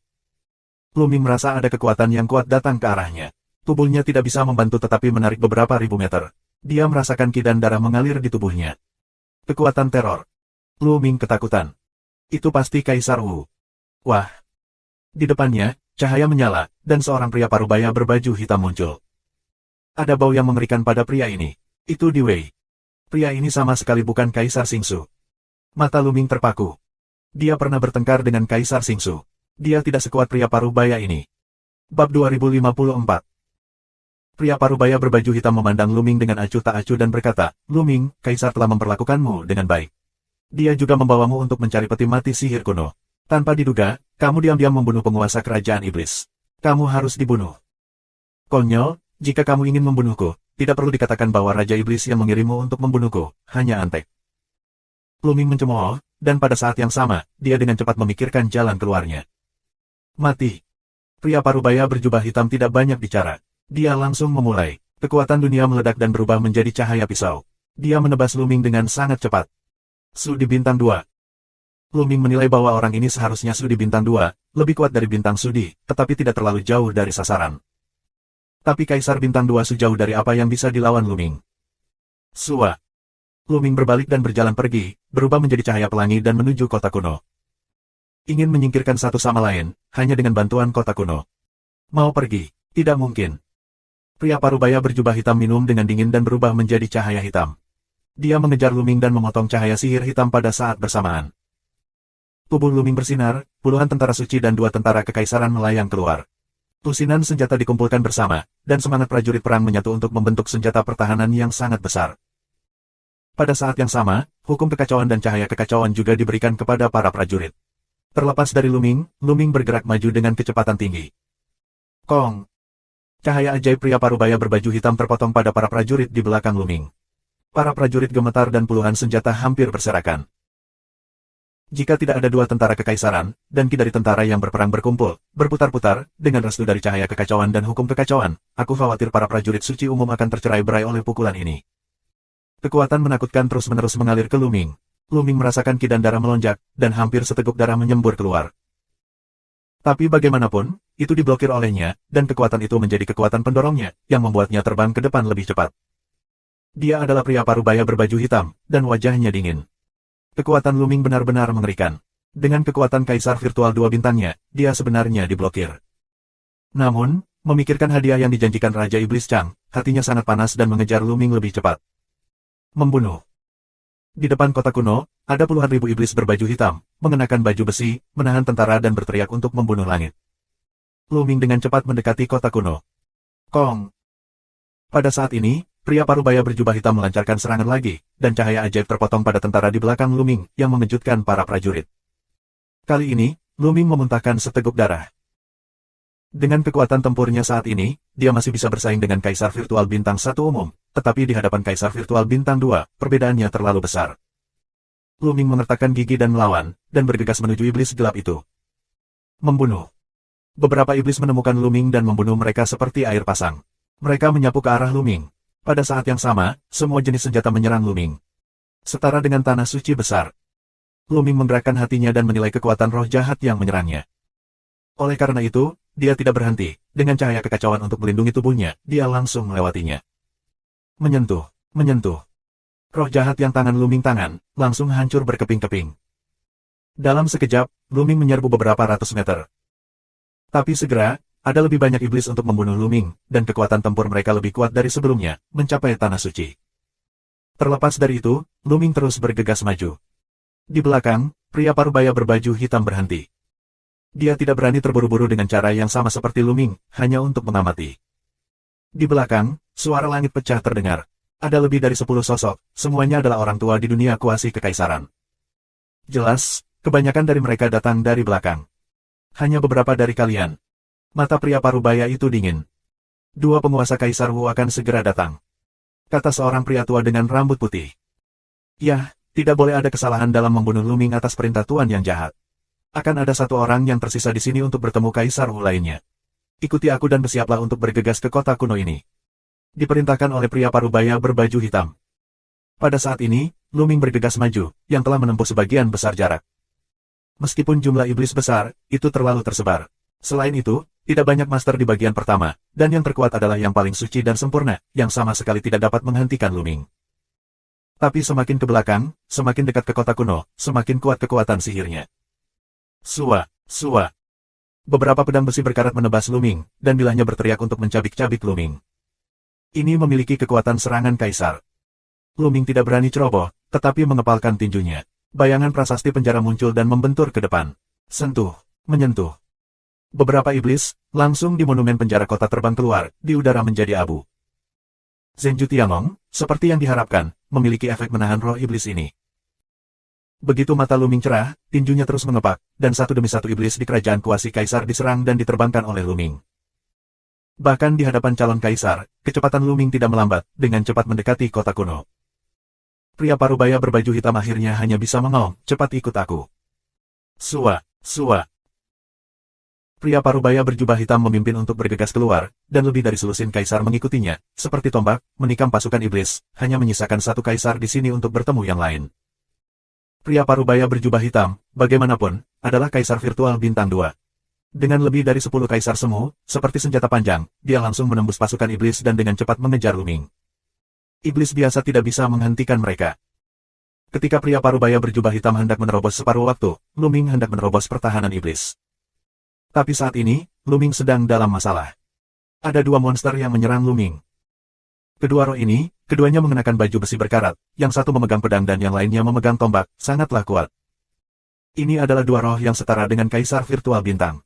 Luming merasa ada kekuatan yang kuat datang ke arahnya. Tubuhnya tidak bisa membantu tetapi menarik beberapa ribu meter. Dia merasakan ki dan darah mengalir di tubuhnya. Kekuatan teror. Luming ketakutan. Itu pasti Kaisar Wu. Wah. Di depannya, cahaya menyala, dan seorang pria parubaya berbaju hitam muncul. Ada bau yang mengerikan pada pria ini. Itu Di Wei. Pria ini sama sekali bukan Kaisar Xingsu. Mata Luming terpaku. Dia pernah bertengkar dengan Kaisar Xingsu. Dia tidak sekuat pria parubaya ini. Bab 2054. Pria parubaya berbaju hitam memandang Luming dengan acuh tak acuh dan berkata, Luming, Kaisar telah memperlakukanmu dengan baik. Dia juga membawamu untuk mencari peti mati sihir kuno. Tanpa diduga, kamu diam-diam membunuh penguasa kerajaan iblis. Kamu harus dibunuh. Konyol, jika kamu ingin membunuhku, tidak perlu dikatakan bahwa Raja Iblis yang mengirimmu untuk membunuhku, hanya antek. Luming mencemooh, dan pada saat yang sama, dia dengan cepat memikirkan jalan keluarnya. Mati. Pria parubaya berjubah hitam tidak banyak bicara. Dia langsung memulai. Kekuatan dunia meledak dan berubah menjadi cahaya pisau. Dia menebas Luming dengan sangat cepat. Sudi Bintang 2. Luming menilai bahwa orang ini seharusnya Sudi Bintang 2, lebih kuat dari Bintang Sudi, tetapi tidak terlalu jauh dari sasaran. Tapi Kaisar Bintang 2 sejauh dari apa yang bisa dilawan Luming. Sua. Luming berbalik dan berjalan pergi, berubah menjadi cahaya pelangi dan menuju kota kuno. Ingin menyingkirkan satu sama lain, hanya dengan bantuan kota kuno. Mau pergi? Tidak mungkin. Pria parubaya berjubah hitam minum dengan dingin dan berubah menjadi cahaya hitam. Dia mengejar Luming dan memotong cahaya sihir hitam pada saat bersamaan. Tubuh Luming bersinar, puluhan tentara suci dan 2 tentara kekaisaran melayang keluar. Lusinan senjata dikumpulkan bersama, dan semangat prajurit perang menyatu untuk membentuk senjata pertahanan yang sangat besar. Pada saat yang sama, hukum kekacauan dan cahaya kekacauan juga diberikan kepada para prajurit. Terlepas dari Luming, Luming bergerak maju dengan kecepatan tinggi. Kong! Cahaya ajaib pria parubaya berbaju hitam terpotong pada para prajurit di belakang Luming. Para prajurit gemetar dan puluhan senjata hampir berserakan. Jika tidak ada dua tentara kekaisaran, dan ki dari tentara yang berperang berkumpul, berputar-putar, dengan restu dari cahaya kekacauan dan hukum kekacauan, aku khawatir para prajurit suci umum akan tercerai-berai oleh pukulan ini. Kekuatan menakutkan terus-menerus mengalir ke Luming. Luming merasakan ki dan darah melonjak, dan hampir seteguk darah menyembur keluar. Tapi bagaimanapun, itu diblokir olehnya, dan kekuatan itu menjadi kekuatan pendorongnya, yang membuatnya terbang ke depan lebih cepat. Dia adalah pria parubaya berbaju hitam, dan wajahnya dingin. Kekuatan Luming benar-benar mengerikan. Dengan kekuatan kaisar virtual 2 bintangnya, dia sebenarnya diblokir. Namun, memikirkan hadiah yang dijanjikan Raja Iblis Chang, hatinya sangat panas dan mengejar Luming lebih cepat. Membunuh. Di depan kota kuno, ada puluhan ribu iblis berbaju hitam, mengenakan baju besi, menahan tentara dan berteriak untuk membunuh langit. Luming dengan cepat mendekati kota kuno. Kong! Pada saat ini, pria parubaya berjubah hitam melancarkan serangan lagi, dan cahaya ajaib terpotong pada tentara di belakang Luming, yang mengejutkan para prajurit. Kali ini, Luming memuntahkan seteguk darah. Dengan kekuatan tempurnya saat ini, dia masih bisa bersaing dengan Kaisar Virtual Bintang 1 umum, tetapi di hadapan Kaisar Virtual Bintang 2, perbedaannya terlalu besar. Luming mengertakkan gigi dan melawan, dan bergegas menuju iblis gelap itu. Membunuh. Beberapa iblis menemukan Luming dan membunuh mereka seperti air pasang. Mereka menyapu ke arah Luming. Pada saat yang sama, semua jenis senjata menyerang Luming. Setara dengan tanah suci besar. Luming menggerakkan hatinya dan menilai kekuatan roh jahat yang menyerangnya. Oleh karena itu, dia tidak berhenti. Dengan cahaya kekacauan untuk melindungi tubuhnya, dia langsung melewatinya. Menyentuh. Roh jahat yang tangan Luming tangan, langsung hancur berkeping-keping. Dalam sekejap, Luming menyerbu beberapa ratus meter. Tapi segera, ada lebih banyak iblis untuk membunuh Luming, dan kekuatan tempur mereka lebih kuat dari sebelumnya, mencapai tanah suci. Terlepas dari itu, Luming terus bergegas maju. Di belakang, pria parubaya berbaju hitam berhenti. Dia tidak berani terburu-buru dengan cara yang sama seperti Luming, hanya untuk mengamati. Di belakang, suara langit pecah terdengar. Ada lebih dari 10 sosok, semuanya adalah orang tua di dunia kuasi kekaisaran. Jelas, kebanyakan dari mereka datang dari belakang. Hanya beberapa dari kalian. Mata pria parubaya itu dingin. 2 penguasa Kaisar Wu akan segera datang. Kata seorang pria tua dengan rambut putih. Yah, tidak boleh ada kesalahan dalam membunuh Luming atas perintah Tuan yang jahat. Akan ada 1 orang yang tersisa di sini untuk bertemu Kaisar Wu lainnya. Ikuti aku dan bersiaplah untuk bergegas ke kota kuno ini. Diperintahkan oleh pria parubaya berbaju hitam. Pada saat ini, Luming bergegas maju, yang telah menempuh sebagian besar jarak. Meskipun jumlah iblis besar, itu terlalu tersebar. Selain itu, tidak banyak master di bagian pertama, dan yang terkuat adalah yang paling suci dan sempurna, yang sama sekali tidak dapat menghentikan Luming. Tapi semakin ke belakang, semakin dekat ke kota kuno, semakin kuat kekuatan sihirnya. Sua. Beberapa pedang besi berkarat menebas Luming, dan bilahnya berteriak untuk mencabik-cabik Luming. Ini memiliki kekuatan serangan kaisar. Luming tidak berani ceroboh, tetapi mengepalkan tinjunya. Bayangan prasasti penjara muncul dan membentur ke depan. Menyentuh. Beberapa iblis, langsung di monumen penjara kota terbang keluar, di udara menjadi abu. Zhenju Tianlong, seperti yang diharapkan, memiliki efek menahan roh iblis ini. Begitu mata Luming cerah, tinjunya terus mengepak, dan satu demi satu iblis di kerajaan kuasi kaisar diserang dan diterbangkan oleh Luming. Bahkan di hadapan calon kaisar, kecepatan Luming tidak melambat, dengan cepat mendekati kota kuno. Pria parubaya berbaju hitam akhirnya hanya bisa mengaum, cepat ikut aku. Sua. Pria parubaya berjubah hitam memimpin untuk bergegas keluar, dan lebih dari selusin kaisar mengikutinya, seperti tombak, menikam pasukan iblis, hanya menyisakan 1 kaisar di sini untuk bertemu yang lain. Pria parubaya berjubah hitam, bagaimanapun, adalah Kaisar Virtual Bintang 2. Dengan lebih dari 10 kaisar semu, seperti senjata panjang, dia langsung menembus pasukan iblis dan dengan cepat mengejar Luming. Iblis biasa tidak bisa menghentikan mereka. Ketika pria parubaya berjubah hitam hendak menerobos separuh waktu, Luming hendak menerobos pertahanan iblis. Tapi saat ini, Luming sedang dalam masalah. Ada 2 monster yang menyerang Luming. Kedua roh ini, keduanya mengenakan baju besi berkarat, yang satu memegang pedang dan yang lainnya memegang tombak, sangatlah kuat. Ini adalah 2 roh yang setara dengan Kaisar Virtual Bintang.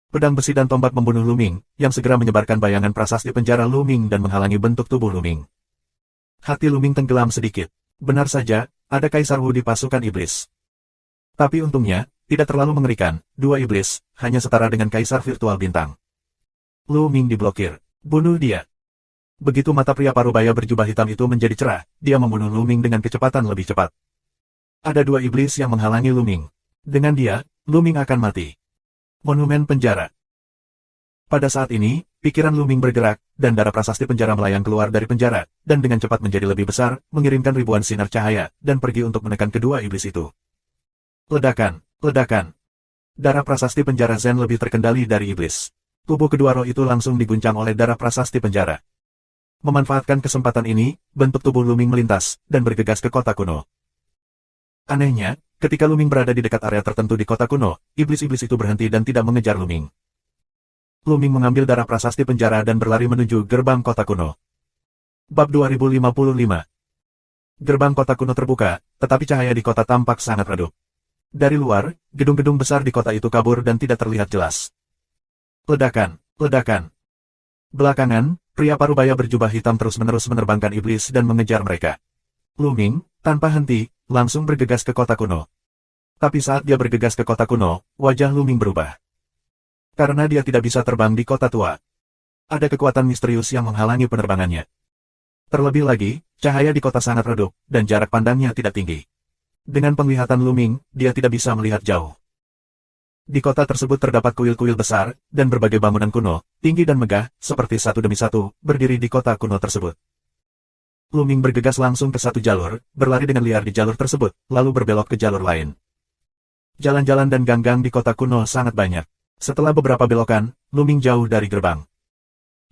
Pedang besi dan tombak membunuh Luming, yang segera menyebarkan bayangan prasasti penjara Luming dan menghalangi bentuk tubuh Luming. Hati Luming tenggelam sedikit. Benar saja, ada Kaisar Wu di pasukan iblis. Tapi untungnya, tidak terlalu mengerikan, dua iblis, hanya setara dengan Kaisar Virtual Bintang. Lu Ming diblokir. Bunuh dia. Begitu mata pria parubaya berjubah hitam itu menjadi cerah, dia membunuh Lu Ming dengan kecepatan lebih cepat. Ada dua iblis yang menghalangi Lu Ming. Dengan dia, Lu Ming akan mati. Monumen penjara. Pada saat ini, pikiran Lu Ming bergerak, dan darah prasasti penjara melayang keluar dari penjara, dan dengan cepat menjadi lebih besar, mengirimkan ribuan sinar cahaya, dan pergi untuk menekan kedua iblis itu. Ledakan, ledakan. Darah prasasti penjara Zen lebih terkendali dari iblis. Tubuh kedua roh itu langsung diguncang oleh darah prasasti penjara. Memanfaatkan kesempatan ini, bentuk tubuh Lu Ming melintas, dan bergegas ke kota kuno. Anehnya, ketika Lu Ming berada di dekat area tertentu di kota kuno, iblis-iblis itu berhenti dan tidak mengejar Lu Ming. Lu Ming mengambil darah prasasti penjara dan berlari menuju gerbang kota kuno. Bab 2055. Gerbang kota kuno terbuka, tetapi cahaya di kota tampak sangat redup. Dari luar, gedung-gedung besar di kota itu kabur dan tidak terlihat jelas. Ledakan, ledakan. Belakangan, pria parubaya berjubah hitam terus-menerus menerbangkan iblis dan mengejar mereka. Lu Ming, tanpa henti, langsung bergegas ke kota kuno. Tapi saat dia bergegas ke kota kuno, wajah Lu Ming berubah. Karena dia tidak bisa terbang di kota tua. Ada kekuatan misterius yang menghalangi penerbangannya. Terlebih lagi, cahaya di kota sangat redup, dan jarak pandangnya tidak tinggi. Dengan penglihatan Lu Ming, dia tidak bisa melihat jauh. Di kota tersebut terdapat kuil-kuil besar, dan berbagai bangunan kuno, tinggi dan megah, seperti satu demi satu, berdiri di kota kuno tersebut. Lu Ming bergegas langsung ke satu jalur, berlari dengan liar di jalur tersebut, lalu berbelok ke jalur lain. Jalan-jalan dan gang-gang di kota kuno sangat banyak. Setelah beberapa belokan, Lu Ming jauh dari gerbang.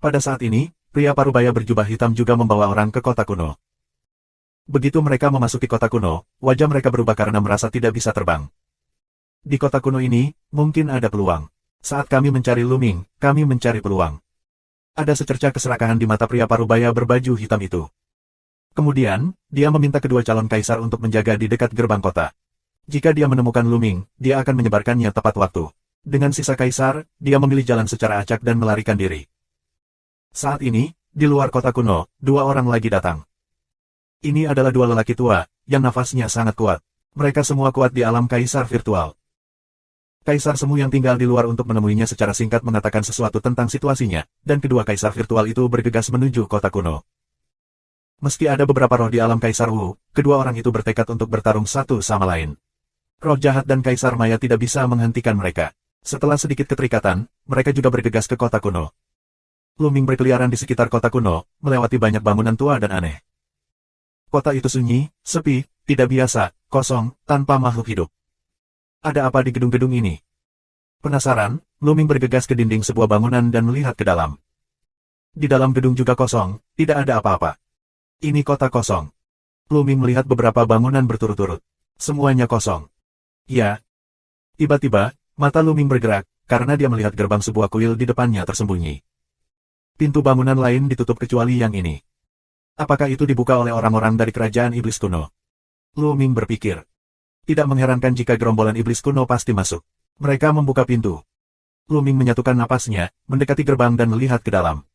Pada saat ini, pria parubaya berjubah hitam juga membawa orang ke kota kuno. Begitu mereka memasuki kota kuno, wajah mereka berubah karena merasa tidak bisa terbang. Di kota kuno ini, mungkin ada peluang. Saat kami mencari Lu Ming, kami mencari peluang. Ada secercah keserakahan di mata pria parubaya berbaju hitam itu. Kemudian, dia meminta kedua calon kaisar untuk menjaga di dekat gerbang kota. Jika dia menemukan Lu Ming, dia akan menyebarkannya tepat waktu. Dengan sisa kaisar, dia memilih jalan secara acak dan melarikan diri. Saat ini, di luar kota kuno, dua orang lagi datang. Ini adalah dua lelaki tua, yang nafasnya sangat kuat. Mereka semua kuat di alam kaisar virtual. Kaisar semu yang tinggal di luar untuk menemuinya secara singkat mengatakan sesuatu tentang situasinya, dan kedua kaisar virtual itu bergegas menuju kota kuno. Meski ada beberapa roh di alam kaisar Wu, kedua orang itu bertekad untuk bertarung satu sama lain. Roh jahat dan kaisar maya tidak bisa menghentikan mereka. Setelah sedikit keterikatan, mereka juga bergegas ke kota kuno. Lu Ming berkeliaran di sekitar kota kuno, melewati banyak bangunan tua dan aneh. Kota itu sunyi, sepi, tidak biasa, kosong, tanpa makhluk hidup. Ada apa di gedung-gedung ini? Penasaran, Lu Ming bergegas ke dinding sebuah bangunan dan melihat ke dalam. Di dalam gedung juga kosong, tidak ada apa-apa. Ini kota kosong. Lu Ming melihat beberapa bangunan berturut-turut. Semuanya kosong. Ya. Tiba-tiba, mata Lu Ming bergerak, karena dia melihat gerbang sebuah kuil di depannya tersembunyi. Pintu bangunan lain ditutup kecuali yang ini. Apakah itu dibuka oleh orang-orang dari kerajaan iblis kuno? Lu Ming berpikir. Tidak mengherankan jika gerombolan iblis kuno pasti masuk. Mereka membuka pintu. Lu Ming menyatukan napasnya, mendekati gerbang dan melihat ke dalam.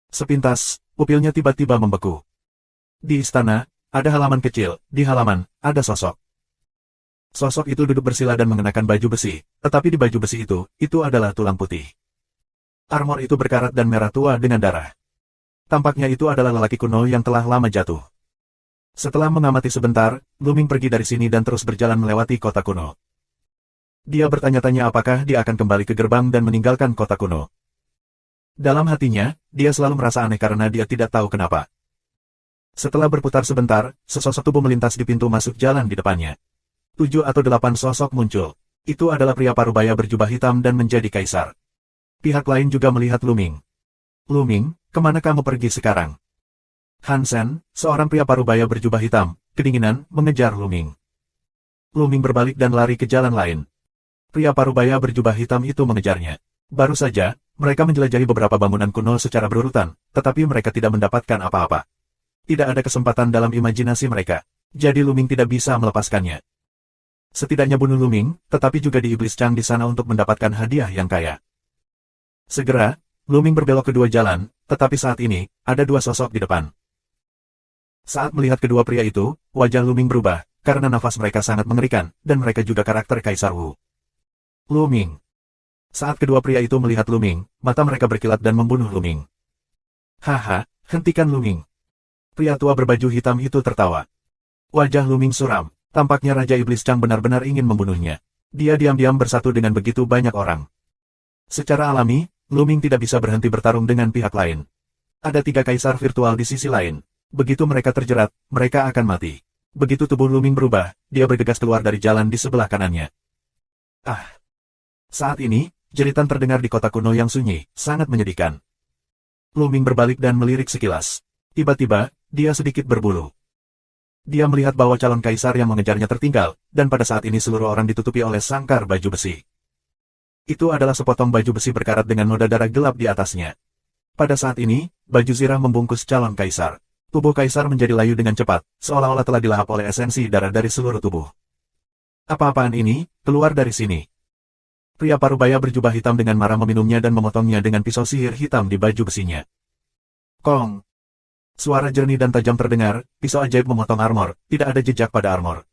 Sepintas, pupilnya tiba-tiba membeku. Di istana, ada halaman kecil, di halaman, ada sosok. Sosok itu duduk bersila dan mengenakan baju besi, tetapi di baju besi itu adalah tulang putih. Armor itu berkarat dan merah tua dengan darah. Tampaknya itu adalah lelaki kuno yang telah lama jatuh. Setelah mengamati sebentar, Lu Ming pergi dari sini dan terus berjalan melewati kota kuno. Dia bertanya-tanya apakah dia akan kembali ke gerbang dan meninggalkan kota kuno. Dalam hatinya, dia selalu merasa aneh karena dia tidak tahu kenapa. Setelah berputar sebentar, sesosok tubuh melintas di pintu masuk jalan di depannya. 7 atau 8 sosok muncul. Itu adalah pria parubaya berjubah hitam dan menjadi kaisar. Pihak lain juga melihat Lu Ming. Lu Ming, kemana kamu pergi sekarang? Hansen, seorang pria parubaya berjubah hitam, kedinginan, mengejar Lu Ming. Lu Ming berbalik dan lari ke jalan lain. Pria parubaya berjubah hitam itu mengejarnya. Baru saja, mereka menjelajahi beberapa bangunan kuno secara berurutan, tetapi mereka tidak mendapatkan apa-apa. Tidak ada kesempatan dalam imajinasi mereka. Jadi Lu Ming tidak bisa melepaskannya. Setidaknya bunuh Lu Ming, tetapi juga di Iblis Chang di sana untuk mendapatkan hadiah yang kaya. Segera, Lu Ming berbelok kedua jalan, tetapi saat ini, ada dua sosok di depan. Saat melihat kedua pria itu, wajah Lu Ming berubah, karena nafas mereka sangat mengerikan, dan mereka juga karakter Kaisar Wu. Lu Ming. Saat kedua pria itu melihat Lu Ming, mata mereka berkilat dan membunuh Lu Ming. Haha, hentikan Lu Ming. Pria tua berbaju hitam itu tertawa. Wajah Lu Ming suram, tampaknya Raja Iblis Chang benar-benar ingin membunuhnya. Dia diam-diam bersatu dengan begitu banyak orang. Secara alami, Lu Ming tidak bisa berhenti bertarung dengan pihak lain. Ada 3 kaisar virtual di sisi lain. Begitu mereka terjerat, mereka akan mati. Begitu tubuh Lu Ming berubah, dia bergegas keluar dari jalan di sebelah kanannya. Ah! Saat ini, jeritan terdengar di kota kuno yang sunyi, sangat menyedihkan. Lu Ming berbalik dan melirik sekilas. Tiba-tiba, dia sedikit berbulu. Dia melihat bahwa calon kaisar yang mengejarnya tertinggal, dan pada saat ini seluruh orang ditutupi oleh sangkar baju besi. Itu adalah sepotong baju besi berkarat dengan noda darah gelap di atasnya. Pada saat ini, baju zirah membungkus calon kaisar. Tubuh kaisar menjadi layu dengan cepat, seolah-olah telah dilahap oleh esensi darah dari seluruh tubuh. Apa-apaan ini? Keluar dari sini. Pria parubaya berjubah hitam dengan marah meminumnya dan memotongnya dengan pisau sihir hitam di baju besinya. Kong! Suara jernih dan tajam terdengar, pisau ajaib memotong armor, tidak ada jejak pada armor.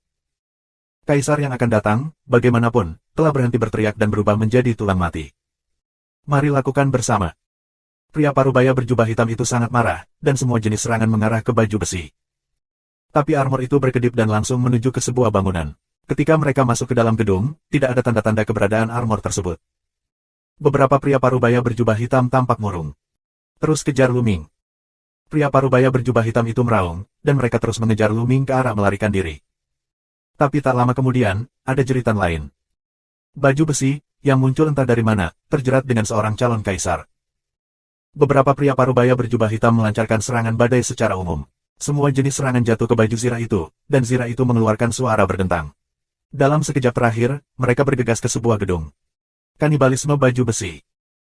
Kaisar yang akan datang, bagaimanapun, telah berhenti berteriak dan berubah menjadi tulang mati. Mari lakukan bersama. Pria parubaya berjubah hitam itu sangat marah, dan semua jenis serangan mengarah ke baju besi. Tapi armor itu berkedip dan langsung menuju ke sebuah bangunan. Ketika mereka masuk ke dalam gedung, tidak ada tanda-tanda keberadaan armor tersebut. Beberapa pria parubaya berjubah hitam tampak murung. Terus kejar Lu Ming. Pria parubaya berjubah hitam itu meraung, dan mereka terus mengejar Lu Ming ke arah melarikan diri. Tapi tak lama kemudian, ada jeritan lain. Baju besi, yang muncul entah dari mana, terjerat dengan seorang calon kaisar. Beberapa pria parubaya berjubah hitam melancarkan serangan badai secara umum. Semua jenis serangan jatuh ke baju zirah itu, dan zirah itu mengeluarkan suara berdentang. Dalam sekejap terakhir, mereka bergegas ke sebuah gedung. Kanibalisme baju besi.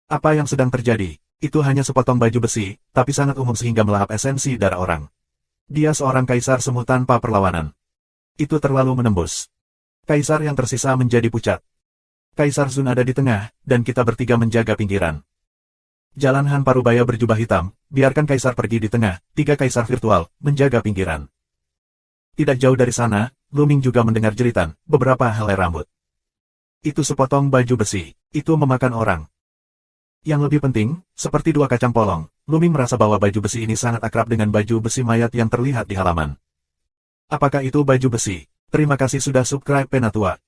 Apa yang sedang terjadi? Itu hanya sepotong baju besi, tapi sangat umum sehingga melahap esensi darah orang. Dia seorang kaisar semu tanpa perlawanan. Itu terlalu menembus. Kaisar yang tersisa menjadi pucat. Kaisar Zun ada di tengah, dan kita bertiga menjaga pinggiran. Jalan Han parubaya berjubah hitam, biarkan kaisar pergi di tengah, 3 kaisar virtual, menjaga pinggiran. Tidak jauh dari sana, Lu Ming juga mendengar jeritan, beberapa helai rambut. Itu sepotong baju besi, itu memakan orang. Yang lebih penting, seperti 2 kacang polong, Lu Ming merasa bahwa baju besi ini sangat akrab dengan baju besi mayat yang terlihat di halaman. Apakah itu baju besi? Terima kasih sudah subscribe Penatua.